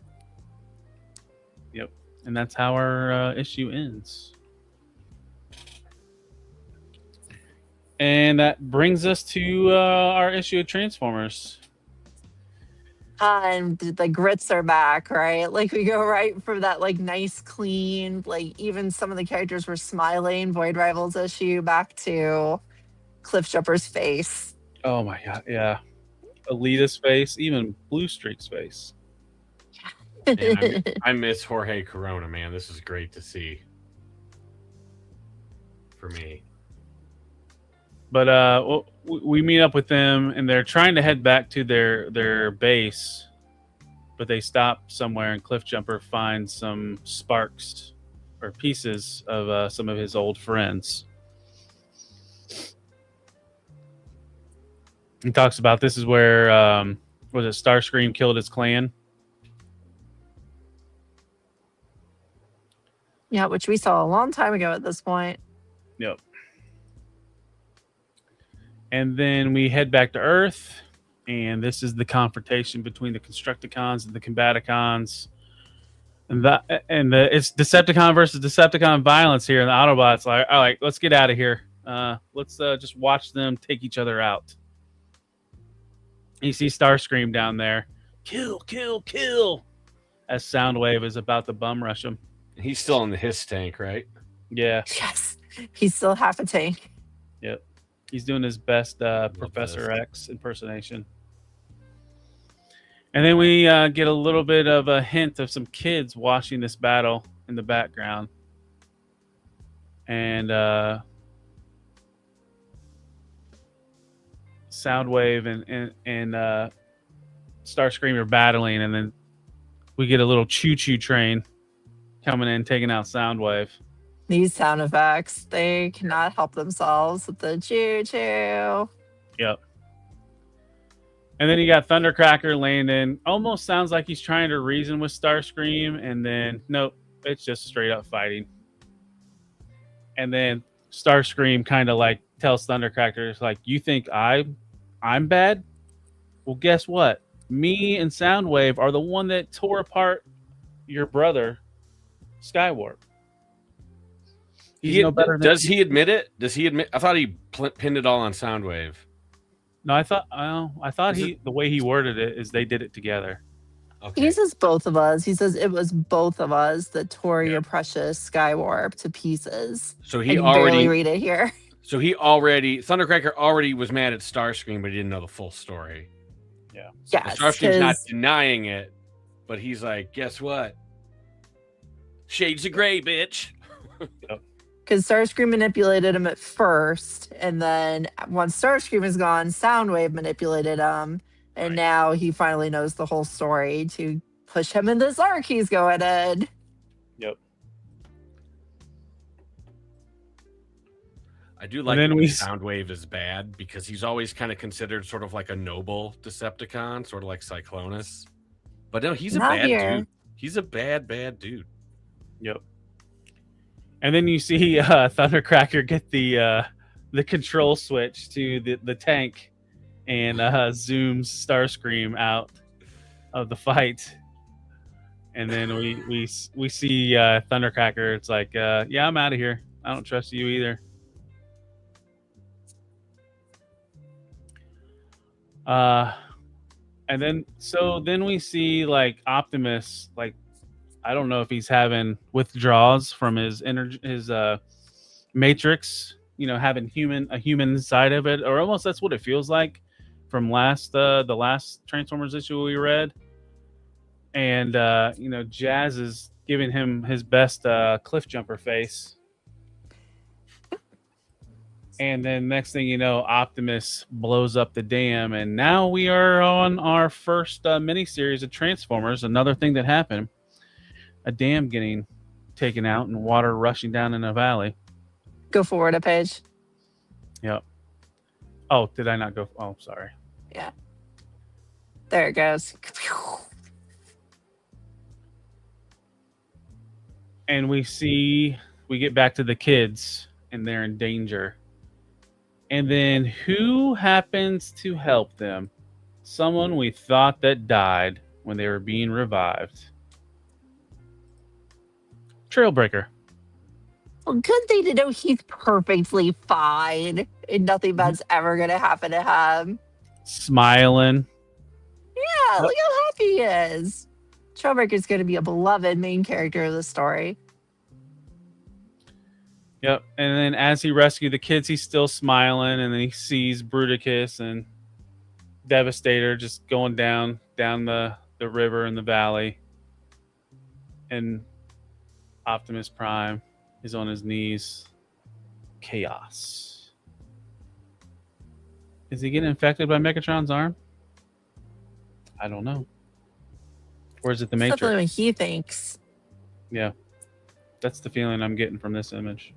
Yep. And that's how our issue ends. And that brings us to our issue of Transformers. And the grits are back, right? Like, we go right from that, like, nice, clean, like, even some of the characters were smiling, Void Rivals issue, back to Cliffjumper's face. Oh my god, yeah. Alita's face, even Blue Streak's face. Man, I miss Jorge Corona, man. This is great to see for me. But we meet up with them, and they're trying to head back to their base, but they stop somewhere, and Cliffjumper finds some sparks or pieces of some of his old friends. He talks about this is where was it Starscream killed his clan? Yeah, which we saw a long time ago at this point. Yep. And then we head back to Earth, and this is the confrontation between the Constructicons and the Combaticons. And it's Decepticon versus Decepticon violence here, and the Autobots are like, let's get out of here. Let's just watch them take each other out. You see Starscream down there. Kill, kill, kill. As Soundwave is about to bum rush him. He's still in the hiss tank, right? Yeah. Yes, he's still half a tank. Yep. He's doing his best Professor X impersonation. And then we get a little bit of a hint of some kids watching this battle in the background. And Soundwave and Starscream are battling, and then we get a little choo-choo train coming in, taking out Soundwave. These sound effects, they cannot help themselves with the choo-choo. Yep. And then you got Thundercracker landing. Almost sounds like he's trying to reason with Starscream, and then nope, it's just straight up fighting. And then Starscream kind of like tells Thundercracker, like, you think I'm bad? Well, guess what? Me and Soundwave are the one that tore apart your brother, Skywarp. He's no better than Does he admit it? Does he admit? I thought he pinned it all on Soundwave. No, I thought the way he worded it is they did it together. Okay. He says both of us. He says it was both of us that tore your precious Skywarp to pieces. So I he can already barely read it here. So Thundercracker already was mad at Starscream, but he didn't know the full story. Yeah. Yes, Starscream's not denying it, but he's like, guess what? Shades of gray, bitch. Because Starscream manipulated him at first, and then once Starscream is gone, Soundwave manipulated him, and now he finally knows the whole story to push him in this arc he's going in. Yep. I do like then that we Soundwave is bad because he's always kind of considered sort of like a noble Decepticon, sort of like Cyclonus. But no, he's a Not bad here. dude. He's a bad dude. Yep. And then you see Thundercracker get the control switch to the tank and zooms Starscream out of the fight. And then we see Thundercracker. It's like, yeah, I'm out of here. I don't trust you either. And then we see like Optimus, like, I don't know if he's having withdrawals from his matrix, having a human side of it, or almost that's what it feels like from the last Transformers issue we read. And Jazz is giving him his best cliff jumper face. And then next thing you know, Optimus blows up the dam, and now we are on our first miniseries of Transformers. Another thing that happened. A dam getting taken out and water rushing down in a valley. Go forward a page. Yep. Oh, did I not go? Oh, sorry. Yeah. There it goes. And we get back to the kids and they're in danger. And then who happens to help them? Someone we thought that died when they were being revived. Trailbreaker. Well, good thing to know he's perfectly fine and nothing bad's ever going to happen to him. Smiling. Yeah, look how happy he is. Trailbreaker's going to be a beloved main character of the story. Yep. And then as he rescued the kids, he's still smiling, and then he sees Bruticus and Devastator just going down the river and the valley. And Optimus Prime is on his knees. Chaos. Is he getting infected by Megatron's arm? I don't know. Or is it the That's Matrix? definitely what he thinks. Yeah. That's the feeling I'm getting from this image.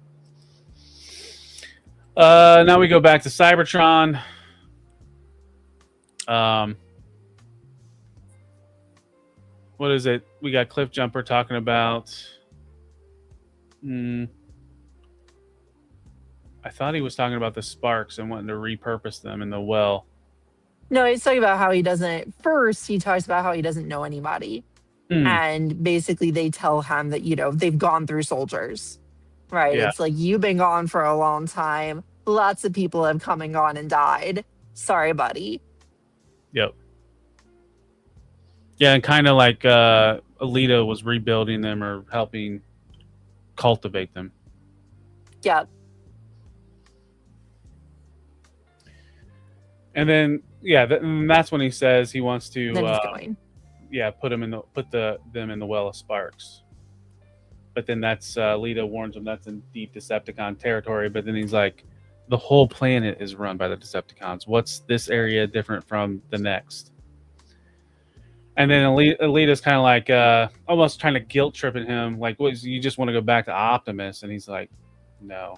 Now we go back to Cybertron. What is it? We got Cliff Jumper talking about... I thought he was talking about the sparks and wanting to repurpose them in the well. No, he's talking about how he doesn't. First, he talks about how he doesn't know anybody. And basically, they tell him that, they've gone through soldiers. Right? Yeah. It's like, you've been gone for a long time. Lots of people have come and gone and died. Sorry, buddy. Yep. Yeah, and kind of like Alita was rebuilding them or helping cultivate them. Yep. And then, that's when he says he wants to, Then he's going. put them in the well of sparks. But then that's Lita warns him that's in deep Decepticon territory. But then he's like, the whole planet is run by the Decepticons. What's this area different from the next? And then Alita's kind of like almost trying to guilt tripping him, like, "What? You just want to go back to Optimus?" And he's like, "No,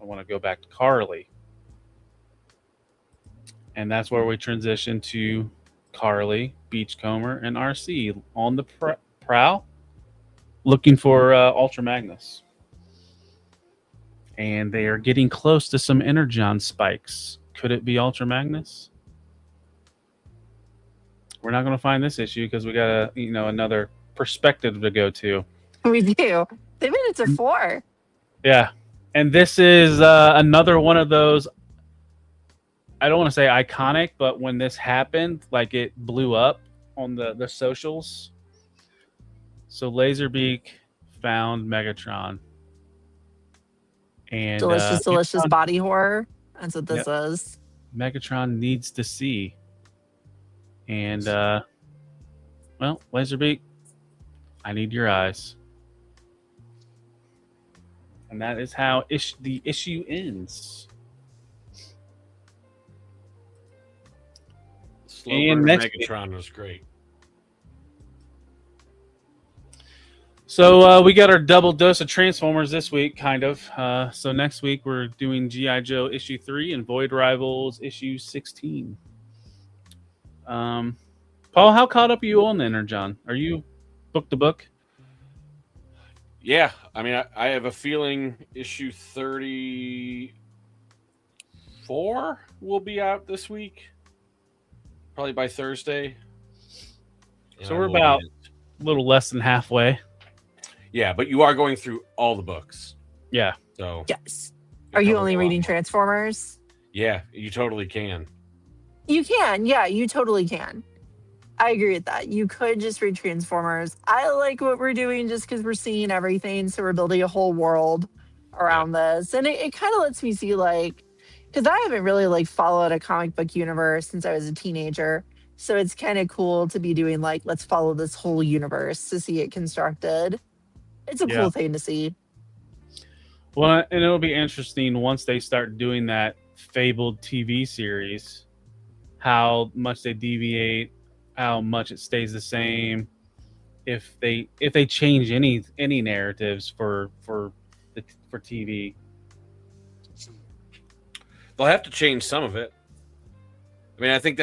I want to go back to Carly." And that's where we transition to Carly, Beachcomber, and RC on the prowl, looking for Ultra Magnus. And they are getting close to some Energon spikes. Could it be Ultra Magnus? We're not going to find this issue because we got another perspective to go to. We do. They made it to 4. Yeah. And this is another one of those, I don't want to say iconic, but when this happened, like it blew up on the socials. So Laserbeak found Megatron. And delicious body horror. That's what this is. Megatron needs to see. And Well, Laserbeak, I need your eyes. And that is how the issue ends. Slow And burn next Megatron was great. So we got our double dose of Transformers this week, kind of. So next week we're doing G.I. Joe issue 3 and Void Rivals issue 16. Paul, how caught up are you on the Energon? Are you book to book? Yeah, I mean, I have a feeling issue 34 will be out this week, probably by Thursday. So we're about a little less than halfway. Yeah, but you are going through all the books. Yeah. So Yes. Are you only reading Transformers? Yeah, you totally can. You can. Yeah, you totally can. I agree with that. You could just read Transformers. I like what we're doing just because we're seeing everything. So we're building a whole world around this. And it kind of lets me see, like, because I haven't really, like, followed a comic book universe since I was a teenager. So it's kind of cool to be doing, like, let's follow this whole universe to see it constructed. It's a cool thing to see. Well, and it'll be interesting once they start doing that Fabled TV series, how much they deviate, how much it stays the same, if they change any narratives for TV. They'll have to change some of it. I mean, I think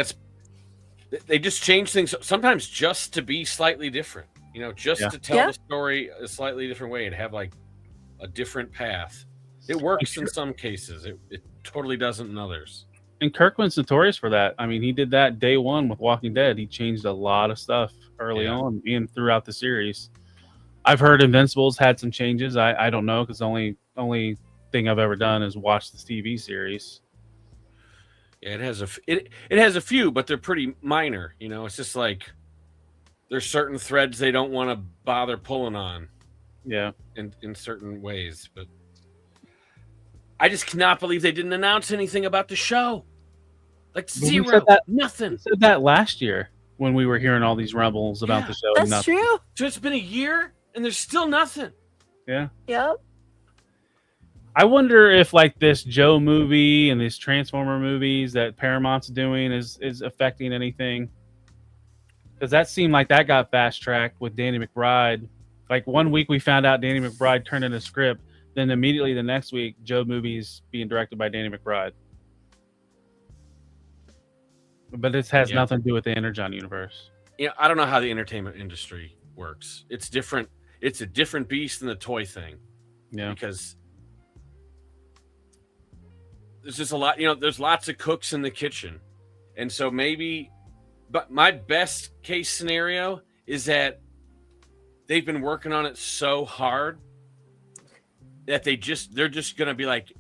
they just change things sometimes just to be slightly different. You know, just to tell the story a slightly different way and have like a different path. It works in some cases. It totally doesn't in others. And Kirkman's notorious for that. I mean, he did that day one with Walking Dead. He changed a lot of stuff early on and throughout the series. I've heard Invincible's had some changes. I don't know because the only thing I've ever done is watch the TV series. Yeah, it has a few, but they're pretty minor. You know, it's just like there's certain threads they don't want to bother pulling on. Yeah, in certain ways, but I just cannot believe they didn't announce anything about the show. Like zero, nothing. We said that last year when we were hearing all these rumbles about the show. That's true. So it's been a year and there's still nothing. Yeah. Yep. I wonder if like this Joe movie and these Transformer movies that Paramount's doing is affecting anything. Because that seemed like that got fast tracked with Danny McBride. Like 1 week we found out Danny McBride turned in a script. Then immediately the next week, Joe movie's being directed by Danny McBride. But this has nothing to do with the Energon universe. Yeah, I don't know how the entertainment industry works. It's different. It's a different beast than the toy thing. Yeah. Because there's just a lot, there's lots of cooks in the kitchen. And so maybe, but my best case scenario is that they've been working on it so hard that they're just going to be like,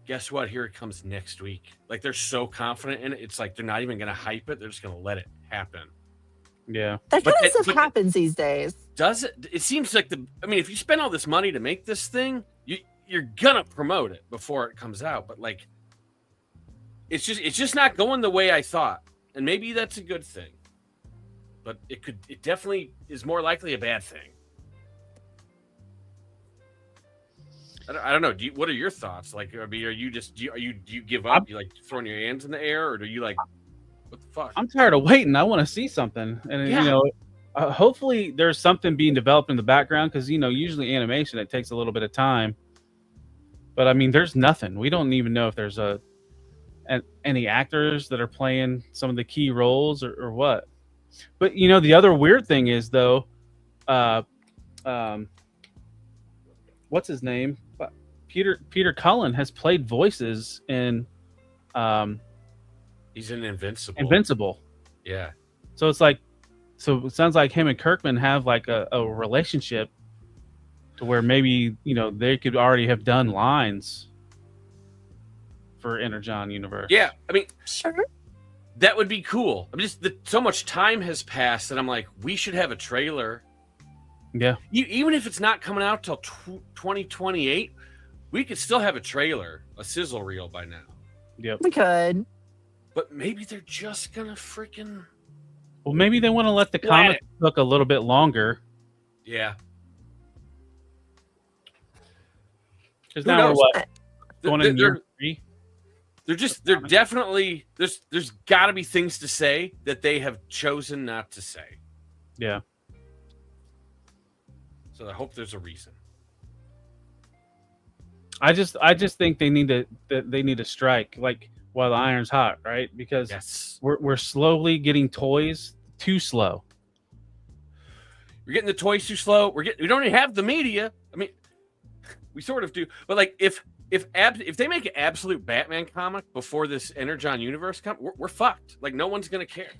guess what? Here it comes next week. Like they're so confident in it. It's like they're not even going to hype it. They're just going to let it happen. Yeah. That kind of stuff happens these days. Does it? It seems like if you spend all this money to make this thing, you're going to promote it before it comes out. But like, it's just not going the way I thought. And maybe that's a good thing. But it definitely is more likely a bad thing. I don't know. What are your thoughts? Like, I mean, do you give up? You like throwing your hands in the air, or do you like, what the fuck? I'm tired of waiting. I want to see something, and hopefully there's something being developed in the background because usually animation it takes a little bit of time. But I mean, there's nothing. We don't even know if there's any actors that are playing some of the key roles or what. But the other weird thing is though, what's his name? Peter Cullen has played voices in. He's in Invincible. Invincible. Yeah. So it's like, it sounds like him and Kirkman have like a relationship, to where maybe they could already have done lines for Energon universe. Yeah, I mean, sure, that would be cool. I mean, so much time has passed that I'm like, we should have a trailer. Yeah. Even if it's not coming out till 2028, we could still have a trailer, a sizzle reel by now. Yep. We could. But maybe they're just gonna freaking. Well, maybe they want to let the Go at comic look a little bit longer. Yeah. Because Who now we're knows? what? Going in They're- year 3? They're definitely there's got to be things to say that they have chosen not to say. Yeah. So I hope there's a reason. I just think they need to strike like while the iron's hot, right? Because Yes. we're slowly getting toys too slow. We're getting the toys too slow. We don't even have the media. I mean, we sort of do, but like if they make an absolute Batman comic before this Energon universe comes, we're fucked. Like no one's gonna care.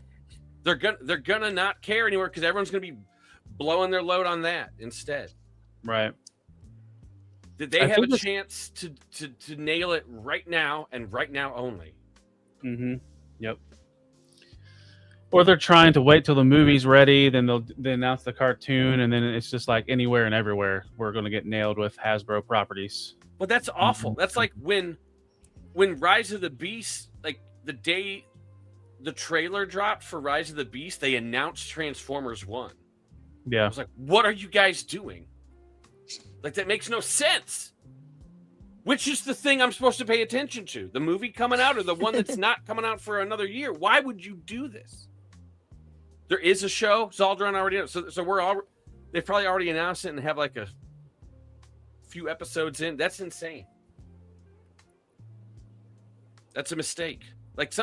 They're gonna not care anymore because everyone's gonna be blowing their load on that instead. Right. Did they I have think a chance to nail it right now and right now only? Mm-hmm. Yep. Or they're trying to wait till the movie's ready, then they announce the cartoon, and then it's just like anywhere and everywhere we're going to get nailed with Hasbro properties. But that's awful. That's like when Rise of the Beast, like the day the trailer dropped for Rise of the Beast, they announced Transformers 1. I Yeah. was like, what are you guys doing? Like, that makes no sense. Which is the thing I'm supposed to pay attention to? The movie coming out or the one that's not coming out for another year? Why would you do this? There is a show. Zaldron already, so they've probably already announced it and have like a few episodes in. That's insane. That's a mistake. Like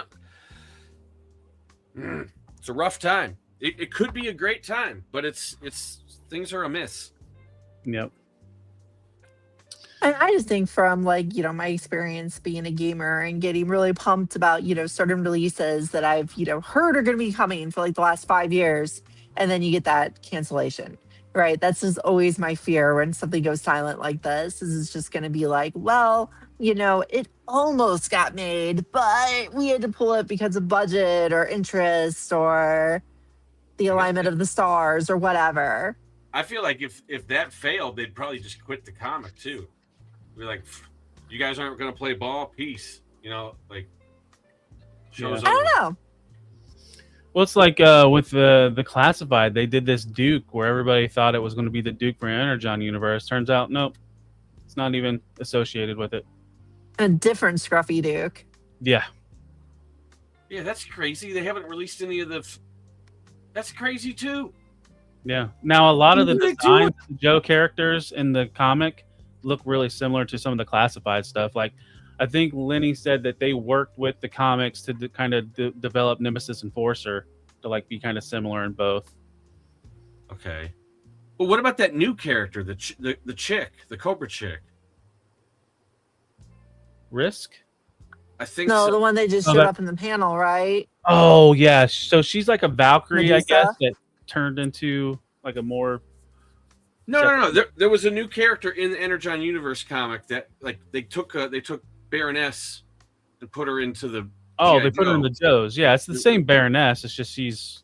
it's a rough time. It could be a great time, but it's things are amiss. Yep. And I just think from like, my experience being a gamer and getting really pumped about, certain releases that I've, heard are going to be coming for like the last 5 years. And then you get that cancellation, right? That's just always my fear when something goes silent like this. Is it's just going to be like, well, it almost got made, but we had to pull it because of budget or interest or the alignment of the stars or whatever. I feel like if that failed, they'd probably just quit the comic too. Be like, you guys aren't going to play ball. Peace. Like. Show's I don't over. know. Well, it's like with the Classified, they did this Duke where everybody thought it was going to be the Duke for Energon universe. Turns out, nope, it's not even associated with it. A different Scruffy Duke. Yeah. Yeah, that's crazy. They haven't released any of the. That's crazy too. Yeah. Now, a lot of the What do they do designs of the Joe characters in the comic look really similar to some of the Classified stuff. Like, I think Lenny said that they worked with the comics to kind of develop Nemesis Enforcer to like be kind of similar in both. Okay. Well, what about that new character, the chick, the Cobra chick? Risk? I think No, so. the one they just Oh, showed that- up in the panel, right? Oh, yeah. So she's like a Valkyrie, I Medusa? guess, that turned into like a more... No. There was a new character in the Energon Universe comic that like they took Baroness and put her into the. Oh, G.I. they put her in Joe. the Joes. Yeah, it's the same Baroness. It's just she's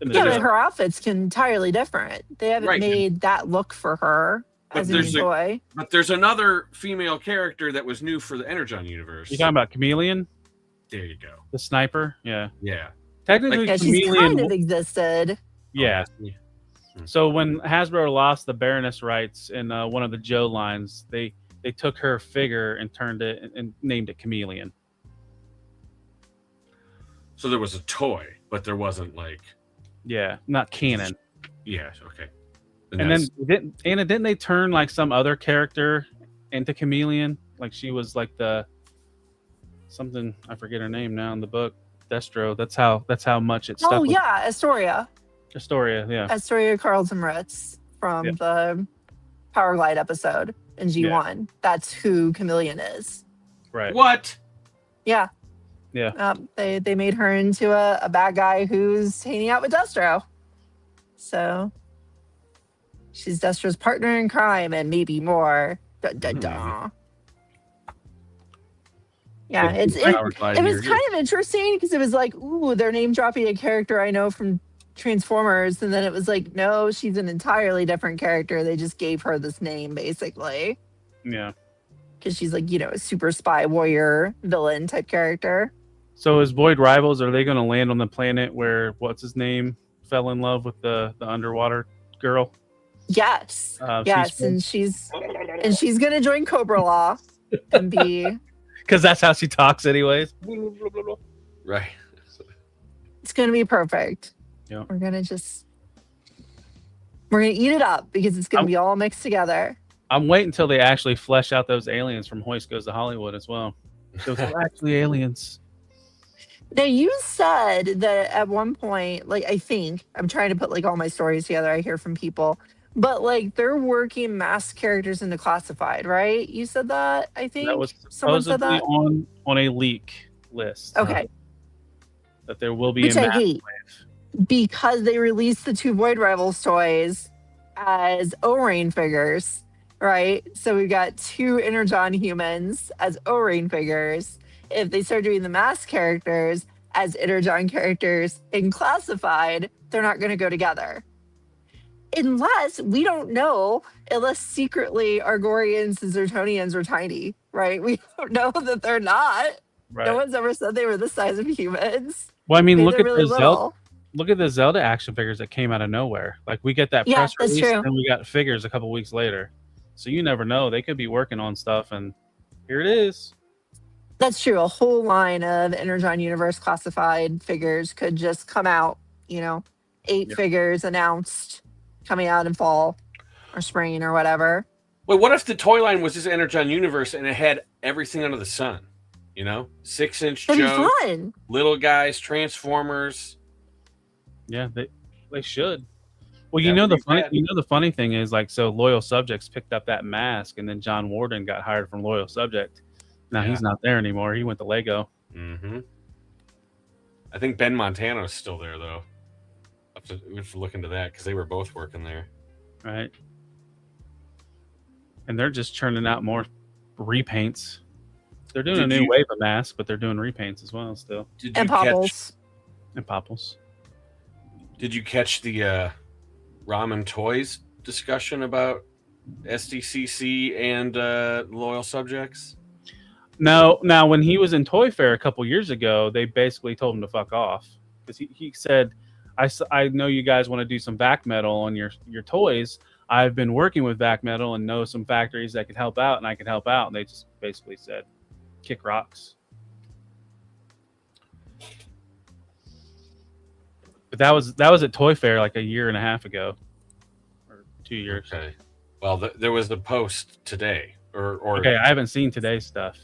in the Yeah, Joe. but her outfit's entirely different. They haven't Right. made that look for her But as a new there's a- toy. But there's another female character that was new for the Energon Universe. You talking about Chameleon, There you go. the sniper? Yeah. Yeah. Technically, Yeah, she's Chameleon. kind of existed. Yeah. Oh, So when Hasbro lost the Baroness rights in one of the Joe lines, they took her figure and turned it and named it Chameleon. So there was a toy, but there wasn't like. Yeah, not canon. Yeah. Okay. And then didn't they turn like some other character into Chameleon? Like she was like the something, I forget her name now in the book. Destro. That's how much it stuck. Oh with yeah, Astoria. Astoria. Yeah. Astoria Carlton Ritz from Yeah. the Power Glide episode in G1. That's who Chameleon is. Right. What? Yeah. Yeah. They made her into a bad guy who's hanging out with Destro. So she's Destro's partner in crime and maybe more. Da, da, da. Yeah, it was kind of interesting because it was like, ooh, they're name dropping a character I know from Transformers, and then it was like, no, she's an entirely different character. They just gave her this name basically Yeah. because she's like, a super spy warrior villain type character. So is Void Rivals, are they going to land on the planet where what's his name fell in love with the underwater girl? Yes. Yes, Seasport? and she's gonna join Cobra Law and be Because that's how she talks, anyways. Right. it's gonna be perfect. Yeah. We're gonna eat it up because it's gonna be all mixed together. I'm waiting until they actually flesh out those aliens from Hoist Goes to Hollywood as well. Those are actually aliens. Now you said that at one point, like I think I'm trying to put like all my stories together. I hear from people, but like they're working masked characters into classified, right? You said that. I think That was someone said supposedly that. on a leak list. Okay, That there will be which a I mask hate wave. because they released the two Void Rivals toys as O-Rain figures, right? So we've got two Energon humans as O-Rain figures. If they start doing the mask characters as Energon characters in classified, they're not going to go together. Unless we don't know, unless secretly Argorians and Zertonians are tiny, right? We don't know that they're not. Right. No one's ever said they were the size of humans. Well, I mean, Maybe look they're at really the Zelda. little. Look at the Zelda action figures that came out of nowhere. Like we get that Yeah, press that's release, true. and then we got figures a couple weeks later. So you never know. They could be working on stuff, and here it is. That's true. A whole line of Energon Universe classified figures could just come out, 8 figures announced coming out in fall or spring or whatever. Wait, what if the toy line was just Energon Universe and it had everything under the sun? 6-inch That'd Joe, be fun. little guys, Transformers. Yeah, they should. Well, That would be the funny thing is, like, so Loyal Subjects picked up that mask, and then John Warden got hired from Loyal Subject. Now he's not there anymore. He went to Lego. Mm-hmm. I think Ben Montano's still there, though. We have to look into that because they were both working there. Right. And they're just churning out more repaints. They're doing a new wave of masks, but they're doing repaints as well still. And Popples. And Popples. Did you catch the Ramen Toys discussion about SDCC and Loyal Subjects? No. Now, when he was in Toy Fair a couple years ago, they basically told him to fuck off. Because he said, I know you guys want to do some back metal on your toys. I've been working with back metal and know some factories that could help out, and I can help out. And they just basically said, kick rocks. But that was at Toy Fair like a year and a half ago, or 2 years. Okay. Well, there was the post today, or okay, I haven't seen today's stuff.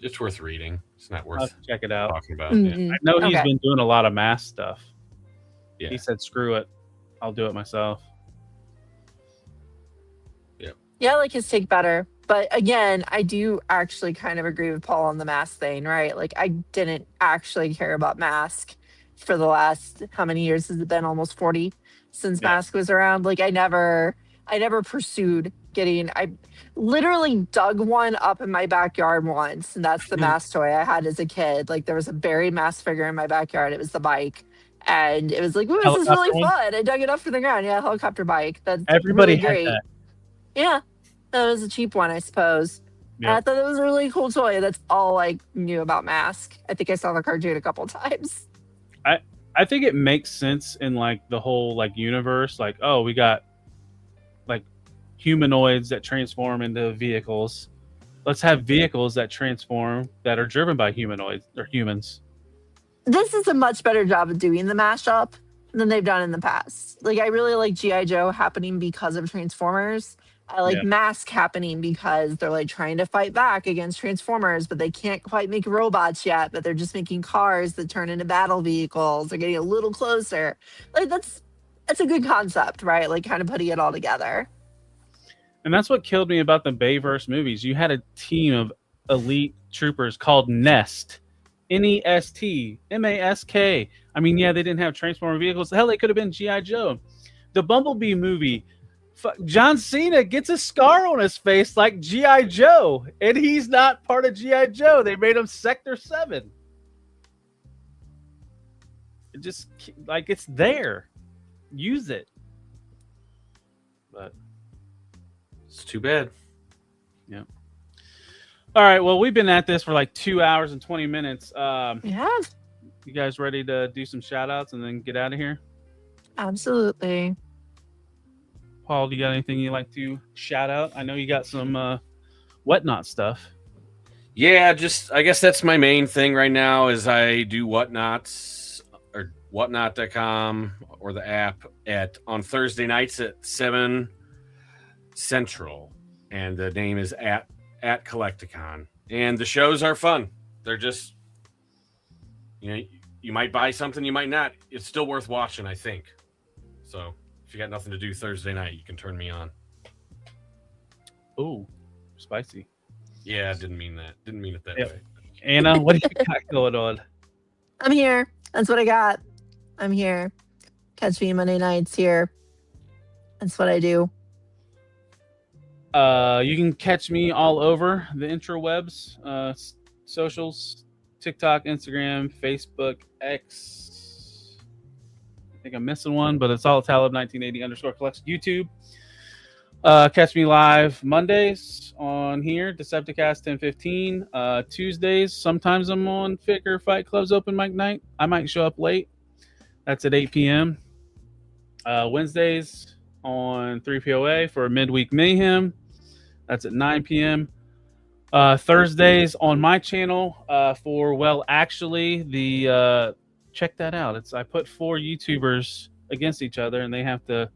It's worth reading. It's not I'll worth have to check it out. talking about. Mhm. I know he's Okay. been doing a lot of mask stuff. Yeah. He said, "Screw it, I'll do it myself." Yeah, I like his take better. But again, I do actually kind of agree with Paul on the mask thing, right? Like I didn't actually care about mask for the last, how many years has it been? Almost 40 since mask was around. Like I never pursued getting, I literally dug one up in my backyard once. And that's the mask toy I had as a kid. Like there was a buried mask figure in my backyard. It was the bike. And it was like, ooh, this is really fun. I dug it up from the ground. Yeah, helicopter bike. That's Everybody really great. had that. Yeah. That was a cheap one, I suppose. Yeah. I thought it was a really cool toy. That's all I knew about Mask. I think I saw the cartoon a couple times. I think it makes sense in like the whole like universe. Like, oh, we got like humanoids that transform into vehicles. Let's have vehicles that transform that are driven by humanoids or humans. This is a much better job of doing the mashup than they've done in the past. Like I really like G.I. Joe happening because of Transformers. I like Mask happening because they're like trying to fight back against Transformers, but they can't quite make robots yet, but they're just making cars that turn into battle vehicles. They're getting a little closer. Like that's a good concept, right? Like kind of putting it all together. And that's what killed me about the Bayverse movies. You had a team of elite troopers called Nest. Nest. Mask. I mean, yeah, they didn't have Transformer vehicles. Hell, they could have been G.I. Joe. The Bumblebee movie, John Cena gets a scar on his face like G.I. Joe, and he's not part of G.I. Joe. They made him Sector 7. It just, like, it's there. Use it. But it's too bad. Yeah. All right. Well, we've been at this for like 2 hours and 20 minutes. Yeah, You guys ready to do some shout outs and then get out of here? absolutely. Paul, do you got anything you'd like to shout out? I know you got some whatnot stuff. Yeah, just I guess that's my main thing right now is I do whatnots or whatnot.com or the app on Thursday nights at 7 Central. And the name is at Collecticon. And the shows are fun. They're just, you might buy something, you might not. It's still worth watching, I think. So if you got nothing to do Thursday night, you can turn me on. Ooh, spicy. Yeah, I didn't mean that. Didn't mean it that way. Anna, what do you got going on? I'm here. That's what I got. I'm here. Catch me Monday nights here. That's what I do. You can catch me all over the intrawebs, socials, TikTok, Instagram, Facebook, X. I think I'm missing one, but it's all Talib1980_collects. YouTube. Catch me live Mondays on here, Decepticast 10:15. Tuesdays, sometimes I'm on Figure Fight Club's open mic night. I might show up late. That's at 8 p.m. Wednesdays on 3POA for Midweek Mayhem. That's at 9 p.m. Thursdays on my channel for check that out. I put 4 YouTubers against each other, and they have to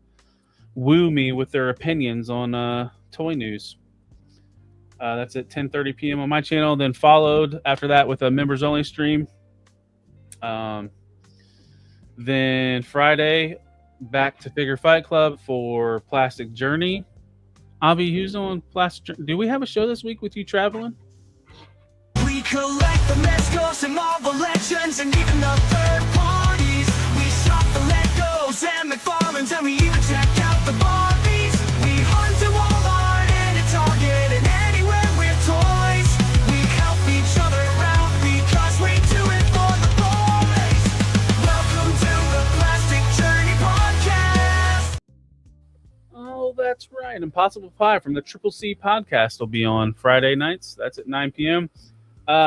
woo me with their opinions on toy news. That's at 10:30 p.m. on my channel. Then followed after that with a members only stream. Then Friday back to Figure Fight Club for Plastic Journey. Avi, who's on Plastic Journey? Do we have a show this week with you traveling? We collect the Legos and Marvel Legends and even the third parties. We shop the Legos and McFarlane's and we even check out the Barbies. We hunt at Walmart and at Target and anywhere with toys. We help each other out because we do it for the boys. Welcome to the Plastic Journey Podcast. Oh, that's right. Impossible Pie from the Triple C podcast will be on Friday nights. That's at 9 p.m.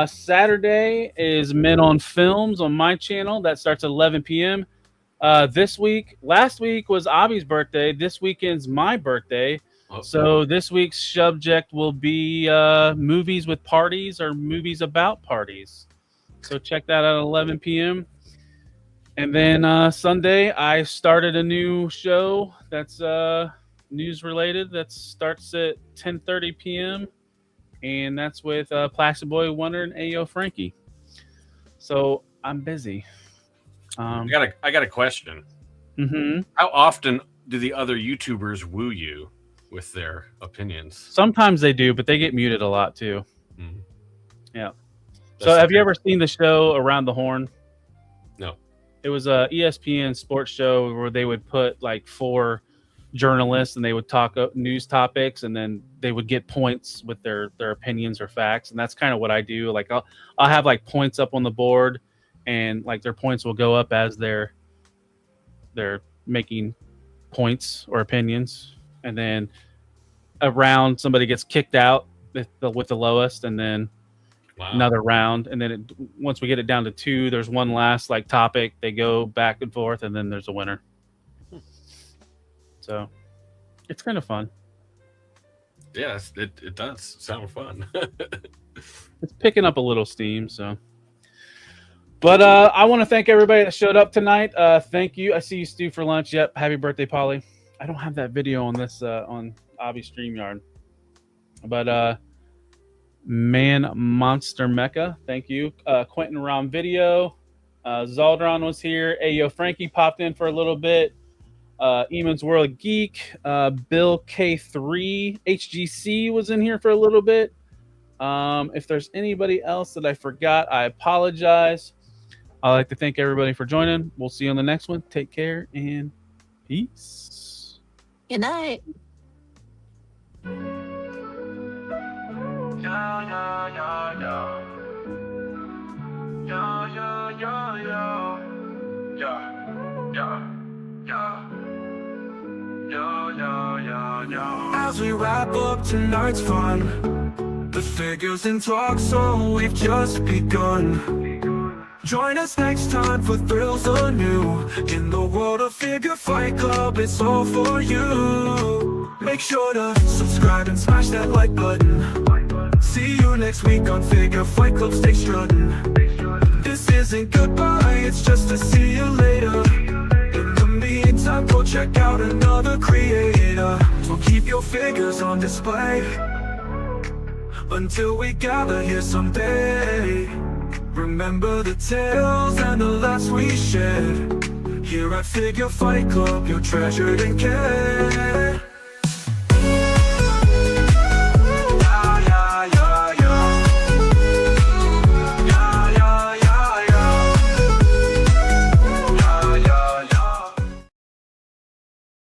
Saturday is Men on Films on my channel. That starts at 11 p.m. Last week was Avi's birthday. This weekend's my birthday. So this week's subject will be movies with parties or movies about parties. So check that out at 11 p.m. And then Sunday, I started a new show that's news related. That starts at 10:30 p.m. And that's with Plastic Boy Wonder and Ayo Frankie. So I'm busy. I got a question. Mm-hmm. How often do the other YouTubers woo you with their opinions? Sometimes they do, but they get muted a lot too. Mhm. Yeah. That's So have you okay. ever seen the show Around the Horn? No. It was a ESPN sports show where they would put like 4 journalists and they would talk news topics, and then they would get points with their opinions or facts. And that's kind of what I do. Like I'll have like points up on the board, and like their points will go up as they're making points or opinions. And then a round, somebody gets kicked out with the lowest, and then another round. And then once we get it down to 2, there's one last like topic. They go back and forth, and then there's a winner. So it's kind of fun. Yes, it does sound fun. It's picking up a little steam. So, but I want to thank everybody that showed up tonight. Thank you. I see you, Stu, for lunch. Yep. Happy birthday, Polly. I don't have that video on this on Avi StreamYard, but Man Monster Mecha, thank you. Quentin Rom Video, Zaldron was here. Ayo Frankie popped in for a little bit. Eamon's World Geek, Bill K3, HGC was in here for a little bit. If there's anybody else that I forgot, I apologize. I'd like to thank everybody for joining. We'll see you on the next one. Take care and peace. Good night. As we wrap up tonight's fun, The figures in talk, so we've just begun. Join us next time for thrills anew. In the world of Figure Fight Club, it's all for you. Make sure to subscribe and smash that like button. See you next week on Figure Fight Club, stay strutting. This isn't goodbye, it's just a see you later. In the meantime, go check out another creator. So keep your figures on display until we gather here someday. Remember the tales and the laughs we shared. Here at Figure Fight Club, you're treasured and cared.